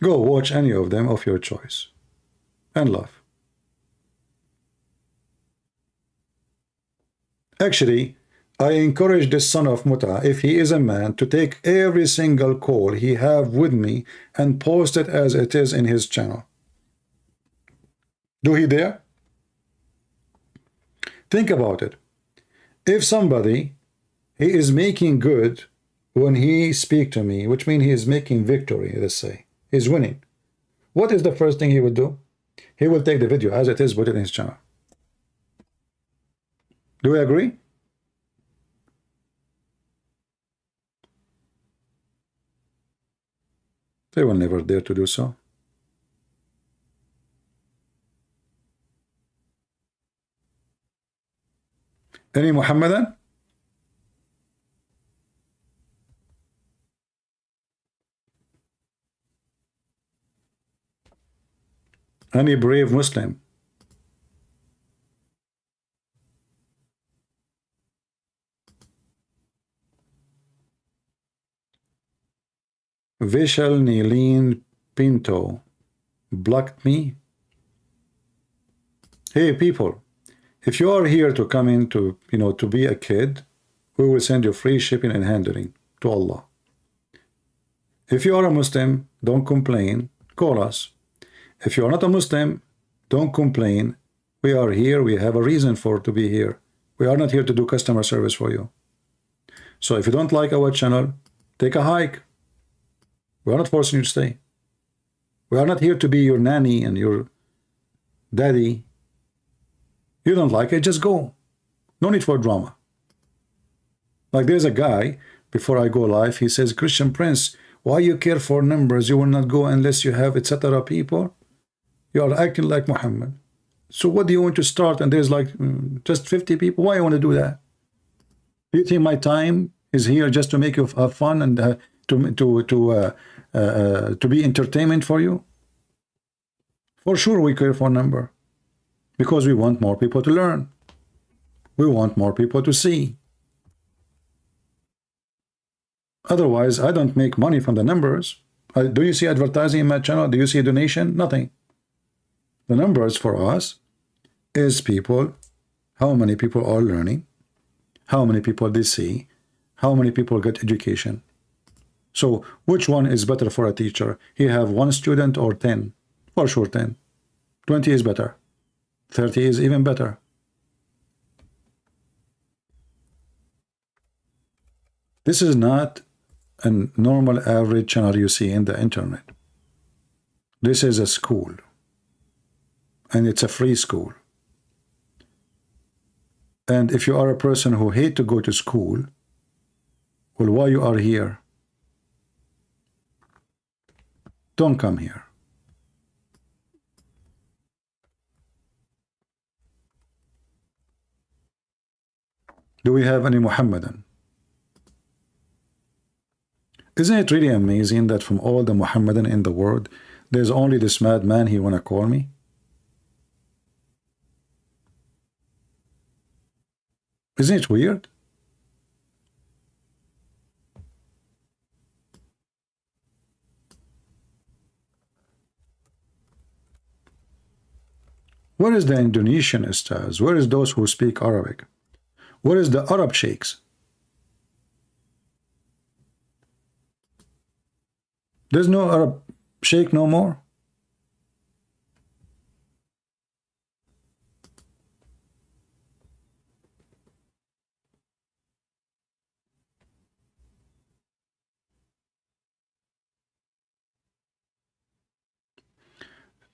Go watch any of them of your choice. And laugh. Actually, I encourage this son of Muta, if he is a man, to take every single call he have with me and post it as it is in his channel. Do he dare? Think about it. If somebody, he is making good when he speak to me, which means he is making victory, let's say. He's winning. What is the first thing he would do? He will take the video as it is, put it in his channel. Do we agree? They will never dare to do so. Any Muhammadan? Any brave Muslim? Vishal Nilin Pinto blocked me. Hey people, if you are here to come in to, to be a kid, we will send you free shipping and handling to Allah. If you are a Muslim, don't complain, call us. If you are not a Muslim, don't complain. We are here. We have a reason for to be here. We are not here to do customer service for you. So if you don't like our channel, take a hike. We are not forcing you to stay. We are not here to be your nanny and your daddy. You don't like it, just go. No need for drama. Like there's a guy, before I go live, he says, Christian Prince, why you care for numbers? You will not go unless you have etc. people. You are acting like Muhammad. So what do you want to start? And there's like just 50 people. Why you want to do that? Do you think my time is here just to make you have fun and to be entertainment for you? For sure we care for number, because we want more people to learn. We want more people to see. Otherwise, I don't make money from the numbers. Do you see advertising in my channel? Do you see a donation? Nothing. The numbers for us is people, how many people are learning, how many people they see, how many people get education. So which one is better for a teacher? He have 1 student or 10? For sure 10. 20 is better. 30 is even better. This is not a normal average channel you see in the internet. This is a school. And it's a free school. And if you are a person who hate to go to school, well, why you are here? Don't come here. Do we have any Muhammadan? Isn't it really amazing that from all the Muhammadan in the world, there's only this madman he wanna call me? Isn't it weird? Where is the Indonesian stars? Where is those who speak Arabic? Where is the Arab sheikhs? There's no Arab sheikh no more.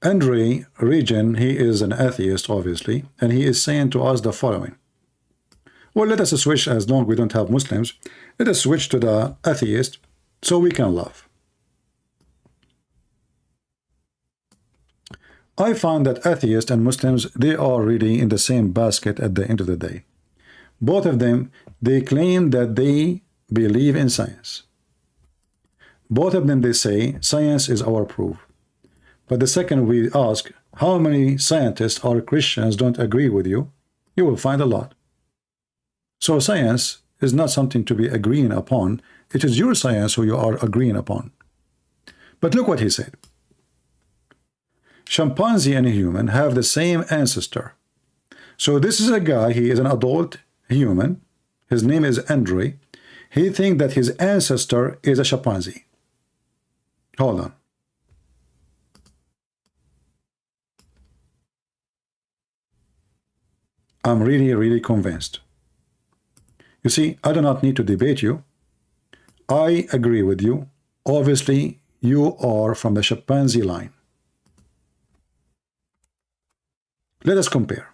Andre Regen, he is an atheist, obviously, and he is saying to us the following. Well, let us switch, as long as we don't have Muslims, let us switch to the atheist so we can laugh. I found that atheists and Muslims, they are really in the same basket at the end of the day. Both of them, they claim that they believe in science. Both of them, they say, science is our proof. But the second we ask, how many scientists or Christians don't agree with you, you will find a lot. So science is not something to be agreeing upon. It is your science who you are agreeing upon. But look what he said. Chimpanzee and human have the same ancestor. So this is a guy, he is an adult human. His name is Andre. He thinks that his ancestor is a chimpanzee. Hold on. I'm really, really convinced. You see, I do not need to debate you. I agree with you. Obviously, you are from the chimpanzee line. Let us compare.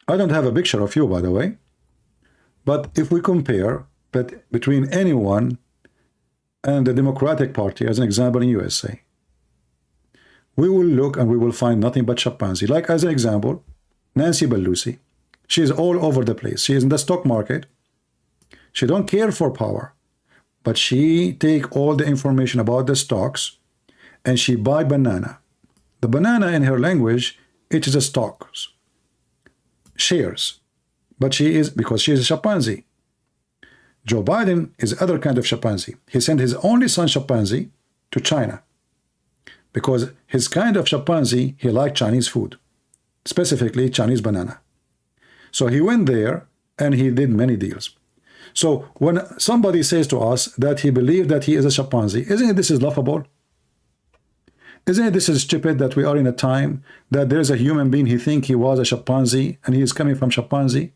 I don't have a picture of you, by the way. But if we compare between anyone and the Democratic Party, as an example in USA, we will look and we will find nothing but chimpanzee. Like as an example, Nancy Pelosi. She is all over the place. She is in the stock market. She don't care for power. But she take all the information about the stocks and she buy banana. The banana in her language, it is a stocks, shares. But she is, because she is a chimpanzee. Joe Biden is other kind of chimpanzee. He sent his only son chimpanzee to China because his kind of chimpanzee, he liked Chinese food, specifically Chinese banana. So he went there and he did many deals. So when somebody says to us that he believed that he is a chimpanzee, isn't it this is laughable? Isn't it this is stupid that we are in a time that there's a human being he think he was a chimpanzee and he is coming from chimpanzee?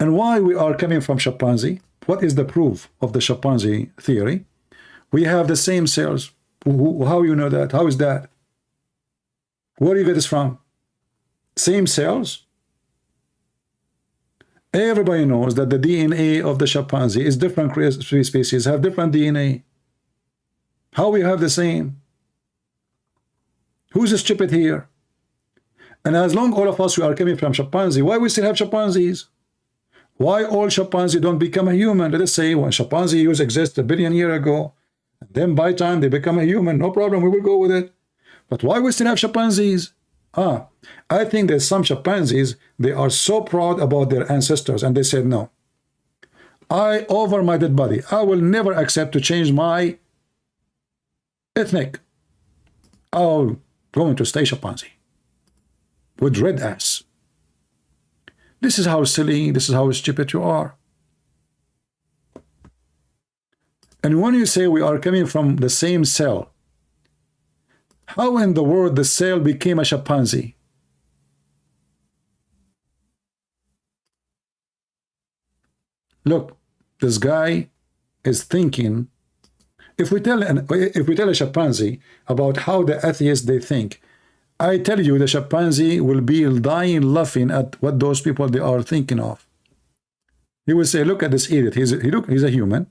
And why we are coming from chimpanzee? What is the proof of the chimpanzee theory? We have the same cells. How you know that? How is that? Where do you get this from? Same cells? Everybody knows that the DNA of the chimpanzee is different. Species have different DNA. How we have the same? Who's stupid here? And as long all of us we are coming from chimpanzee, why we still have chimpanzees? Why all chimpanzees don't become a human? Let us say when chimpanzee used to exist 1 billion years ago, and then by time they become a human, no problem, we will go with it. But why we still have chimpanzees? I think that some chimpanzees, they are so proud about their ancestors, and they said, no, over my dead body, I will never accept to change my ethnic. I'm going to stay chimpanzee with red ass. This is how silly, this is how stupid you are. And when you say we are coming from the same cell, how in the world the cell became a chimpanzee? Look, this guy is thinking. If we tell a chimpanzee about how the atheists they think, I tell you the chimpanzee will be dying laughing at what those people they are thinking of. He will say, look at this idiot. He's a human.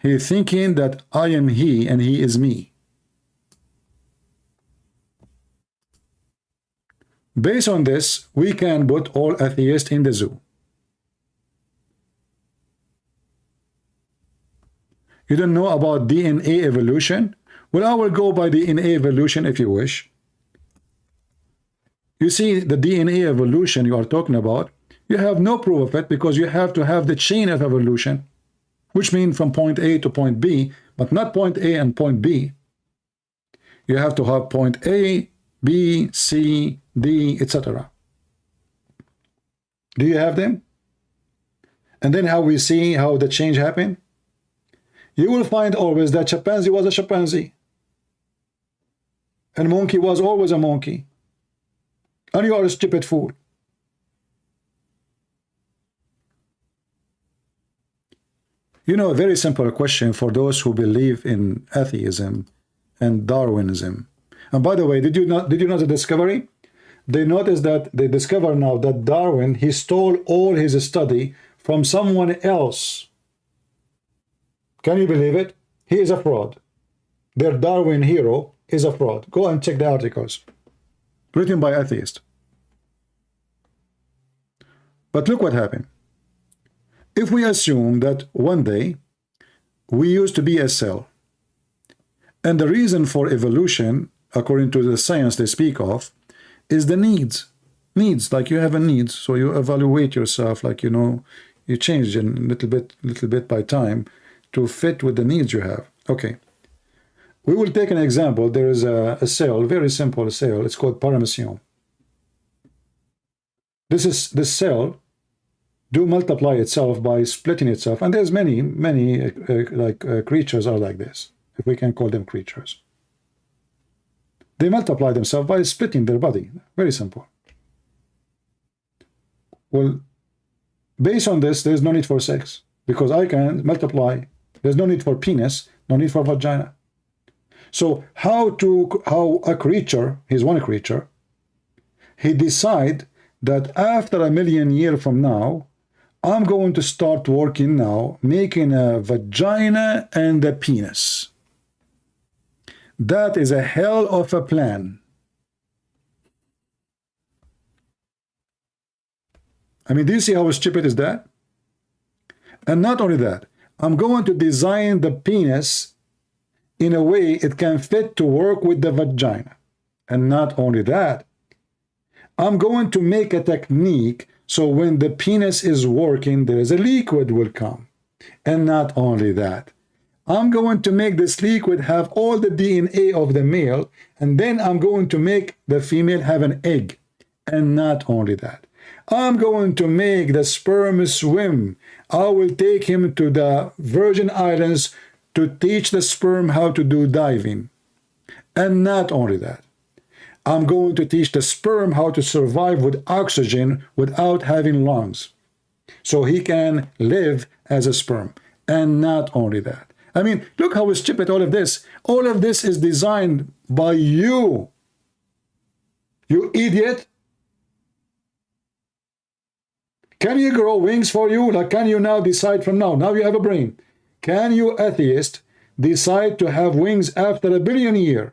He's thinking that I am he and he is me. Based on this, we can put all atheists in the zoo. You don't know about DNA evolution? Well, I will go by DNA evolution if you wish. You see, the DNA evolution you are talking about, you have no proof of it because you have to have the chain of evolution, which means from point A to point B, but not point A and point B. You have to have point A, B, C, D, etc. Do you have them? And then how we see how the change happened? You will find always that chimpanzee was a chimpanzee. And monkey was always a monkey. And you are a stupid fool. You know, a very simple question for those who believe in atheism and Darwinism. And by the way, did you know the discovery? They noticed that they discover now that Darwin, he stole all his study from someone else. Can you believe it? He is a fraud. Their Darwin hero is a fraud. Go and check the articles. Written by atheists. But look what happened. If we assume that one day we used to be a cell, and the reason for evolution, according to the science they speak of, is the needs. Needs, like you have a needs, so you evaluate yourself, like, you know, you change a little bit by time to fit with the needs you have. Okay. We will take an example. There is a cell, very simple cell. It's called paramecium. This cell do multiply itself by splitting itself, and there's many creatures are like this, if we can call them creatures. They multiply themselves by splitting their body. Very simple. Well, based on this, there's no need for sex because I can multiply. There's no need for penis, no need for vagina. So how a creature, he's one creature, he decide that after 1,000,000 years from now, I'm going to start working now, making a vagina and a penis. That is a hell of a plan. I mean, do you see how stupid is that? And not only that, I'm going to design the penis in a way it can fit to work with the vagina. And not only that, I'm going to make a technique so when the penis is working, there is a liquid will come. And not only that, I'm going to make this liquid have all the DNA of the male, and then I'm going to make the female have an egg. And not only that, I'm going to make the sperm swim. I will take him to the Virgin Islands to teach the sperm how to do diving. And not only that, I'm going to teach the sperm how to survive with oxygen without having lungs, so he can live as a sperm. And not only that, I mean, look how stupid all of this. All of this is designed by you. You idiot. Can you grow wings for you? Like, can you now decide from now? Now you have a brain. Can you, atheist, decide to have wings after 1 billion years?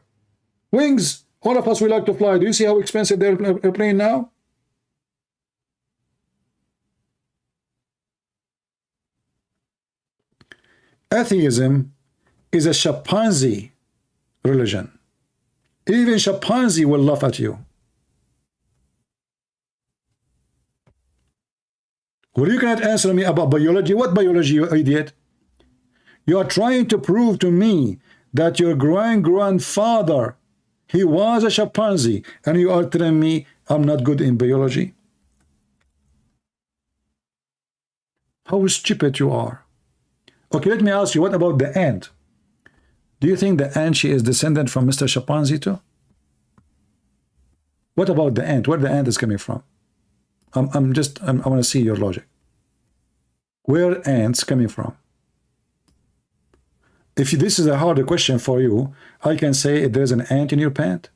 Wings. All of us, we like to fly. Do you see how expensive their airplane now? Atheism is a chimpanzee religion. Even chimpanzee will laugh at you. Well, you cannot answer me about biology. What biology, you idiot? You are trying to prove to me that your grandfather, he was a chimpanzee, and you are telling me I'm not good in biology? How stupid you are. Okay, let me ask you, what about the ant? Do you think the ant, she is descendant from Mr. Chimpanzee too? What about the ant? Where the ant is coming from? I want to see your logic. Where ants coming from? If this is a harder question for you, I can say there's an ant in your pant.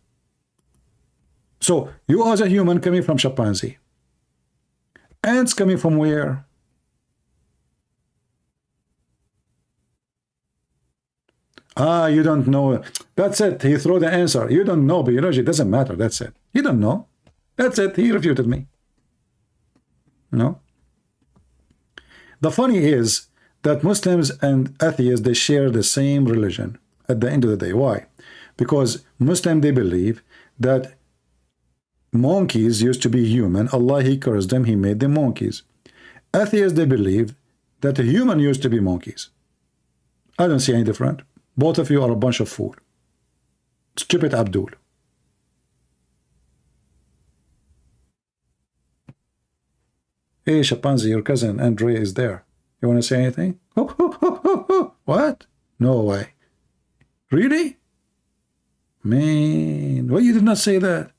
So you as a human coming from chimpanzee. Ants coming from where? Ah, you don't know. That's it. He threw the answer. You don't know biology. It doesn't matter. That's it. You don't know. That's it. He refuted me. No. The funny is that Muslims and atheists, they share the same religion at the end of the day. Why? Because Muslim, they believe that monkeys used to be human. Allah, he cursed them. He made them monkeys. Atheists, they believe that a human used to be monkeys. I don't see any different. Both of you are a bunch of fools. Stupid Abdul. Hey, chimpanzee, your cousin Andre is there. You want to say anything? What? No way. Really? Man, why you did not say that?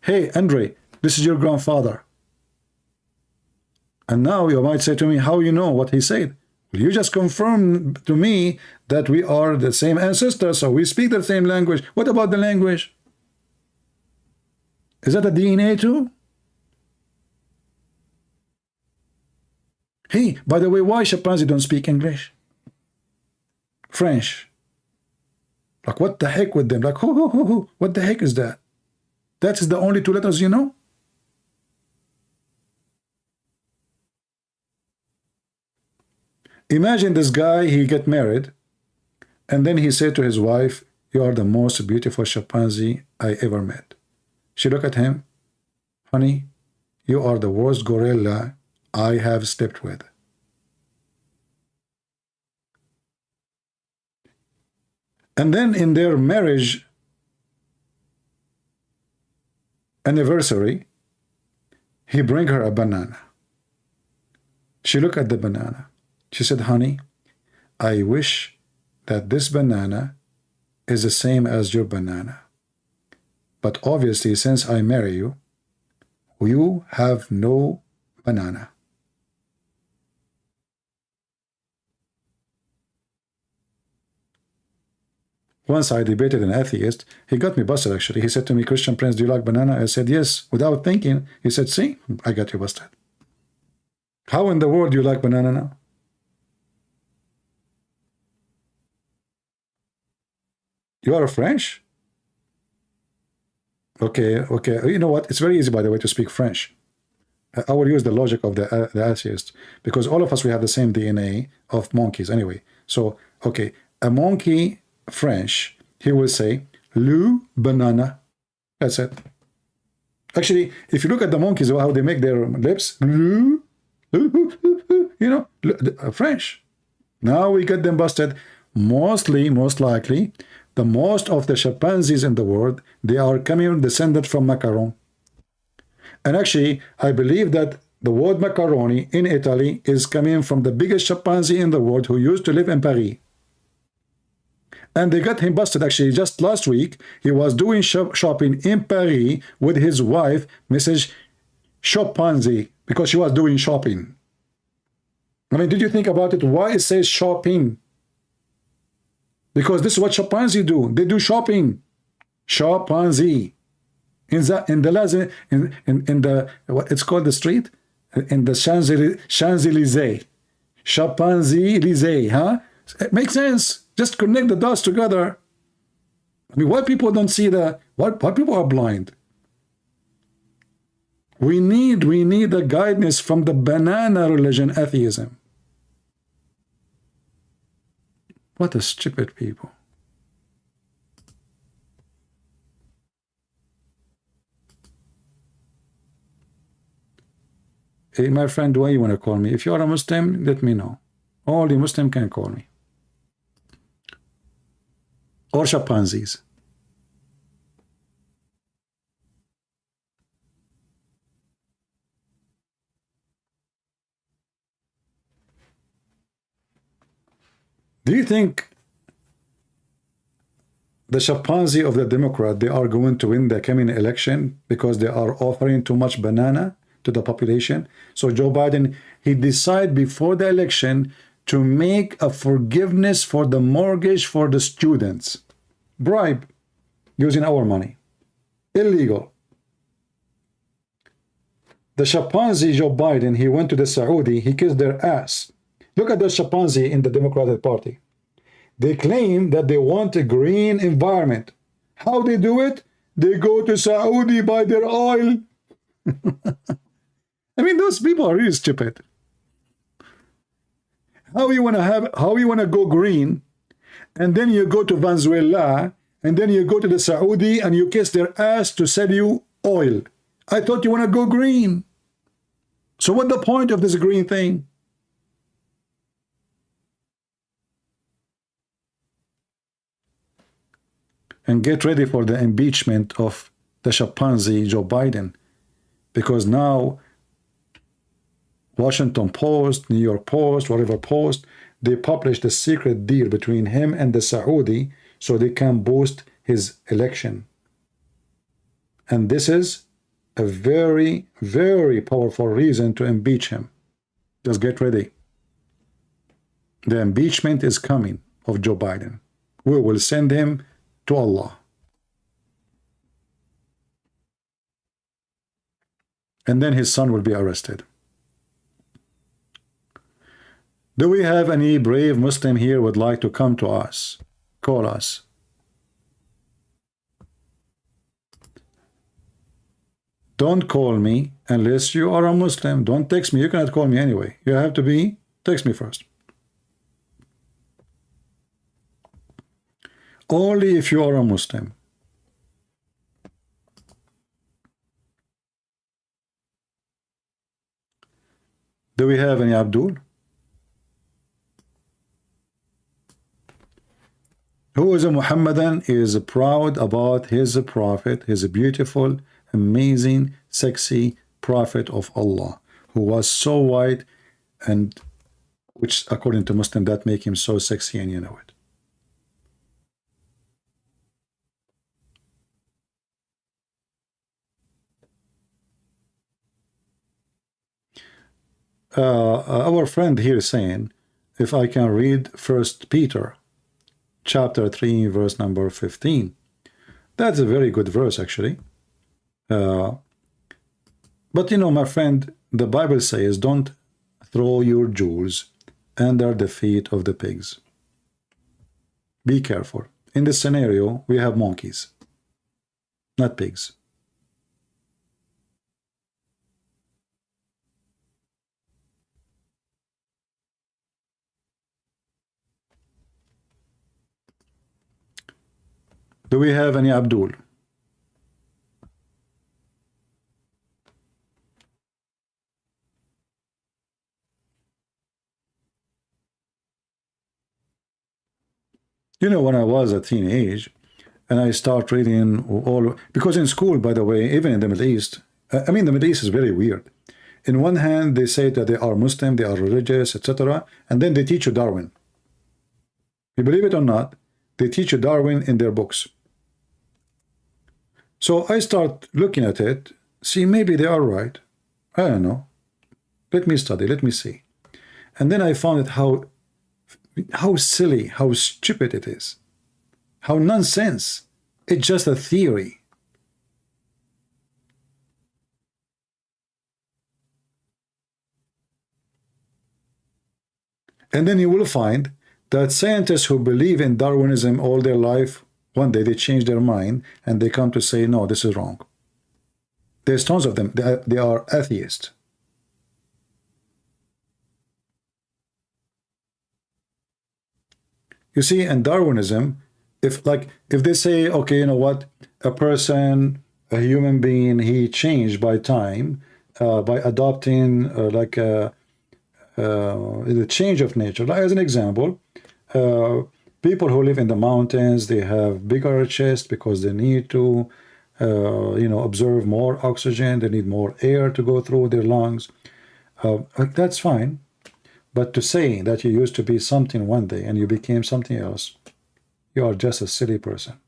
Hey, Andre, this is your grandfather. And now you might say to me, how you know what he said? Well, you just confirmed to me that we are the same ancestors, so we speak the same language. What about the language? Is that a DNA too? Hey, by the way, why chimpanzees don't speak English? French. Like, what the heck with them? Like, what the heck is that? That is the only two letters you know? Imagine this guy, he get married, and then he said to his wife, you are the most beautiful chimpanzee I ever met. She looked at him, honey, you are the worst gorilla I have slept with. And then in their marriage anniversary, he bring her a banana. She looked at the banana. She said, honey, I wish that this banana is the same as your banana. But obviously, since I marry you, you have no banana. Once I debated an atheist. He got me busted, actually. He said to me, Christian Prince, do you like banana? I said, yes. Without thinking, he said, see, I got you busted. How in the world do you like banana now? You are French? Okay, okay. You know what? It's very easy, by the way, to speak French. I will use the logic of the atheist, because all of us, we have the same DNA of monkeys anyway. So, okay, a monkey French, he will say, le banana. That's it. Actually, if you look at the monkeys, how they make their lips, you know, French. Now we get them busted. Most likely, the most of the chimpanzees in the world, they are coming descended from macaron. And actually, I believe that the word macaroni in Italy is coming from the biggest chimpanzee in the world who used to live in Paris. And they got him busted. Actually, just last week, he was doing shopping in Paris with his wife, Mrs. Chimpanzee, because she was doing shopping. I mean, did you think about it? Why it says shopping? Because this is what chimpanzees do. They do shopping. Chimpanzee. In the what it's called, the street? In the Champs-Élysées. Champs-Élysées, huh? It makes sense. Just connect the dots together. I mean, why people don't see why people are blind? We need the guidance from the banana religion, atheism. What a stupid people. Hey, my friend, why you want to call me? If you are a Muslim, let me know. Only Muslim can call me. Or chimpanzees. Do you think the chimpanzee of the Democrat, they are going to win the coming election because they are offering too much banana to the population? So Joe Biden, he decided before the election to make a forgiveness for the mortgage for the students. Bribe, using our money. Illegal. The chimpanzee Joe Biden, he went to the Saudi, he kissed their ass. Look at the chimpanzee in the Democratic Party. They claim that they want a green environment. How they do it? They go to Saudi, buy their oil. I mean, those people are really stupid. How you want to go green, and then you go to Venezuela, and then you go to the Saudi and you kiss their ass to sell you oil. I thought you want to go green. So what's the point of this green thing? And get ready for the impeachment of the chimpanzee Joe Biden, because now Washington Post, New York Post, whatever post, they published a secret deal between him and the Saudi so they can boost his election. And this is a very, very powerful reason to impeach him. Just get ready. The impeachment is coming of Joe Biden. We will send him to Allah. And then his son will be arrested. Do we have any brave Muslim here would like to come to us? Call us. Don't call me unless you are a Muslim. Don't text me. You cannot call me anyway. You have to text me first. Only if you are a Muslim. Do we have any Abdul? Who is a Muhammadan is proud about his prophet, his beautiful, amazing, sexy prophet of Allah, who was so white, and which according to Muslim that make him so sexy, and you know it. Our friend here is saying, if I can read 1 Peter chapter 3 verse number 15. That's a very good verse actually. But you know, my friend, the Bible says don't throw your jewels under the feet of the pigs. Be careful. In this scenario, we have monkeys, not pigs. Do we have any Abdul? You know, when I was a teenage and I start reading all, because in school, by the way, even in the Middle East, I mean, the Middle East is very weird. In one hand, they say that they are Muslim, they are religious, etc., and then they teach you Darwin. You believe it or not, they teach you Darwin in their books. So I start looking at it, see, maybe they are right. I don't know. Let me study, let me see. And then I found out how silly, how stupid it is. How nonsense. It's just a theory. And then you will find that scientists who believe in Darwinism all their life, one day they change their mind and they come to say, no, this is wrong. There's tons of them. They are atheists. You see, in Darwinism, if they say, okay, you know what, a person, a human being, he changed by time, by adopting the change of nature. Like, as an example, people who live in the mountains, they have bigger chest because they need to, absorb more oxygen. They need more air to go through their lungs. That's fine. But to say that you used to be something one day and you became something else, you are just a silly person.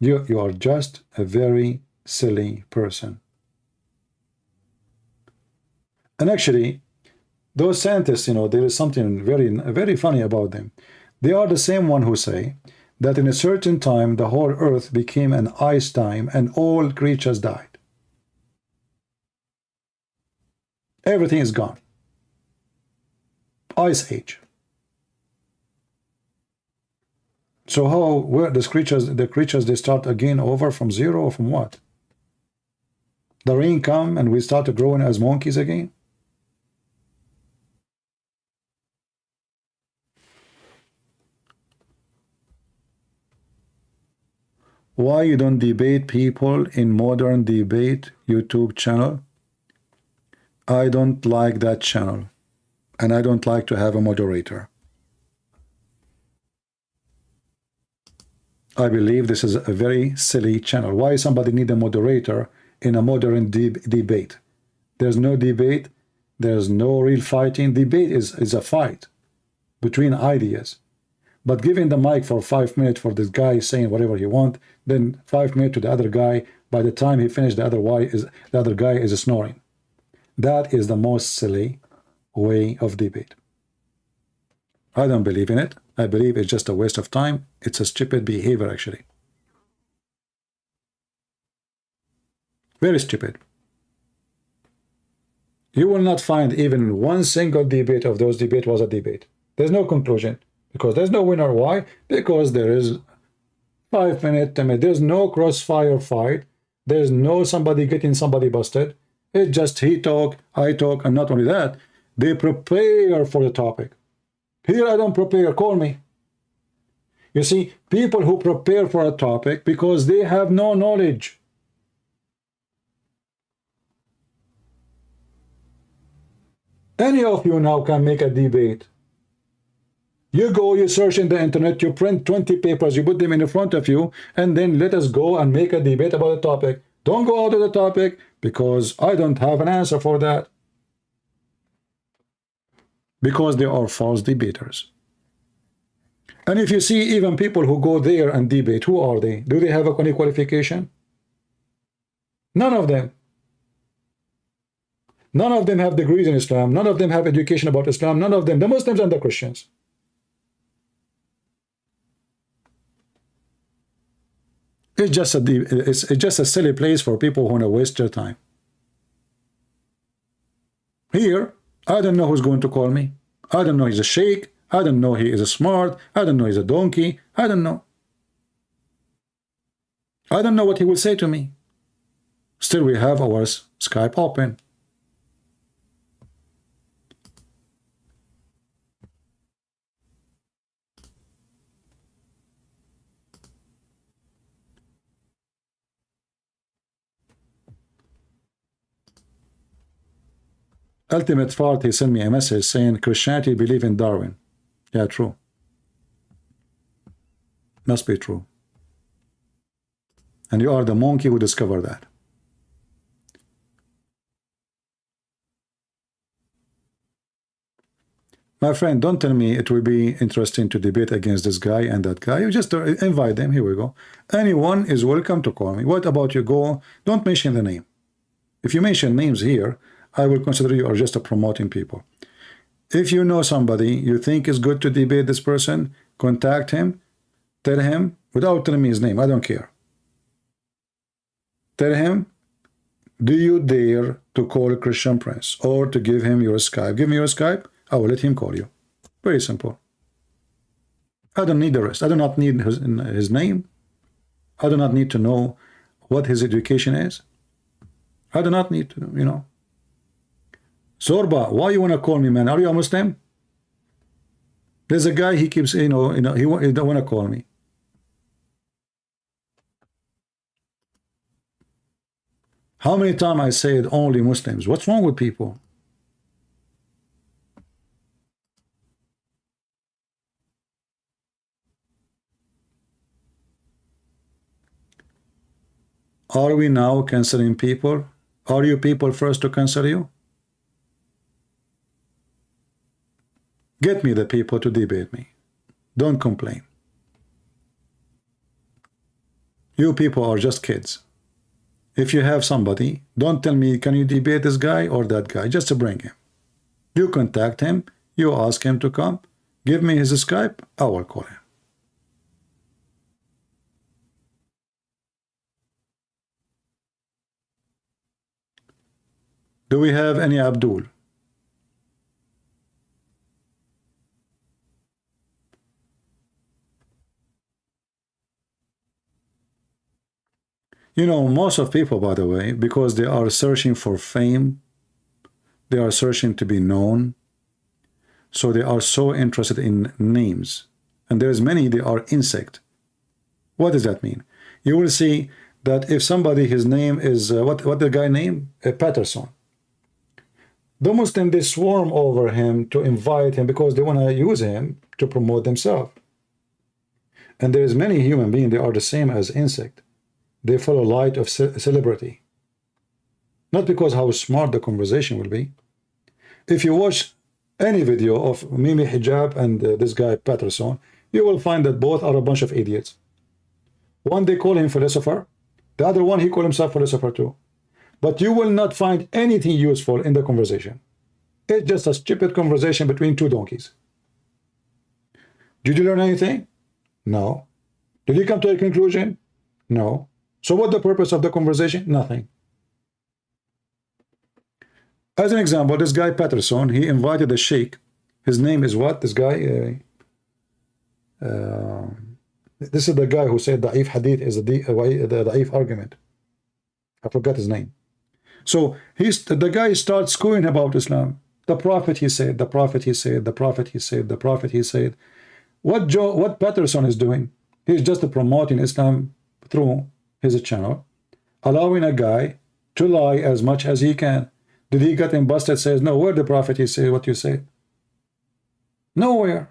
You are just a very silly person. And actually, those scientists, there is something very funny about them. They are the same one who say that in a certain time, the whole earth became an ice time and all creatures died. Everything is gone. Ice age. So where the creatures, they start again over from zero, or from what? The rain come and we start growing as monkeys again? Why you don't debate people in modern debate YouTube channel? I don't like that channel, and I don't like to have a moderator. I believe this is a very silly channel. Why somebody need a moderator in a modern debate? There's no debate. There's no real fighting. Debate is a fight between ideas. But giving the mic for 5 minutes for this guy saying whatever he wants, then 5 minutes to the other guy, by the time he finished, the other guy is snoring. That is the most silly way of debate. I don't believe in it. I believe it's just a waste of time. It's a stupid behavior, actually. Very stupid. You will not find even one single debate of those debates was a debate. There's no conclusion, because there's no winner. Why? Because there is 5 minutes, 10 minutes. There's no crossfire fight. There's no somebody getting somebody busted. It's just he talk, I talk, and not only that, they prepare for the topic. Here I don't prepare, call me. You see, people who prepare for a topic because they have no knowledge. Any of you now can make a debate. You go, you search in the internet, you print 20 papers, you put them in front of you, and then let us go and make a debate about a topic. Don't go out of the topic, because I don't have an answer for that. Because they are false debaters. And if you see even people who go there and debate, who are they? Do they have any qualification? None of them. None of them have degrees in Islam. None of them have education about Islam. None of them, the Muslims and the Christians. It's just a silly place for people who want to waste their time. Here, I don't know who's going to call me. I don't know he's a sheikh. I don't know he is smart. I don't know he's a donkey. I don't know. I don't know what he will say to me. Still, we have our Skype open. Ultimate Fart, he sent me a message saying Christianity believe in Darwin. Yeah, true. Must be true. And you are the monkey who discovered that. My friend, don't tell me it will be interesting to debate against this guy and that guy. You just invite them. Here we go. Anyone is welcome to call me. What about you? Go. Don't mention the name. If you mention names here, I will consider you are just promoting people. If you know somebody you think is good to debate this person, contact him. Tell him, without telling me his name, I don't care. Tell him, do you dare to call Christian Prince or to give him your Skype? Give me your Skype. I will let him call you. Very simple. I don't need the rest. I do not need his name. I do not need to know what his education is. I do not need to, you know. Zorba, why you want to call me, man? Are you a Muslim? There's a guy, he keeps, he don't want to call me. How many times I said only Muslims? What's wrong with people? Are we now canceling people? Are you people first to cancel you? Get me the people to debate me. Don't complain. You people are just kids. If you have somebody, don't tell me, can you debate this guy or that guy? Just to bring him. You contact him. You ask him to come. Give me his Skype. I will call him. Do we have any Abdul? You know, most of people, by the way, because they are searching for fame, they are searching to be known, so they are so interested in names. And there's many, they are insect. What does that mean? You will see that if somebody, his name is, what the guy name? Patterson. The Muslim, they swarm over him to invite him because they want to use him to promote themselves. And there's many human beings, they are the same as insect. They follow light of celebrity. Not because how smart the conversation will be. If you watch any video of Mimi Hijab and this guy Patterson, you will find that both are a bunch of idiots. One, they call him philosopher. The other one, he call himself philosopher too. But you will not find anything useful in the conversation. It's just a stupid conversation between two donkeys. Did you learn anything? No. Did you come to a conclusion? No. So what's the purpose of the conversation? Nothing. As an example, this guy Patterson, he invited a sheikh. His name is what? This guy? This is the guy who said Da'if Hadith is the Da'if argument. I forgot his name. So the guy starts schooling about Islam. The Prophet, he said, the Prophet, he said, the Prophet, he said, the Prophet, he said. What Patterson is doing? He's just promoting Islam through his channel, allowing a guy to lie as much as he can. Did he get him busted? Says, no, where the Prophet, he said what you said? Nowhere.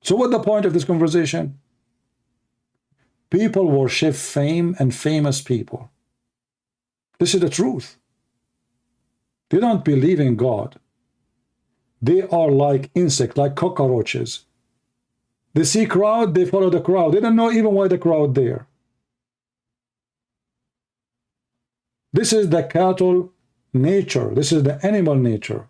So what's the point of this conversation? People worship fame and famous people. This is the truth. They don't believe in God. They are like insects, like cockroaches. They see crowd, they follow the crowd. They don't know even why the crowd there. This is the cattle nature. This is the animal nature.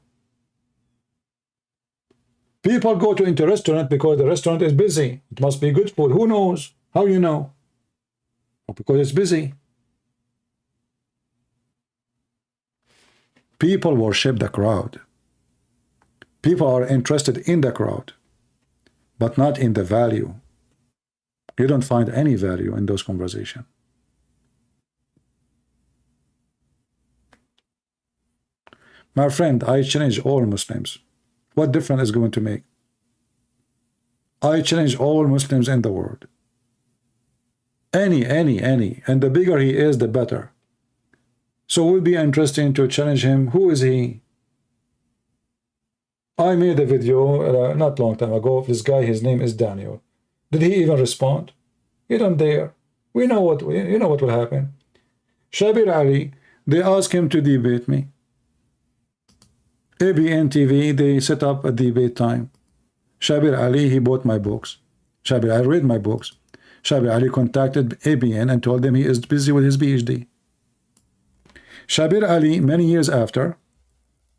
People go to into restaurant because the restaurant is busy. It must be good food. Who knows? How you know? Because it's busy. People worship the crowd. People are interested in the crowd, but not in the value. You don't find any value in those conversations. My friend, I challenge all Muslims. What difference is going to make? I challenge all Muslims in the world. Any. And the bigger he is, the better. So it would be interesting to challenge him. Who is he? I made a video not long time ago of this guy. His name is Daniel. Did he even respond? He don't dare. We know what you know what will happen. Shabir Ali, they ask him to debate me. ABN TV, they set up a debate time. Shabir Ali, he bought my books. Shabir Ali read my books. Shabir Ali contacted ABN and told them he is busy with his PhD. Shabir Ali, many years after,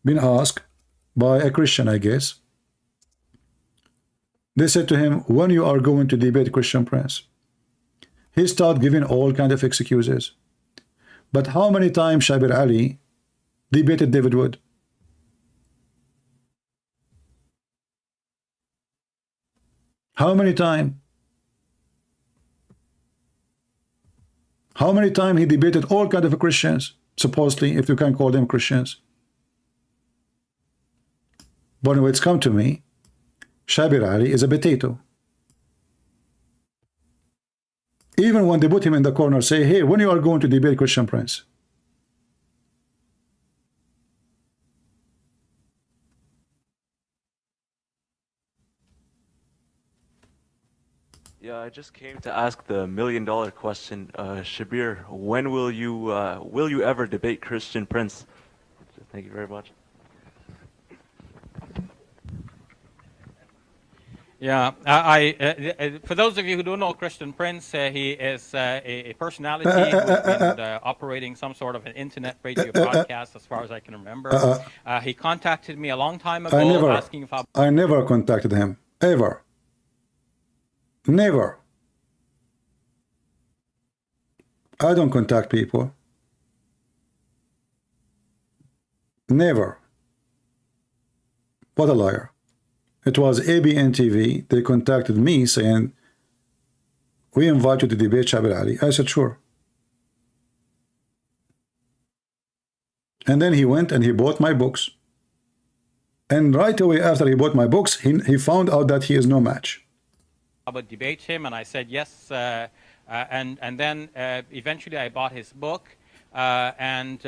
been asked by a Christian, I guess. They said to him, when you are going to debate Christian Prince? He started giving all kinds of excuses. But how many times Shabir Ali debated David Wood? How many times? How many times he debated all kinds of Christians, supposedly, if you can call them Christians? But when it's come to me, Shabir Ali is a potato. Even when they put him in the corner, say, hey, when you are going to debate Christian Prince? Yeah, I just came to ask the million-dollar question, Shabir. When will you ever debate Christian Prince? Thank you very much. Yeah, for those of you who don't know Christian Prince, he is a personality who's been operating some sort of an internet radio broadcast, as far as I can remember. He contacted me a long time ago asking if I never contacted him, ever. Never. I don't contact people. Never. What a liar. It was ABN TV. They contacted me saying, we invite you to debate Shabir Ali. I said, sure. And then he went and he bought my books. And right away after he bought my books, he found out that he is no match. I would debate him, and I said yes. And then eventually I bought his book, and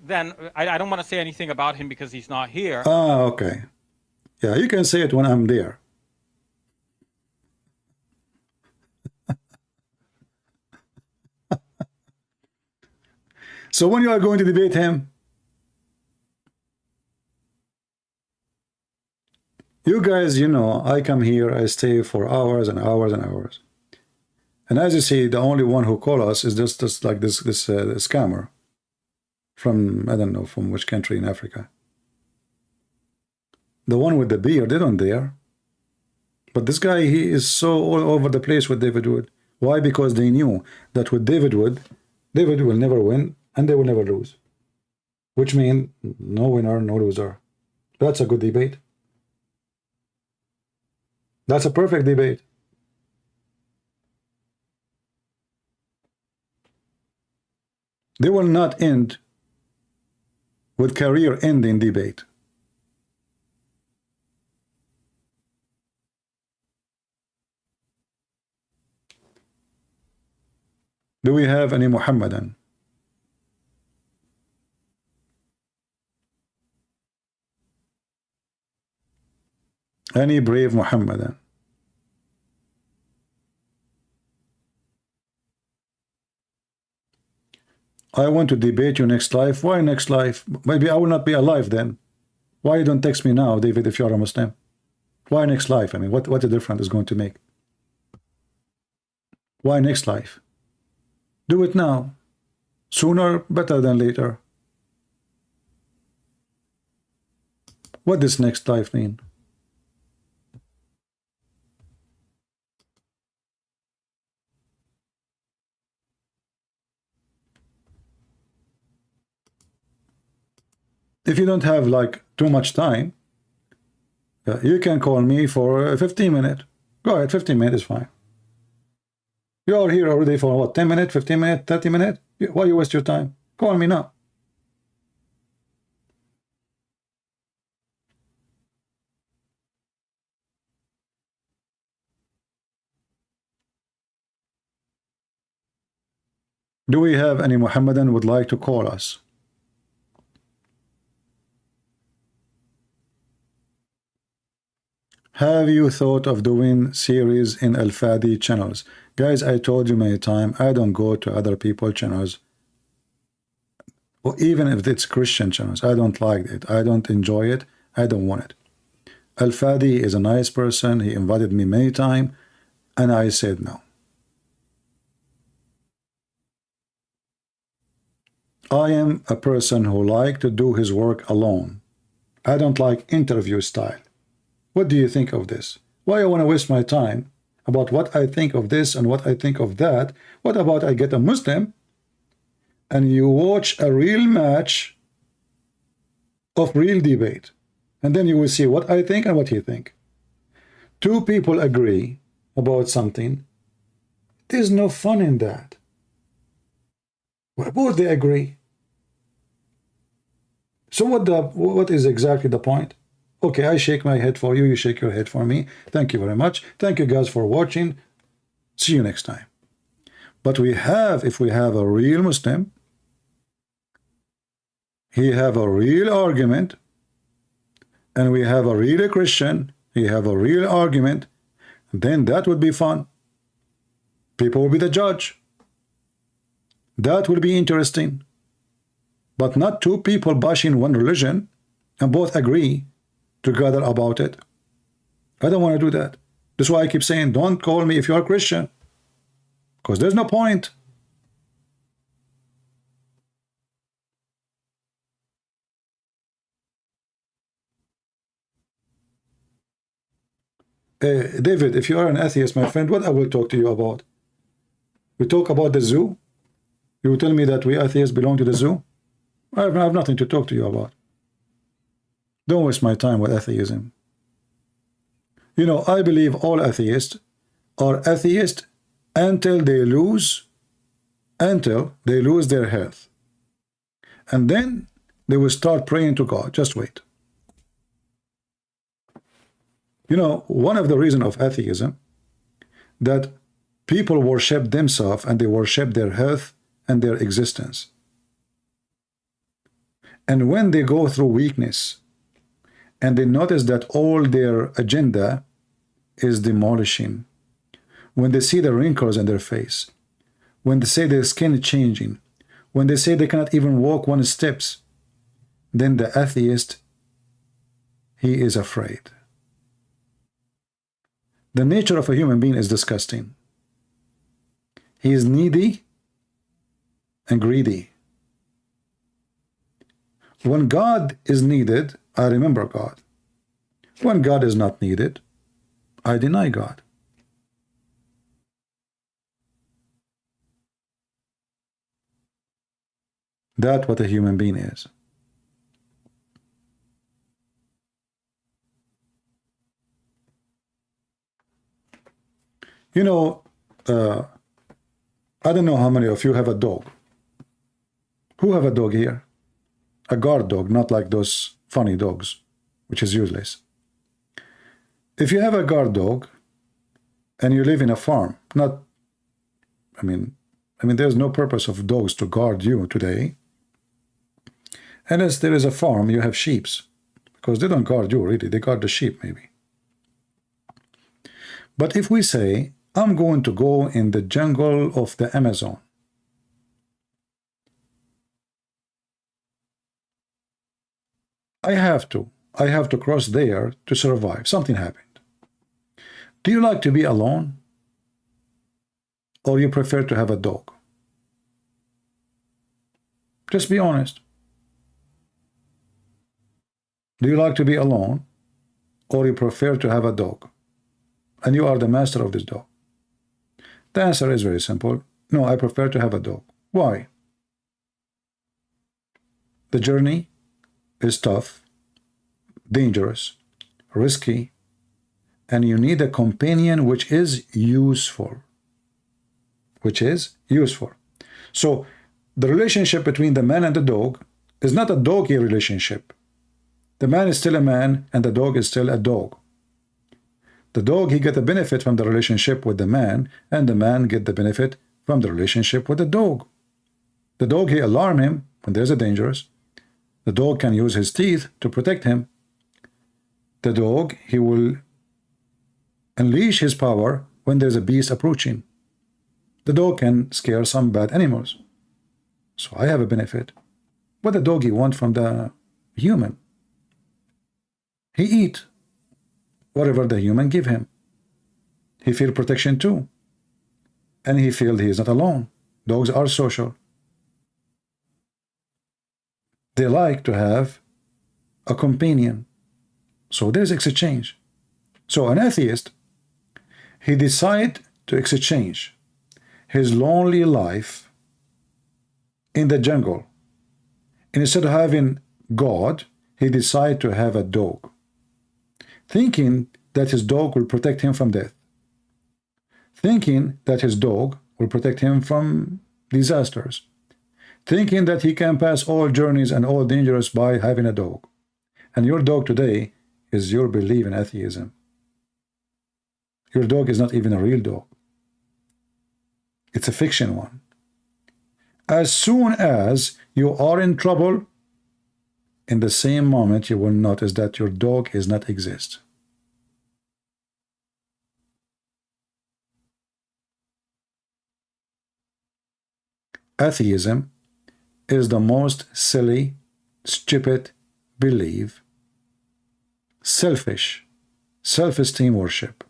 then I don't want to say anything about him because he's not here. Okay. Yeah, you can say it when I'm there. So when you are going to debate him, you guys, you know, I come here, I stay for hours and hours and hours. And as you see, the only one who call us is just like this scammer from, I don't know, from which country in Africa. The one with the beard, they don't dare. But this guy, he is so all over the place with David Wood. Why? Because they knew that with David Wood will never win and they will never lose. Which means no winner, no loser. That's a good debate. That's a perfect debate. They will not end with career-ending debate. Do we have any Muhammadan? Any brave Muhammadan? I want to debate you next life. Why next life? Maybe I will not be alive then. Why you don't text me now, David, if you're a Muslim? Why next life? I mean, what a difference is going to make? Why next life? Do it now. Sooner, better than later. What does next life mean? If you don't have like too much time, you can call me for 15 minutes. Go ahead, 15 minutes is fine. You are here already for what, 10 minutes, 15 minutes, 30 minutes? Why you waste your time? Call me now. Do we have any Muhammadan would like to call us? Have you thought of doing series in Al-Fadi channels? Guys, I told you many times, I don't go to other people's channels, or even if it's Christian channels. I don't like it. I don't enjoy it. I don't want it. Al-Fadi is a nice person. He invited me many times, and I said no. I am a person who like to do his work alone. I don't like interview style. What do you think of this? Why I want to waste my time about what I think of this and what I think of that? What about I get a Muslim and you watch a real match of real debate, and then you will see what I think and what you think. Two people agree about something. There's no fun in that. Both they agree. So what is exactly the point? Okay, I shake my head for you, you shake your head for me. Thank you very much. Thank you guys for watching. See you next time. But if we have a real Muslim, he have a real argument, and we have a real Christian, he have a real argument, then that would be fun. People will be the judge. That will be interesting. But not two people bashing one religion and both agree together about it. I don't want to do that. That's why I keep saying, don't call me if you are Christian, because there's no point. David, if you are an atheist, my friend, what I will talk to you about? We talk about the zoo? You will tell me that we atheists belong to the zoo? I have nothing to talk to you about. Don't waste my time with atheism. You know, I believe all atheists are atheists until they lose their health. And then they will start praying to God. Just wait. You know, one of the reasons of atheism, that people worship themselves and they worship their health and their existence. And when they go through weakness and they notice that all their agenda is demolishing, when they see the wrinkles in their face, when they say their skin is changing, when they say they cannot even walk one steps, then the atheist, he is afraid. The nature of a human being is disgusting. He is needy and greedy. When God is needed, I remember God. When God is not needed, I deny God. That's what a human being is. You know, I don't know how many of you have a dog. Who have a dog here? A guard dog, not like those funny dogs, which is useless. If you have a guard dog and you live in a farm, I mean, there's no purpose of dogs to guard you today. Unless there is a farm, you have sheep, because they don't guard you really, they guard the sheep maybe. But if we say, I'm going to go in the jungle of the Amazon, I have to cross there to survive. Something happened. Do you like to be alone? Or you prefer to have a dog? Just be honest. Do you like to be alone? Or you prefer to have a dog? And you are the master of this dog. The answer is very simple. No, I prefer to have a dog. Why? The journey is tough, dangerous, risky, and you need a companion which is useful. So the relationship between the man and the dog is not a doggy relationship. The man is still a man and the dog is still a dog. The dog, he get the benefit from the relationship with the man, and the man get the benefit from the relationship with the dog. The dog, he alarm him when there's a danger. The dog can use his teeth to protect him. The dog, he will unleash his power when there's a beast approaching. The dog can scare some bad animals. So I have a benefit. What the doggy want from the human? He eat whatever the human give him. He feel protection too. And he feel he is not alone. Dogs are social. They like to have a companion. So there's exchange. So an atheist, he decide to exchange his lonely life in the jungle. Instead of having God, he decide to have a dog, thinking that his dog will protect him from death, thinking that his dog will protect him from disasters, thinking that he can pass all journeys and all dangers by having a dog. And your dog today is your belief in atheism. Your dog is not even a real dog. It's a fiction one. As soon as you are in trouble, in the same moment you will notice that your dog is not exist. Atheism is the most silly, stupid belief, selfish, self-esteem worship.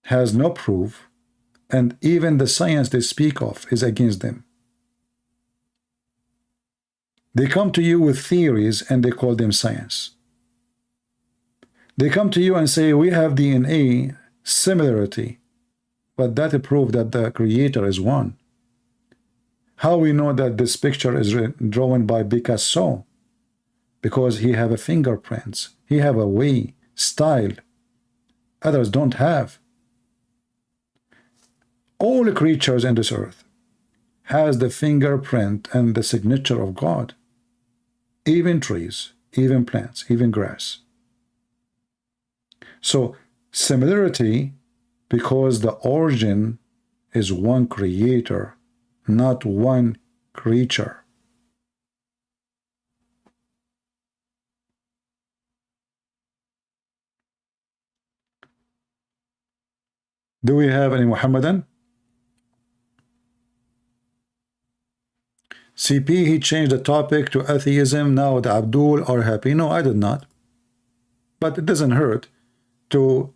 Has no proof, and even the science they speak of is against them. They come to you with theories and they call them science. They come to you and say, we have DNA similarity, but that proves that the creator is one. How we know that this picture is drawn by Picasso? Because he have a fingerprints, he have a way, style, others don't have. All creatures in this earth has the fingerprint and the signature of God. Even trees, even plants, even grass. So similarity, because the origin is one creator, not one creature. Do we have any Muhammadan? CP, he changed the topic to atheism. Now the Abdul are happy. No, I did not. But it doesn't hurt to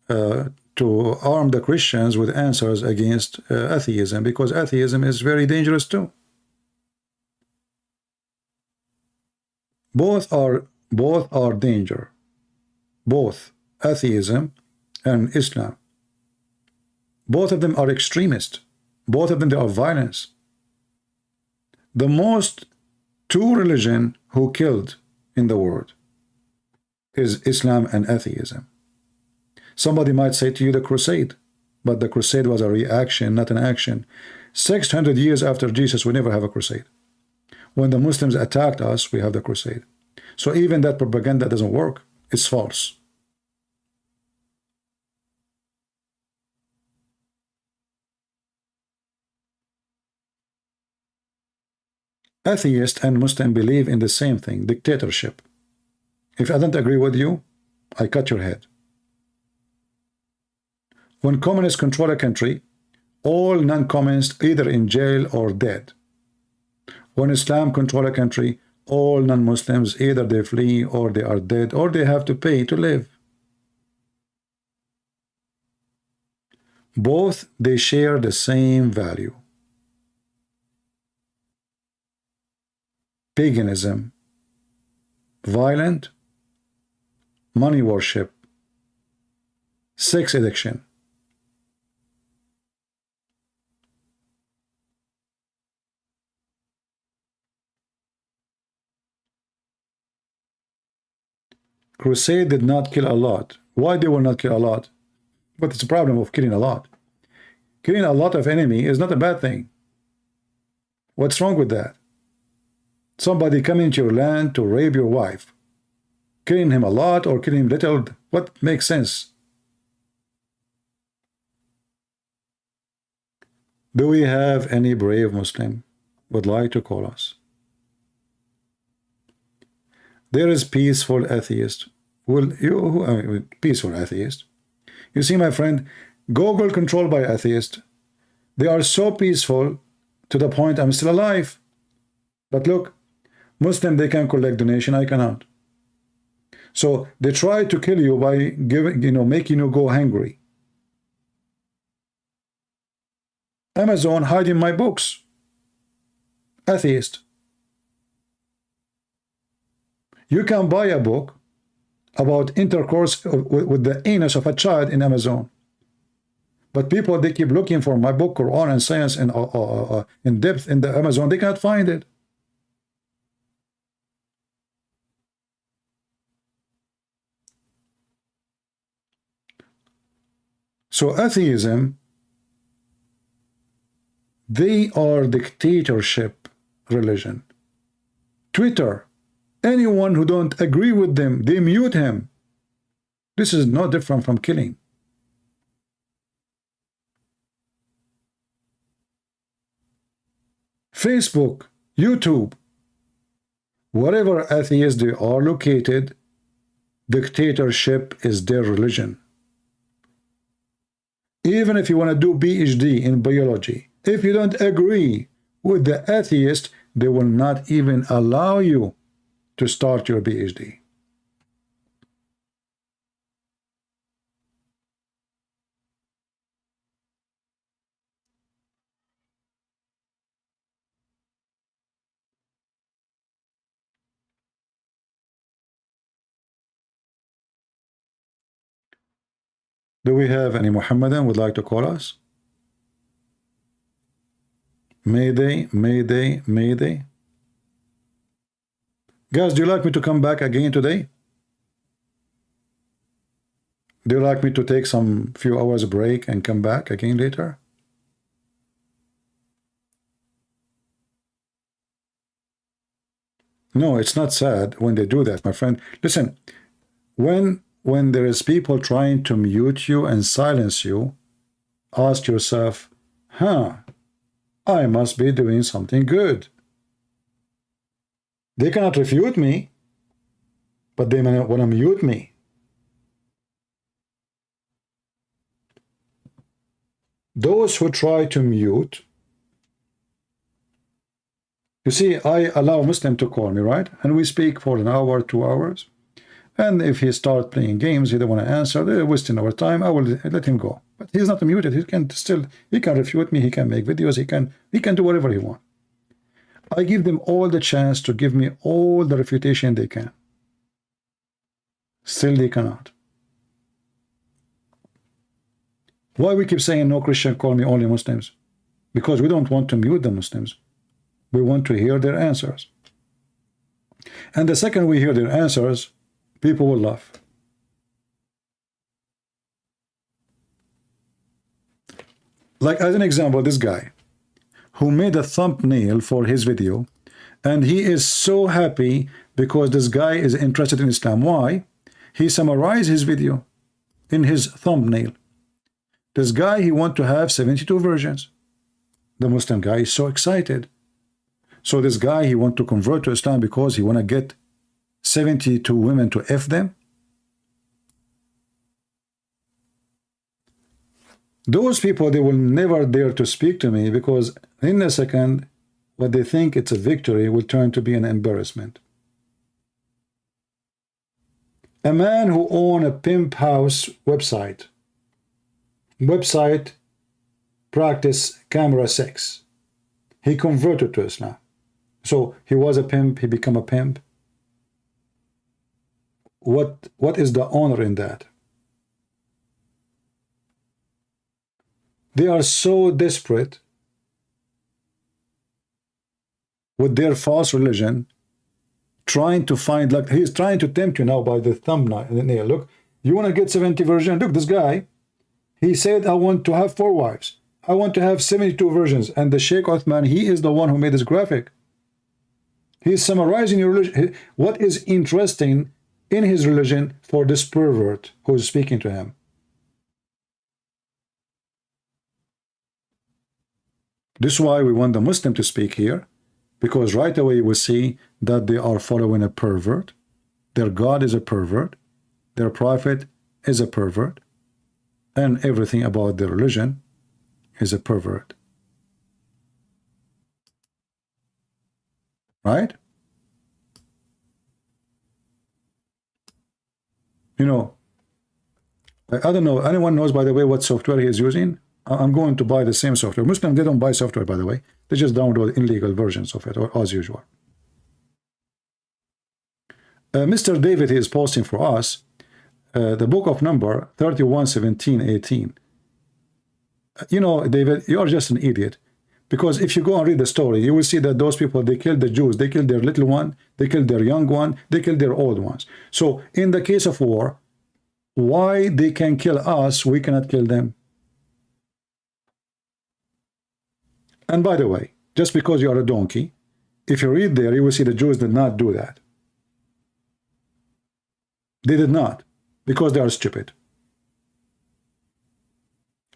arm the Christians with answers against atheism, because atheism is very dangerous too. Both are danger. Both atheism and Islam. Both of them are extremist. Both of them, they are violence. The most two religion who killed in the world is Islam and atheism. Somebody might say to you the crusade, but the crusade was a reaction, not an action. 600 years after Jesus, we never have a crusade. When the Muslims attacked us, we have the crusade. So even that propaganda doesn't work. It's false. Atheist and Muslim believe in the same thing, dictatorship. If I don't agree with you, I cut your head. When communists control a country, all non-communists either in jail or dead. When Islam control a country, all non-Muslims either they flee or they are dead or they have to pay to live. Both they share the same value. Paganism, violent, money worship, sex addiction. Crusade did not kill a lot. Why they will not kill a lot? But it's a problem of killing a lot. Killing a lot of enemy is not a bad thing. What's wrong with that? Somebody coming into your land to rape your wife. Killing him a lot or killing him little, what makes sense? Do we have any brave Muslim would like to call us? There is peaceful atheist. Peaceful atheist. You see, my friend, Google controlled by atheists. They are so peaceful to the point I'm still alive. But look, Muslim, they can collect donation, I cannot. So they try to kill you by giving, making you go hungry. Amazon hiding my books. Atheist. You can buy a book about intercourse with the anus of a child in Amazon. But people, they keep looking for my book, Quran and Science, in depth in the Amazon. They cannot find it. So atheism, they are dictatorship religion. Twitter, anyone who don't agree with them, they mute him. This is no different from killing. Facebook, YouTube, wherever atheists they are located, dictatorship is their religion. Even if you want to do PhD in biology, if you don't agree with the atheist, they will not even allow you to start your PhD. Do we have any Muhammadan would like to call us? Mayday, Mayday, Mayday. Guys, do you like me to come back again today? Do you like me to take some few hours break and come back again later? No, it's not sad when they do that, my friend. Listen, when there is people trying to mute you and silence you, ask yourself, I must be doing something good. They cannot refute me, but they may want to mute me. Those who try to mute, you see, I allow Muslim to call me, right? And we speak for an hour, 2 hours. And if he starts playing games, he don't want to answer, they're wasting our time, I will let him go. But he's not muted. He can refute me, he can make videos, he can do whatever he wants. I give them all the chance to give me all the refutation they can. Still they cannot. Why we keep saying no Christian, call me only Muslims? Because we don't want to mute the Muslims. We want to hear their answers. And the second we hear their answers, people will laugh. Like as an example, this guy who made a thumbnail for his video, and he is so happy because this guy is interested in Islam. Why? He summarized his video in his thumbnail. This guy, he want to have 72 versions. The Muslim guy is so excited. So this guy, he want to convert to Islam because he want to get 72 women to F them. Those people, they will never dare to speak to me because in a second, what they think it's a victory will turn to be an embarrassment. A man who owned a pimp house website practice camera sex. He converted to Islam. So he was a pimp, he became a pimp. What is the honor in that? They are so desperate with their false religion, trying to find, like he's trying to tempt you now by the thumbnail. Look, you want to get 70 versions? Look, this guy, he said, I want to have 4 wives. I want to have 72 versions. And the Sheikh Othman, he is the one who made this graphic. He's summarizing your religion. What is interesting in his religion for this pervert who is speaking to him? This is why we want the Muslim to speak here, because right away we see that they are following a pervert. Their God is a pervert. Their prophet is a pervert. and everything about their religion is a pervert. Right? You know, I don't know, anyone knows, by the way, what software he is using? I'm going to buy the same software. Muslims, they don't buy software, by the way. They just download illegal versions of it, or as usual. Mr. David, he is posting for us the book of Number 31, 17, 18. You know, David, you are just an idiot. Because if you go and read the story, you will see that those people, they killed the Jews. They killed their little one. They killed their young one. They killed their old ones. So in the case of war, why they can kill us, we cannot kill them? And by the way, just because you are a donkey, if you read there, you will see the Jews did not do that. They did not, because they are stupid.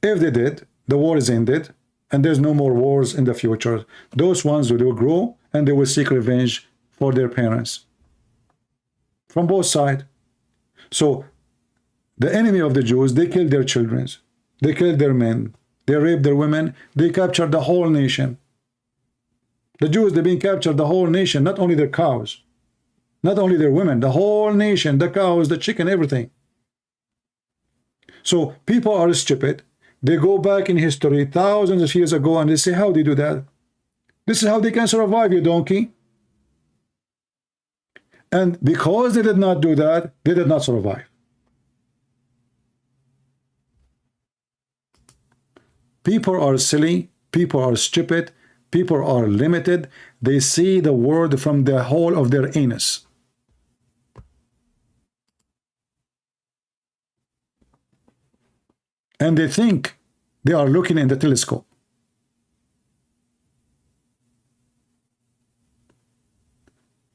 If they did, the war is ended, and there's no more wars in the future. Those ones will grow, and they will seek revenge for their parents. From both sides. So, the enemy of the Jews, they killed their children. They killed their men. They raped their women. They captured the whole nation. The Jews, they've been captured the whole nation, not only their cows. Not only their women, the whole nation, the cows, the chicken, everything. So people are stupid. They go back in history thousands of years ago and they say, how do you do that? This is how they can survive, you donkey. And because they did not do that, they did not survive. People are silly. People are stupid. People are limited. They see the world from the hole of their anus. And they think they are looking in the telescope.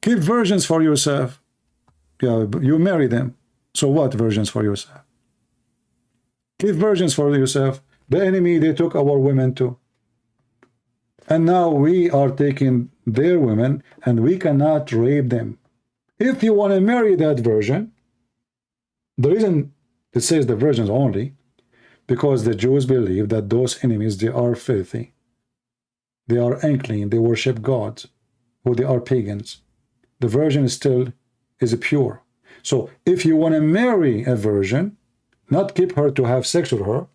Keep virgins for yourself. Yeah, you marry them. So what virgins for yourself? Keep virgins for yourself. The enemy, they took our women too. And now we are taking their women and we cannot rape them. If you want to marry that virgin, the reason it says the virgins only, because the Jews believe that those enemies, they are filthy. They are unclean. They worship gods, or they are pagans. The virgin still is pure. So if you want to marry a virgin, not keep her to have sex with her,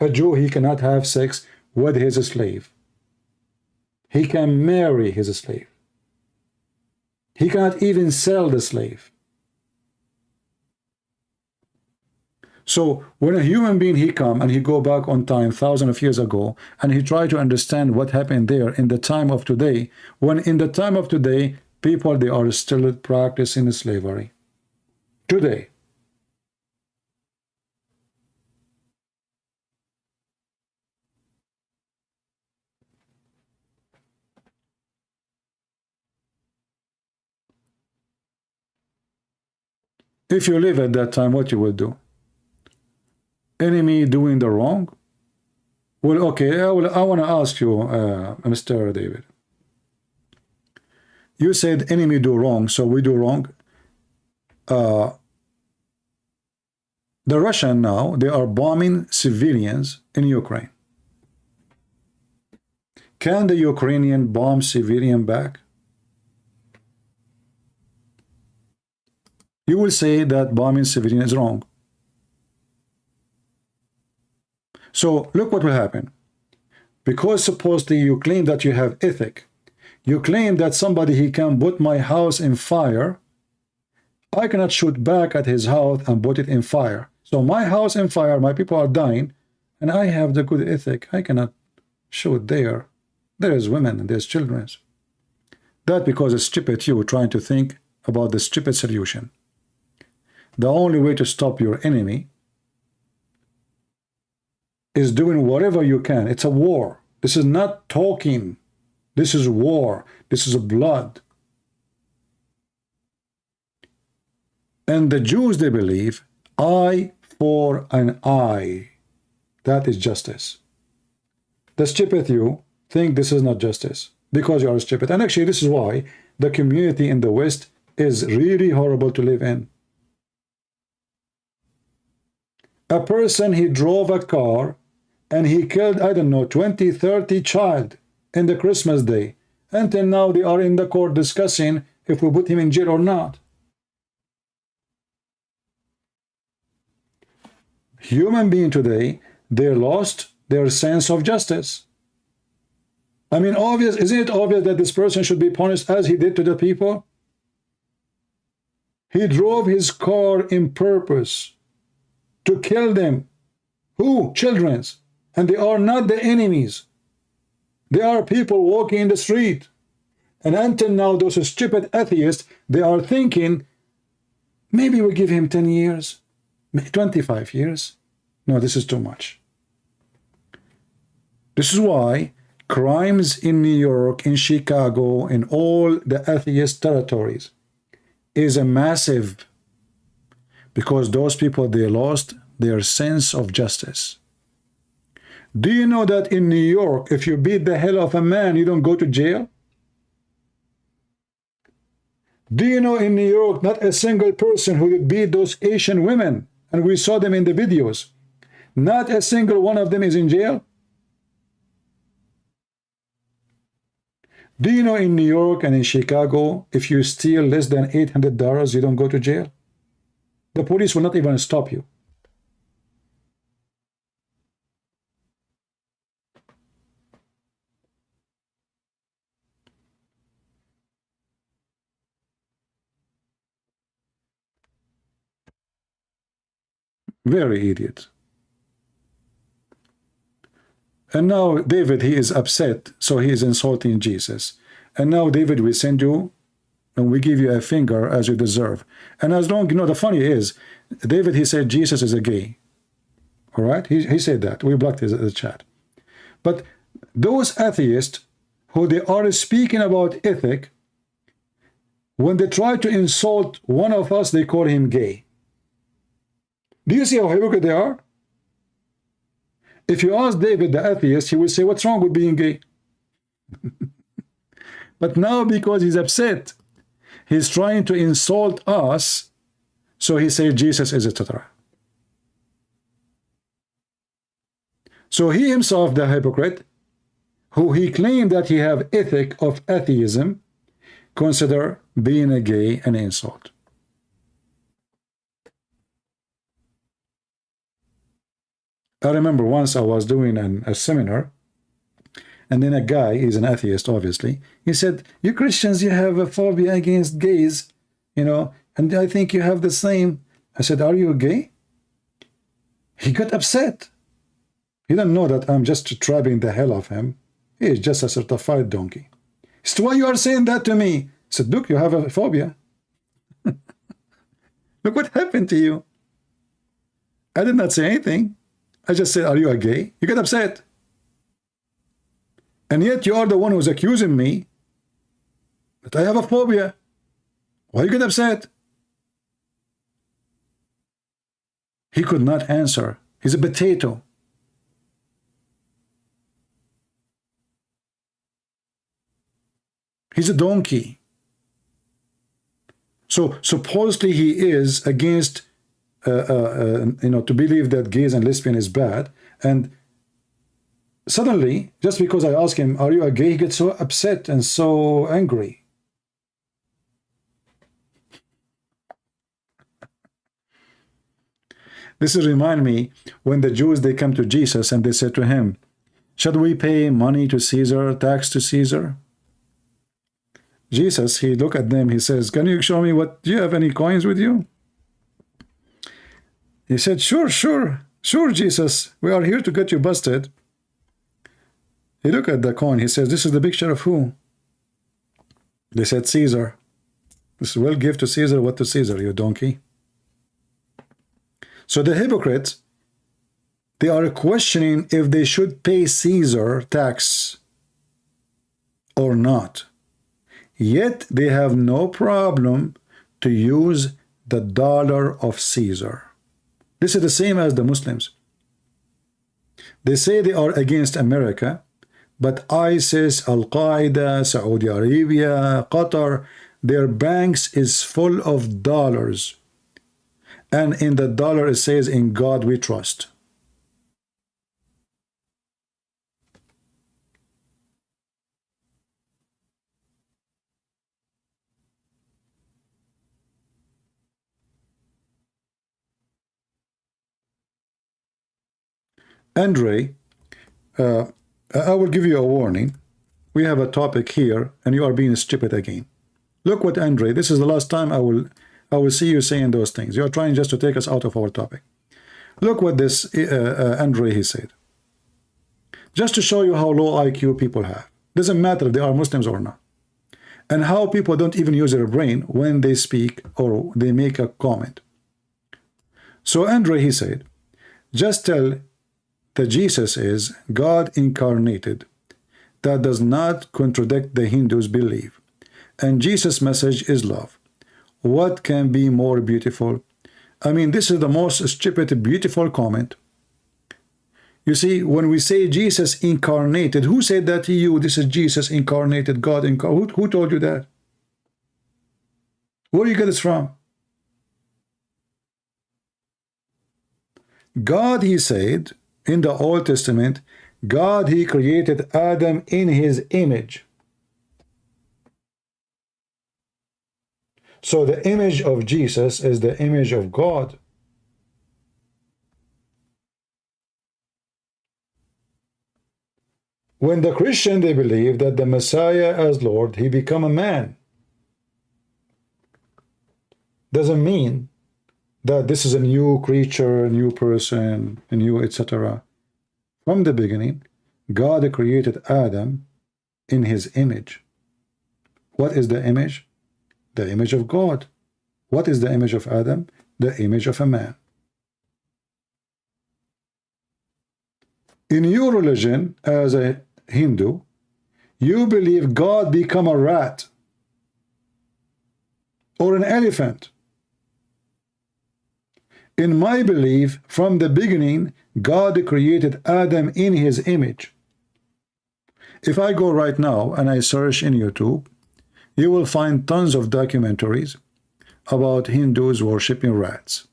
a Jew, he cannot have sex with his slave. He can marry his slave. He cannot even sell the slave. So when a human being, he come and he go back on time thousands of years ago and he try to understand what happened there in the time of today, when in the time of today, people, they are still practicing slavery. Today. If you live at that time, what you will do? Enemy doing the wrong? Well, okay, I want to ask you, Mr. David. You said enemy do wrong, so we do wrong. The Russian now, they are bombing civilians in Ukraine. Can the Ukrainian bomb civilian back? You will say that bombing civilian is wrong. So look what will happen. Because supposedly you claim that you have ethic, you claim that somebody, he can put my house in fire, I cannot shoot back at his house and put it in fire. So my house in fire, my people are dying, and I have the good ethic. I cannot shoot there. There is women and there's children. That because it's stupid you trying to think about the stupid solution. The only way to stop your enemy is doing whatever you can. It's a war. This is not talking. This is war. This is blood. And the Jews, they believe, eye for an eye. That is justice. The stupid you think this is not justice because you are stupid. And actually, this is why the community in the West is really horrible to live in. A person, he drove a car and he killed, I don't know, 20, 30 child in the Christmas day. Until now, they are in the court discussing if we put him in jail or not. Human being today, they lost their sense of justice. I mean, obvious, isn't it obvious that this person should be punished as he did to the people? He drove his car in purpose to kill them. Who? Children's. And they are not the enemies. They are people walking in the street. And until now, those stupid atheists, they are thinking, maybe we give him 10 years, 25 years. No, this is too much. This is why crimes in New York, in Chicago, in all the atheist territories is a massive, because those people, they lost their sense of justice. Do you know that in New York, if you beat the hell of a man, you don't go to jail? Do you know in New York, not a single person who would beat those Asian women, and we saw them in the videos, not a single one of them is in jail? Do you know in New York and in Chicago, if you steal less than $800, you don't go to jail? The police will not even stop you. Very idiot. And now David, he is upset, so he is insulting Jesus. And now David, we send you and we give you a finger as you deserve. And as long, you know, the funny is, David, he said Jesus is a gay. All right? He said that. We blocked his chat. But those atheists who they are speaking about ethic, when they try to insult one of us, they call him gay. Do you see how hypocrite they are? If you ask David, the atheist, he will say, what's wrong with being gay? But now, because he's upset, he's trying to insult us, so he says Jesus is etc. So he himself, the hypocrite, who he claimed that he have ethic of atheism, consider being a gay an insult. I remember once I was doing a seminar, and then a guy, he's an atheist, obviously, he said, you Christians, you have a phobia against gays, you know, and I think you have the same. I said, are you gay? He got upset. He didn't know that I'm just trapping the hell of him. He is just a certified donkey. He said, why you are saying that to me? I said, look, you have a phobia. Look what happened to you. I did not say anything. I just said, are you a gay? You get upset. And yet you are the one who's accusing me that I have a phobia. Why you get upset? He could not answer. He's a potato. He's a donkey. So supposedly he is against you know, to believe that gays and lesbian is bad, and suddenly, just because I ask him, are you a gay, he gets so upset and so angry. This is remind me when the Jews, they come to Jesus and they said to him, should we pay money to Caesar, tax to Caesar? Jesus, he looked at them, he says, can you show me what, do you have any coins with you? He said, sure, Jesus, we are here to get you busted. He looked at the coin, he says, this is the picture of who? They said, Caesar. This will give to Caesar what to Caesar, you donkey. So the hypocrites, they are questioning if they should pay Caesar tax or not. Yet they have no problem to use the dollar of Caesar. This is the same as the Muslims. They say they are against America, but ISIS, Al-Qaeda, Saudi Arabia, Qatar, their banks is full of dollars. And in the dollar it says, in God we trust. Andre, I will give you a warning. We have a topic here, and you are being stupid again. Look what Andre, this is the last time I will see you saying those things. You are trying just to take us out of our topic. Look what this Andre, he said. Just to show you how low IQ people have. Doesn't matter if they are Muslims or not. And how people don't even use their brain when they speak or they make a comment. So Andre, he said, just tell that Jesus is God incarnated. That does not contradict the Hindus' belief. And Jesus' message is love. What can be more beautiful? I mean, this is the most stupid, beautiful comment. You see, when we say Jesus incarnated, who said that to you? This is Jesus incarnated, God incarnated. Who told you that? Where do you get this from? God, he said, in the Old Testament, God, he created Adam in his image. So the image of Jesus is the image of God. When the Christian, they believe that the Messiah as Lord, he become a man. Doesn't mean that this is a new creature, a new person, a new etc. From the beginning, God created Adam in his image. What is the image? The image of God. What is the image of Adam? The image of a man. In your religion, as a Hindu, you believe God become a rat or an elephant. In my belief, from the beginning, God created Adam in his image. If I go right now and I search in YouTube, you will find tons of documentaries about Hindus worshipping rats.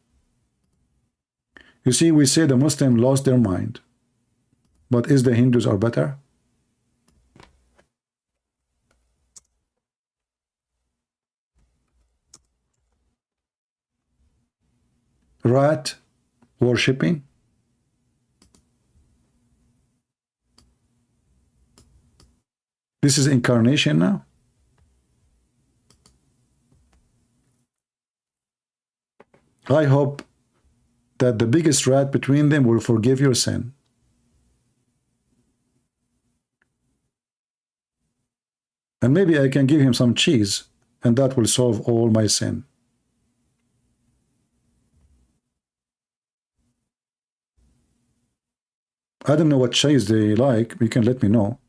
You see, we say the Muslims lost their mind. But is the Hindus are better? Rat worshipping? This is incarnation now? I hope that the biggest rat between them will forgive your sin. And maybe I can give him some cheese, and that will solve all my sin. I don't know what cheese they like. You can let me know.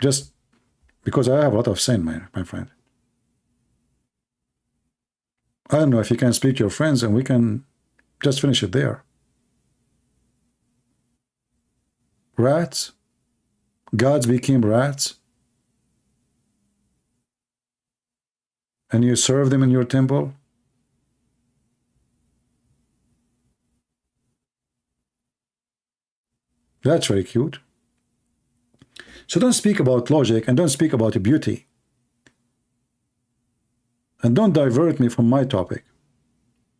Just because I have a lot of sin, my friend. I don't know if you can speak to your friends and we can just finish it there. Rats? Gods became rats? And you serve them in your temple? That's very cute. So don't speak about logic and don't speak about beauty. And don't divert me from my topic.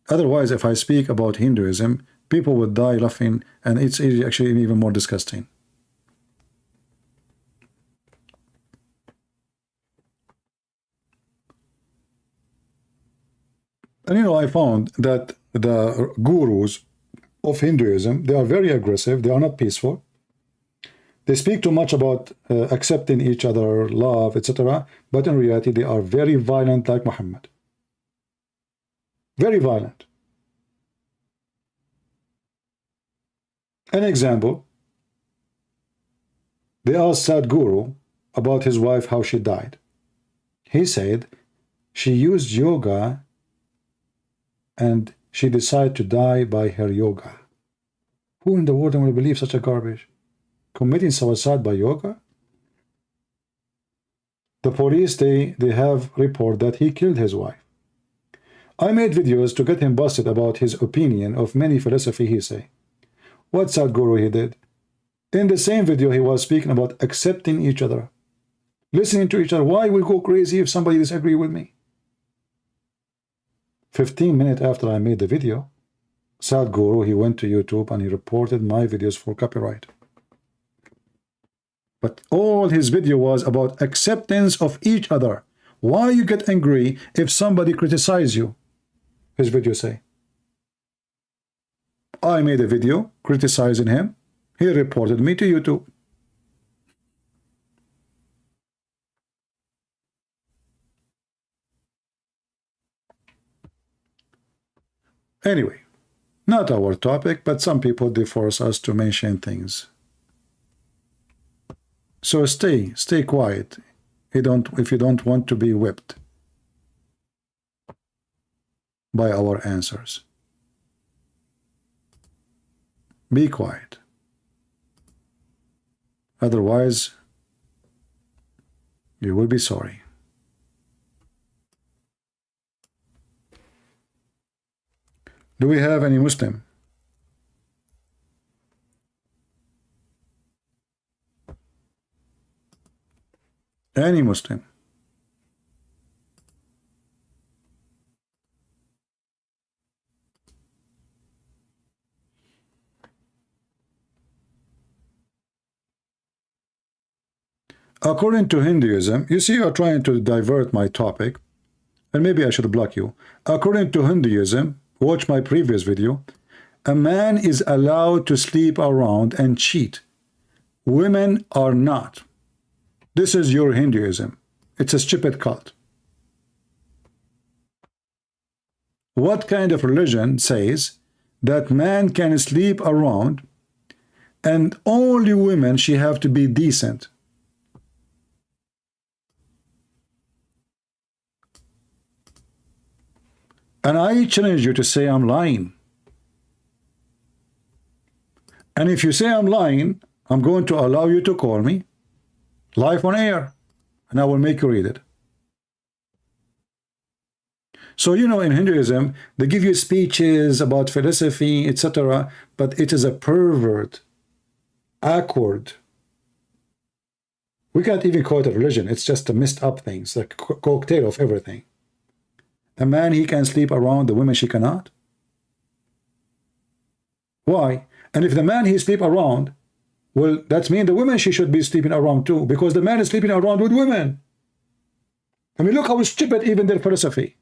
Otherwise, if I speak about Hinduism, people would die laughing, and it's actually even more disgusting. And you know, I found that the gurus of Hinduism, they are very aggressive, they are not peaceful. They speak too much about accepting each other, love, etc. But in reality, they are very violent like Muhammad. Very violent. An example, they asked Sadhguru about his wife, how she died. He said she used yoga and she decided to die by her yoga. Who in the world will believe such a garbage? Committing suicide by yoga? The police, they have report that he killed his wife. I made videos to get him busted about his opinion of many philosophy, he say. What Sadhguru he did? In the same video, he was speaking about accepting each other, listening to each other. Why we go crazy if somebody disagree with me? 15 minutes after I made the video, Sadhguru, he went to YouTube and he reported my videos for copyright. But all his video was about acceptance of each other. Why you get angry if somebody criticize you? His video say. I made a video criticizing him. He reported me to YouTube. Anyway, not our topic, but some people, they force us to mention things. So stay quiet. If you don't want to be whipped by our answers. Be quiet. Otherwise, you will be sorry. Do we have any Muslim? Any Muslim? According to Hinduism, you see, you're trying to divert my topic, and maybe I should block you. According to Hinduism, watch my previous video, a man is allowed to sleep around and cheat. Women are not. This is your Hinduism. It's a stupid cult. What kind of religion says that man can sleep around and only women, she have to be decent? And I challenge you to say I'm lying. And if you say I'm lying, I'm going to allow you to call me live on air, and I will make you read it. So, you know, in Hinduism, they give you speeches about philosophy, etc., but it is a pervert, awkward. We can't even call it a religion. It's just a messed up thing. It's like a cocktail of everything. A man, he can sleep around, the women, she cannot. Why? And if the man, he sleep around, well, that means the women, she should be sleeping around too, because the man is sleeping around with women. I mean, look how stupid even their philosophy.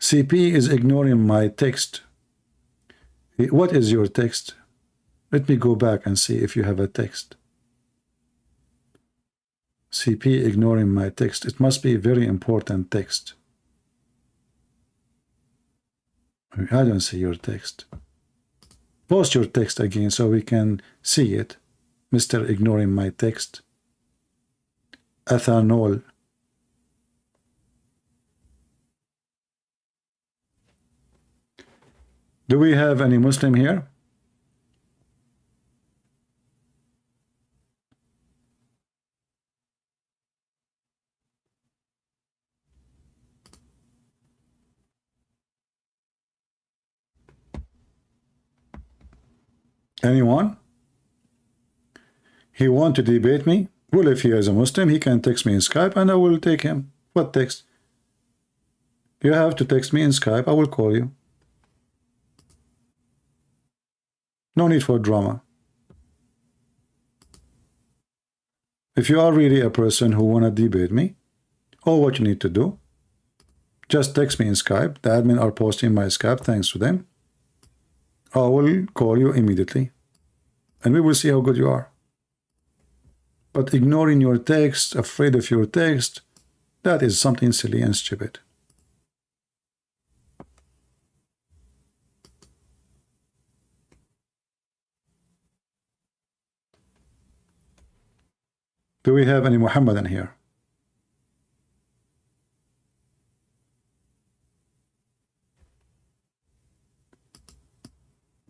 CP is ignoring my text. What is your text? Let me go back and see if you have a text. CP ignoring my text. It must be a very important text. I don't see your text. Post your text again so we can see it. Mr. Ignoring my text. Ethanol. Do we have any Muslim here? Anyone? He want to debate me? Well, if he is a Muslim, he can text me in Skype and I will take him. What text? You have to text me in Skype. I will call you. No need for drama. If you are really a person who want to debate me, all what you need to do, just text me in Skype. The admin are posting my Skype, thanks to them. I will call you immediately. And we will see how good you are. But ignoring your text, afraid of your text, that is something silly and stupid. Do we have any Muhammadan here?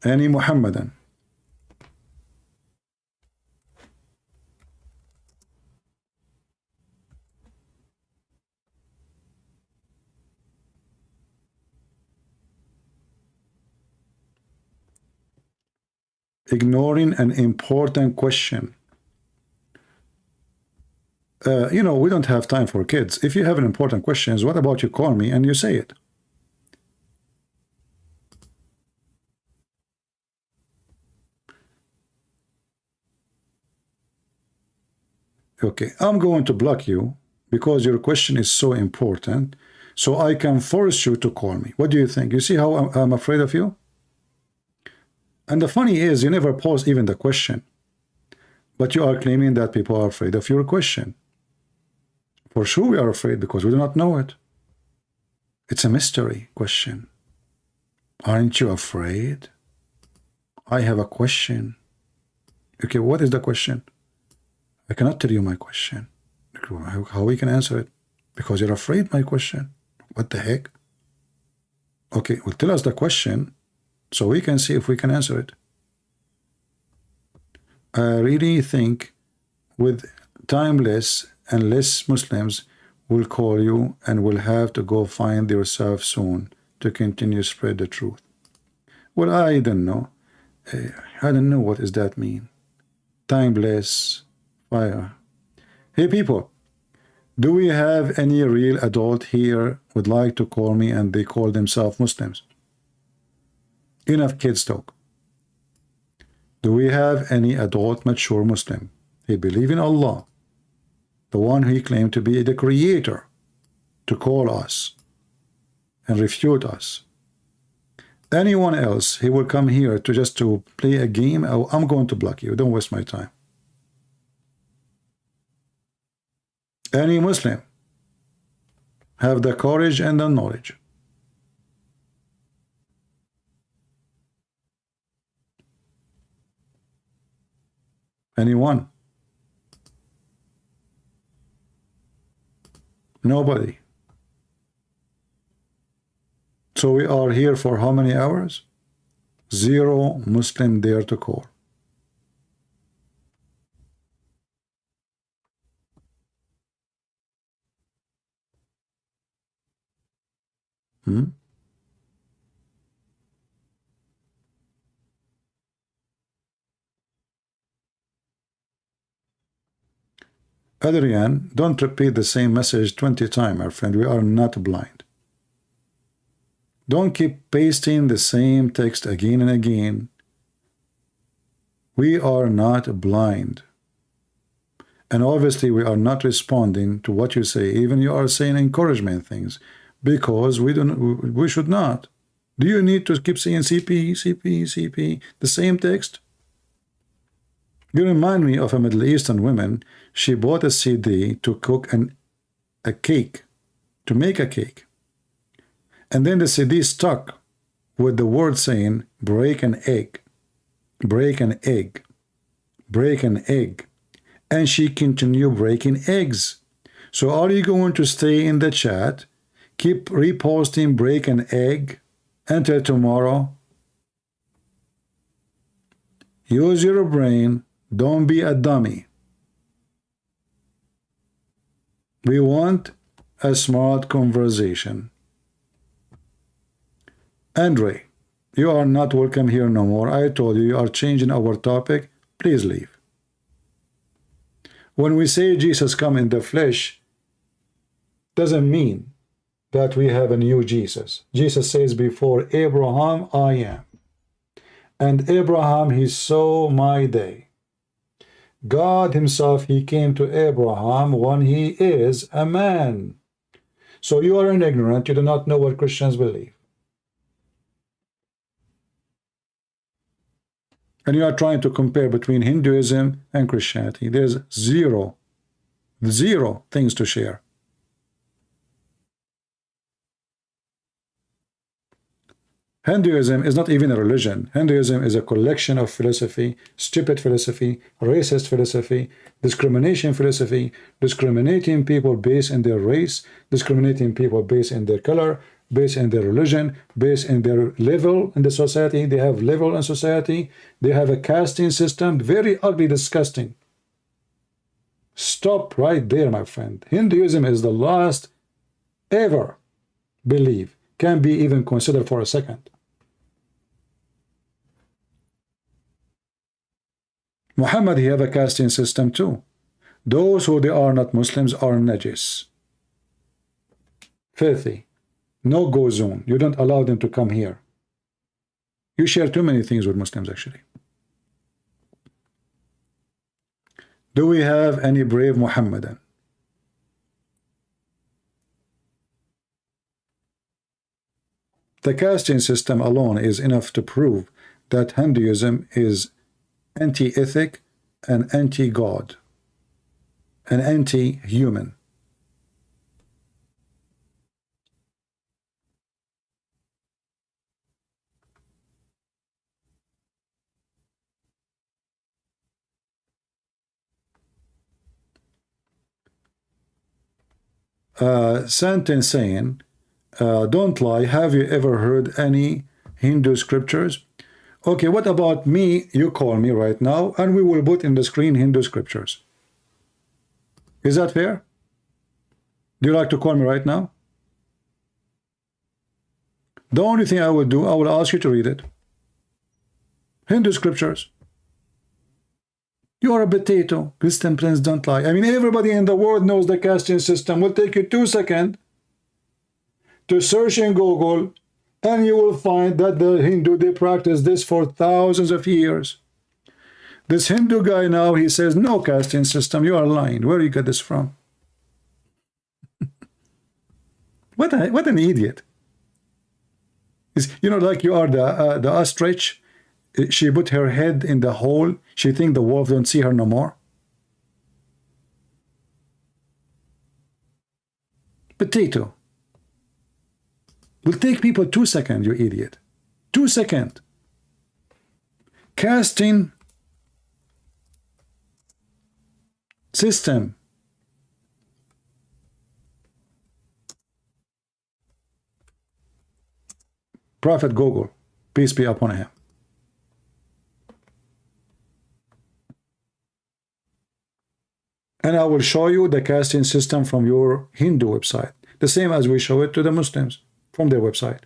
Any Muhammadan? ignoring an important question. You know, we don't have time for kids. If you have an important question, what about you call me and you say it? Okay, I'm going to block you because your question is so important, so I can force you to call me. What do you think? You see how I'm afraid of you? And the funny is, you never pose even the question, but you are claiming that people are afraid of your question. For sure we are afraid because we do not know it. It's a mystery question. Aren't you afraid? I have a question. Okay, what is the question? I cannot tell you my question. How we can answer it? Because you're afraid my question. What the heck? Okay, well, tell us the question so we can see if we can answer it. I really think with timeless and less Muslims will call you and will have to go find yourself soon to continue spread the truth. Well, I don't know. I don't know what does that mean. Timeless fire. Hey people, do we have any real adult here would like to call me and they call themselves Muslims? Enough kids talk. Do we have any adult mature Muslim? He believe in Allah, the one he claimed to be the creator, to call us and refute us. Anyone else, he will come here to just to play a game. Oh, I'm going to block you. Don't waste my time. Any Muslim have the courage and the knowledge. Anyone? Nobody. So we are here for how many hours? Zero Muslim dare to call. Adrian, don't repeat the same message 20 times, my friend. We are not blind. Don't keep pasting the same text again and again. We are not blind. And obviously we are not responding to what you say. Even you are saying encouragement things because we should not. Do you need to keep saying CP, CP, CP, the same text? You remind me of a Middle Eastern woman. She bought a CD to cook a cake, to make a cake. And then the CD stuck with the word saying, break an egg, break an egg, break an egg. And she continued breaking eggs. So are you going to stay in the chat, keep reposting break an egg until tomorrow? Use your brain. Don't be a dummy. We want a smart conversation. Andre, you are not welcome here no more. I told you, you are changing our topic. Please leave. When we say Jesus come in the flesh, doesn't mean that we have a new Jesus. Jesus says, before Abraham, I am. And Abraham, he saw my day. God himself, he came to Abraham when he is a man. So you are an ignorant. You do not know what Christians believe. And you are trying to compare between Hinduism and Christianity. There's zero things to share. Hinduism is not even a religion. Hinduism is a collection of philosophy, stupid philosophy, racist philosophy, discrimination philosophy, discriminating people based on their race, discriminating people based on their color, based on their religion, based on their level in the society. They have level in society. They have a casting system, very ugly, disgusting. Stop right there, my friend. Hinduism is the last ever belief, can be even considered for a second. Muhammad, he have a casting system too. Those who they are not Muslims are najis, filthy, no go zone. You don't allow them to come here. You share too many things with Muslims actually. Do we have any brave Muhammadan? The casting system alone is enough to prove that Hinduism is anti-ethic and anti-God and anti-human. Sentence saying, don't lie, have you ever heard any Hindu scriptures? Okay, what about me? You call me right now and we will put in the screen Hindu scriptures. Is that fair? Do you like to call me right now? The only thing I will do, I will ask you to read it. Hindu scriptures. You are a potato. Christian Prince, don't lie. I mean, everybody in the world knows the casting system. Will take you 2 seconds to search in Google, and you will find that the Hindu, they practice this for thousands of years. This Hindu guy now, he says, no casting system. You are lying. Where do you get this from? What an idiot. You know, like you are the ostrich. She put her head in the hole. She think the wolf don't see her no more. Potato. Will take people 2 seconds, you idiot. 2 seconds. Casting system. Prophet Google, peace be upon him. And I will show you the casting system from your Hindu website, the same as we show it to the Muslims from their website.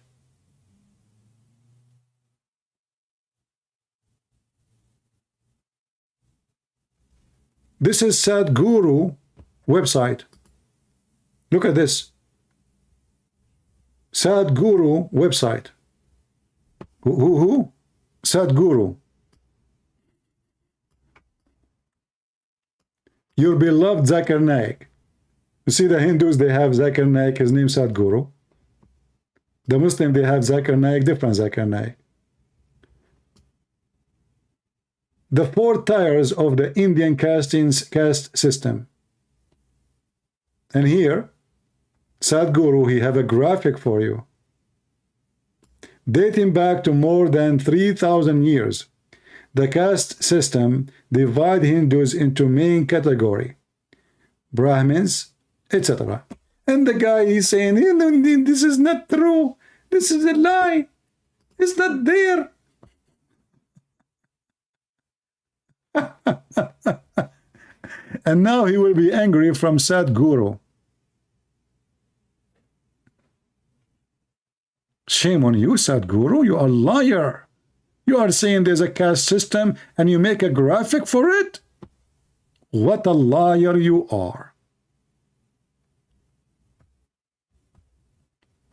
This is Sadhguru website. Look at this. Sadhguru website. Who? Sadhguru. Your beloved Zakir Naik. You see the Hindus, they have Zakir Naik, his name Sadhguru. The Muslim, they have Zakir Naik, different Zakir Naik. The 4 tiers of the Indian caste system. And here, Sadhguru, he have a graphic for you. Dating back to more than 3,000 years. The caste system divide Hindus into main category, Brahmins, etc. And the guy is saying, this is not true. This is a lie. It's not there. And now he will be angry from Sadhguru. Shame on you, Sadhguru. You are a liar. You are saying there's a caste system and you make a graphic for it? What a liar you are.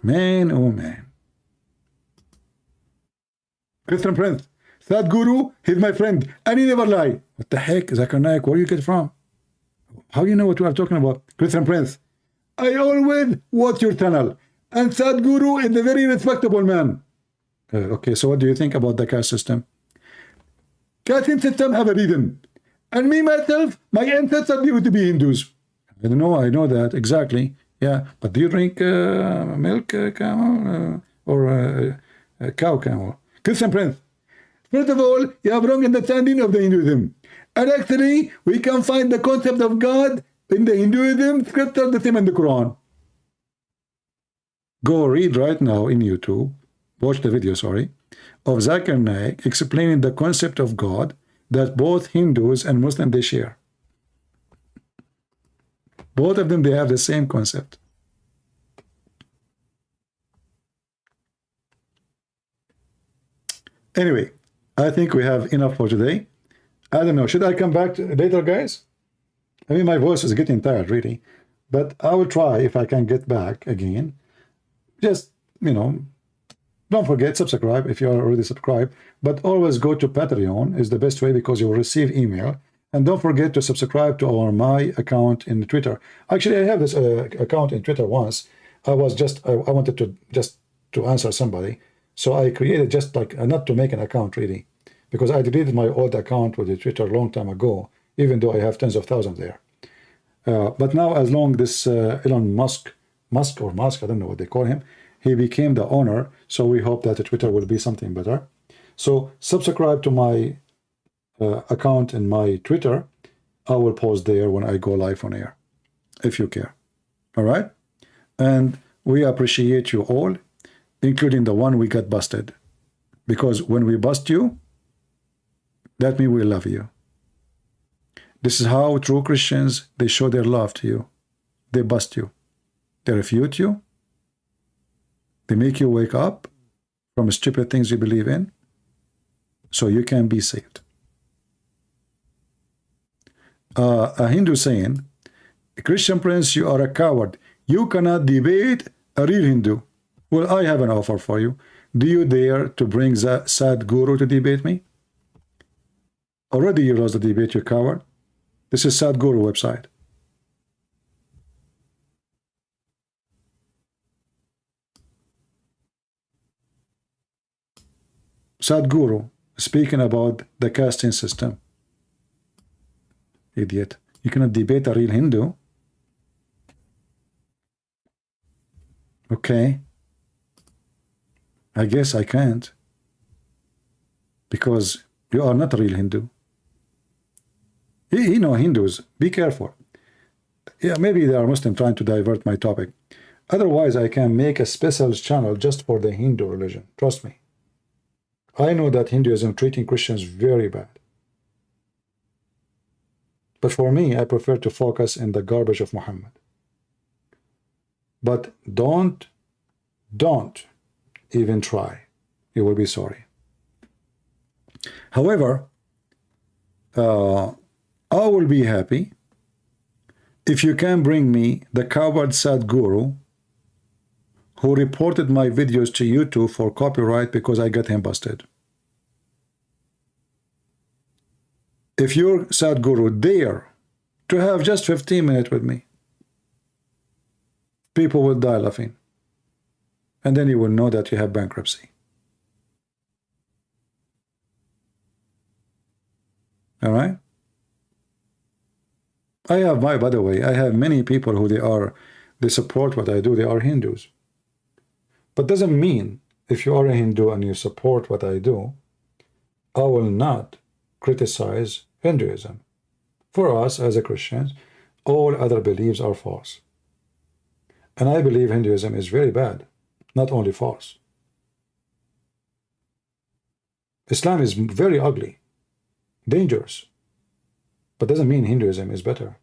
Man, oh man. Christian Prince, Sadhguru, he's my friend, and he never lie. What the heck, Zakir Naik, where do you get it from? How do you know what we are talking about? Christian Prince, I always watch your channel, and Sadhguru is a very respectable man. Okay, so what do you think about the caste system? Casting system have a reason. And me, myself, my ancestors used to be Hindus. I don't know, I know that, exactly. Yeah, but do you drink milk camel or cow camel? Christian Prince, first of all, you have wrong understanding of the Hinduism. And actually, we can find the concept of God in the Hinduism scripture, the same in the Quran. Go read right now in YouTube. Watch the video, sorry, of Zakir Naik explaining the concept of God that both Hindus and Muslims, they share. Both of them, they have the same concept. Anyway, I think we have enough for today. I don't know. Should I come back later, guys? I mean, my voice is getting tired, really. But I will try if I can get back again. Just, you know, don't forget, subscribe if you are already subscribed. But always go to Patreon is the best way because you will receive email. And don't forget to subscribe to my account in Twitter. Actually, I have this account in Twitter once. I wanted to just to answer somebody. So I created just like, not to make an account really, because I deleted my old account with the Twitter a long time ago, even though I have tens of thousands there. But now, as long this Elon Musk, I don't know what they call him, he became the owner. So we hope that the Twitter will be something better. So subscribe to my account in my Twitter. I will post there when I go live on air, if you care. All right? And we appreciate you all, including the one we got busted. Because when we bust you, that means we love you. This is how true Christians, they show their love to you. They bust you. They refute you. They make you wake up from stupid things you believe in so you can be saved. A Hindu saying, Christian Prince, you are a coward. You cannot debate a real Hindu. Well, I have an offer for you. Do you dare to bring the Sadhguru to debate me? Already you lost the debate, you coward. This is Sadhguru website. Sadhguru speaking about the casting system. Idiot. You cannot debate a real Hindu. Okay. I guess I can't. Because you are not a real Hindu. You know Hindus. Be careful. Yeah, maybe they are Muslim trying to divert my topic. Otherwise, I can make a special channel just for the Hindu religion. Trust me. I know that Hinduism treating Christians very bad. But for me, I prefer to focus in the garbage of Muhammad. But don't even try. You will be sorry. However, I will be happy if you can bring me the coward Sadhguru who reported my videos to YouTube for copyright because I got him busted. If your Sadhguru dare to have just 15 minutes with me, people will die laughing. And then you will know that you have bankruptcy. All right? By the way, I have many people who they support what I do. They are Hindus. But doesn't mean if you are a Hindu and you support what I do, I will not criticize Hinduism. For us as a Christians, all other beliefs are false. And I believe Hinduism is very bad, not only false. Islam is very ugly, dangerous, but doesn't mean Hinduism is better.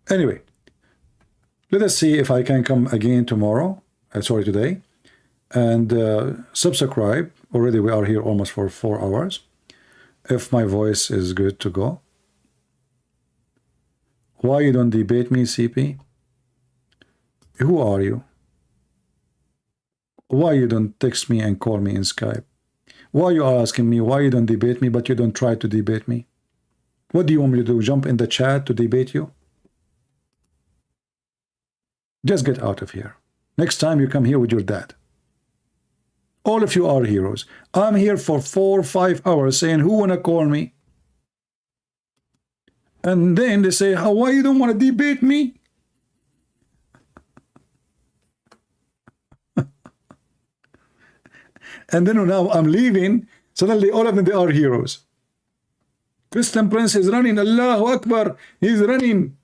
Anyway, let us see if I can come again tomorrow, today, and subscribe. Already we are here almost for 4 hours. If my voice is good to go. Why you don't debate me, CP? Who are you? Why you don't text me and call me in Skype? Why you are asking me why you don't debate me, but you don't try to debate me? What do you want me to do? Jump in the chat to debate you? Just get out of here. Next time you come here with your dad. All of you are heroes. I'm here for 4 or 5 hours saying, who wanna call me? And then they say, why you don't want to debate me? And then now I'm leaving, suddenly all of them, they are heroes. Christian Prince is running, Allahu Akbar, he's running.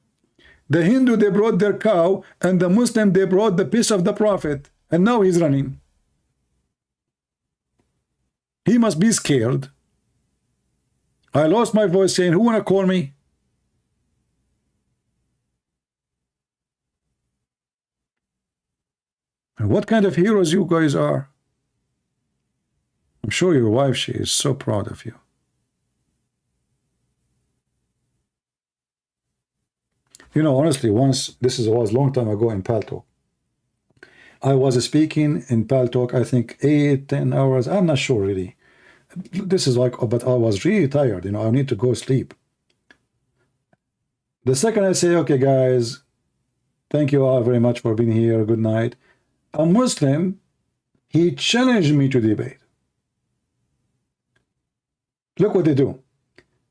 The Hindu, they brought their cow, and the Muslim, they brought the piece of the Prophet, and now he's running. He must be scared. I lost my voice saying, who wanna call me? And what kind of heroes you guys are. I'm sure your wife, she is so proud of you. You know, honestly, once, this was a long time ago in Paltalk. I was speaking in Paltalk, I think 8-10 hours. I'm not sure really. This is like, but I was really tired. You know, I need to go sleep. The second I say, okay, guys, thank you all very much for being here. Good night. A Muslim, he challenged me to debate. Look what they do.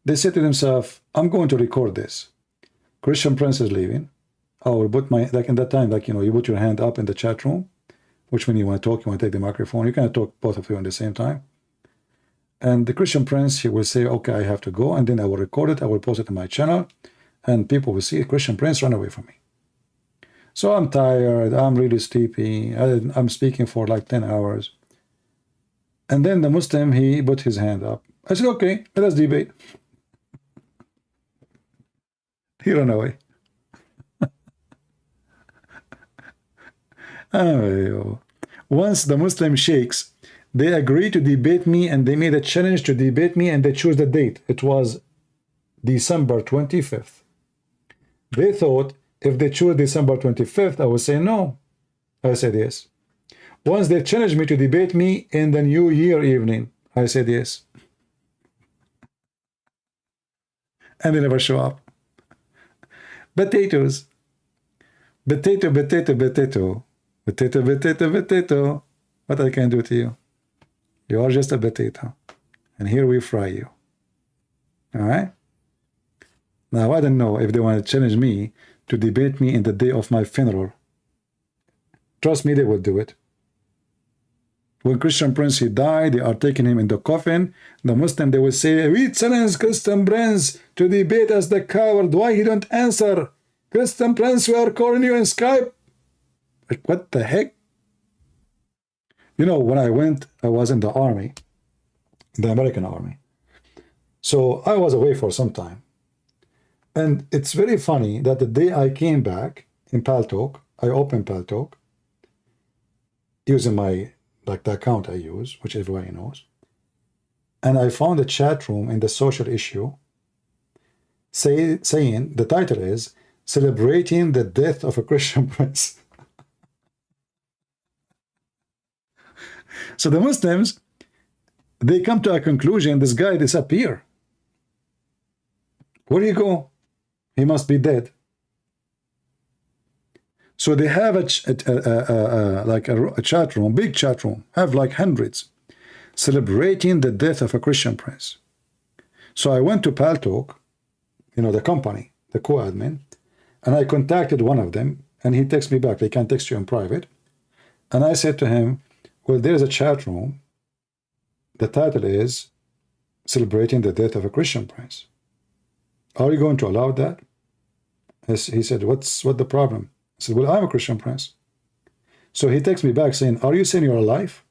They say to themselves, I'm going to record this. Christian Prince is leaving. I will put my, like in that time, like, you know, you put your hand up in the chat room, which when you want to talk, you want to take the microphone. You cannot talk both of you at the same time. And the Christian Prince, he will say, okay, I have to go. And then I will record it. I will post it on my channel. And people will see Christian Prince run away from me. So I'm tired. I'm really sleepy. I'm speaking for like 10 hours. And then the Muslim, he put his hand up. I said, okay, let us debate. He ran away. Oh, once the Muslim sheikhs, they agreed to debate me, and they made a challenge to debate me, and they chose the date. It was December 25th. They thought if they chose December 25th, I would say no. I said yes. Once they challenged me to debate me in the New Year evening, I said yes. And they never show up. Potatoes. Potato, potato, potato. Potato, potato, potato. What I can do to you? You are just a potato. And here we fry you. All right? Now, I don't know if they want to challenge me to debate me in the day of my funeral. Trust me, they will do it. When Christian Prince, he died, they are taking him in the coffin. The Muslim, they will say, we challenge Christian Prince to debate as the coward. Why he don't answer? Christian Prince, we are calling you in Skype. Like, what the heck? You know, when I was in the army, the American army. So I was away for some time. And it's very funny that the day I came back in Paltalk, I opened Paltalk using my, like the account I use, which everybody knows. And I found a chat room in the social issue saying the title is Celebrating the Death of a Christian Prince. So the Muslims, they come to a conclusion, this guy disappeared. Where do you go? He must be dead. So they have a chat room, big chat room, have like hundreds, celebrating the death of a Christian prince. So I went to Paltalk, you know, the company, the co-admin, and I contacted one of them, and he texted me back. They can text you in private. And I said to him, well, there's a chat room. The title is Celebrating the Death of a Christian Prince. Are you going to allow that? He said, what the problem? I said, well, I'm a Christian prince. So he texts me back saying, are you saying you're alive?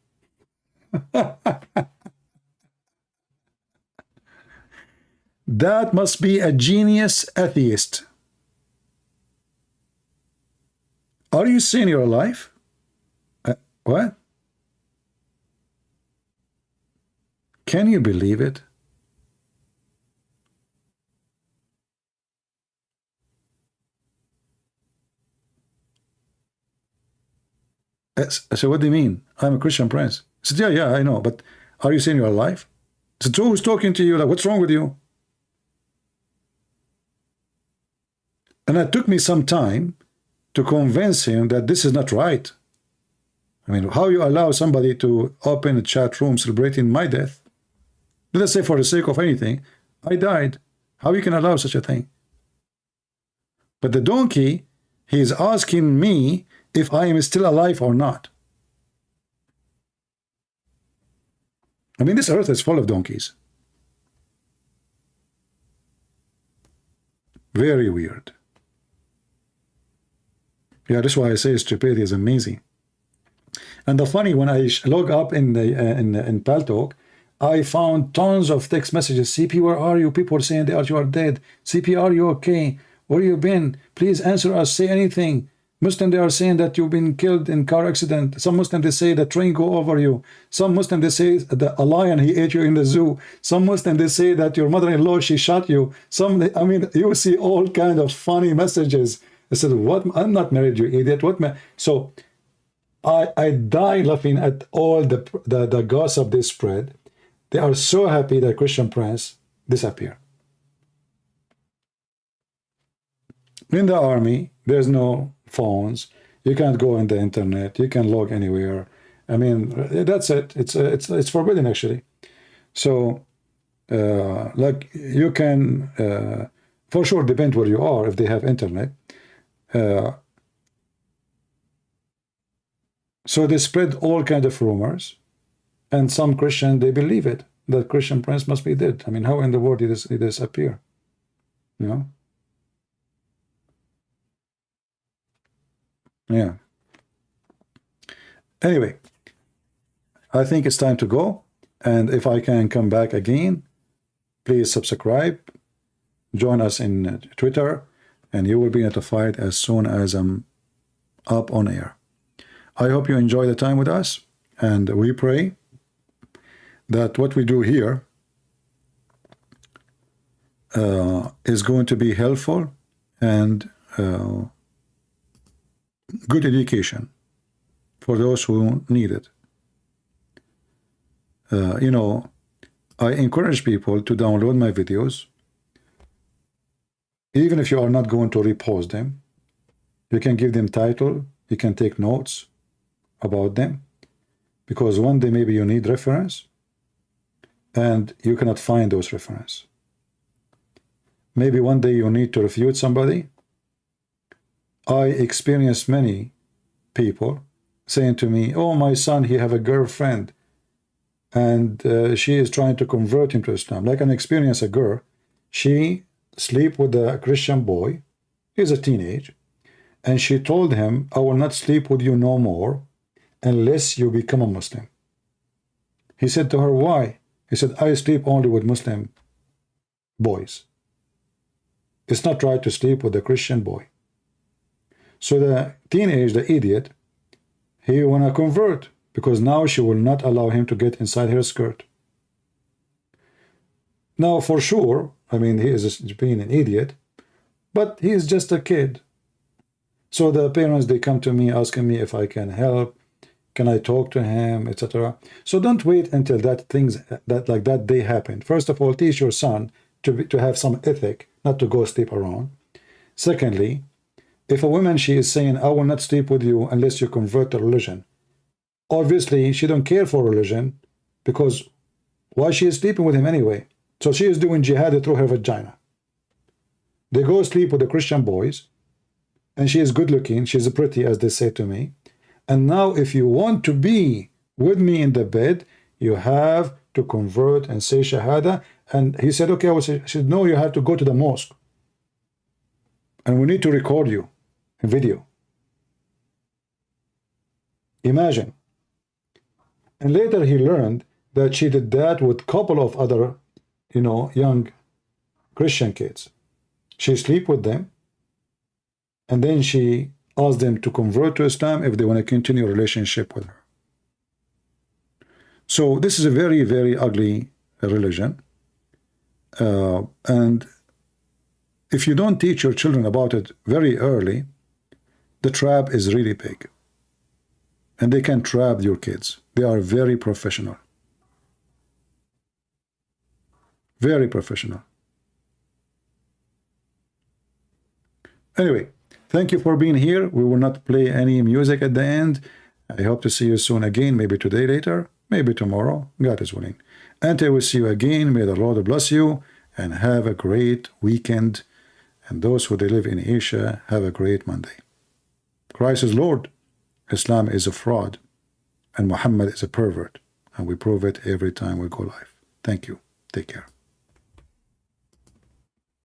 That must be a genius atheist. Are you saying you're alive? What? Can you believe it? I said, what do you mean? I'm a Christian prince. I said, yeah, I know, but are you saying you're alive? I said, so who's talking to you? Like, what's wrong with you? And it took me some time to convince him that this is not right. I mean, how you allow somebody to open a chat room celebrating my death? Let us say for the sake of anything, I died. How you can allow such a thing? But the donkey, he is asking me if I am still alive or not. I mean, this earth is full of donkeys. Very weird. Yeah, that's why I say stupidity is amazing. And the funny, when I log up in Paltalk, I found tons of text messages. CP, where are you? People are saying you are dead. CP, are you okay? Where you been? Please answer us. Say anything. Muslims, they are saying that you've been killed in car accident. Some Muslims, they say the train go over you. Some Muslims, they say that a lion, he ate you in the zoo. Some Muslims, they say that your mother-in-law, she shot you. I mean, you see all kind of funny messages. I said, what? I'm not married, you idiot. So I die laughing at all the gossip they spread. They are so happy that Christian Prince disappeared. In the army, there's no phones. You can't go on the internet. You can log anywhere. I mean, that's it. It's forbidden, actually. So, like, you can, for sure, depend where you are, if they have internet. So they spread all kinds of rumors, and some Christian, they believe it, that Christian Prince must be dead. I mean, how in the world did he disappear? You know? Yeah. Anyway, I think it's time to go. And if I can come back again, please subscribe, join us in Twitter, and you will be notified as soon as I'm up on air. I hope you enjoy the time with us, and we pray that what we do here is going to be helpful and good education for those who need it. You know, I encourage people to download my videos. Even if you are not going to repost them, you can give them title, you can take notes about them, because one day maybe you need reference and you cannot find those reference. Maybe one day you need to refute somebody. I experienced many people saying to me, oh, my son, he have a girlfriend and she is trying to convert him to Islam. Like an experience, a girl, she sleep with a Christian boy, he's a teenage, and she told him, I will not sleep with you no more unless you become a Muslim. He said to her, why? He said, I sleep only with Muslim boys. It's not right to sleep with a Christian boy. So the teenage, the idiot, he want to convert, because now she will not allow him to get inside her skirt. Now, for sure, I mean, he is being an idiot, but he is just a kid. So the parents, they come to me asking me if I can help, can I talk to him, etc. So don't wait until that day happen. First of all, teach your son to have some ethic, not to go sleep around. Secondly, if a woman, she is saying, I will not sleep with you unless you convert to religion, obviously she don't care for religion, because why she is sleeping with him anyway? So she is doing jihad through her vagina. They go sleep with the Christian boys, and she is good looking, she's pretty, as they say to me. And now if you want to be with me in the bed, you have to convert and say Shahada. And he said, okay, she said, no, you have to go to the mosque. And we need to record you in video. Imagine. And later he learned that she did that with a couple of other, you know, young Christian kids. She sleep with them, and then she asked them to convert to Islam if they want to continue a relationship with her. So this is a very, very ugly religion. And if you don't teach your children about it very early, the trap is really big. And they can trap your kids. They are very professional. Very professional. Anyway, thank you for being here. We will not play any music at the end. I hope to see you soon again, maybe today later, maybe tomorrow, God is willing. Until we see you again, may the Lord bless you and have a great weekend. And those who live in Asia, have a great Monday. Christ is Lord. Islam is a fraud. And Muhammad is a pervert. And we prove it every time we go live. Thank you. Take care.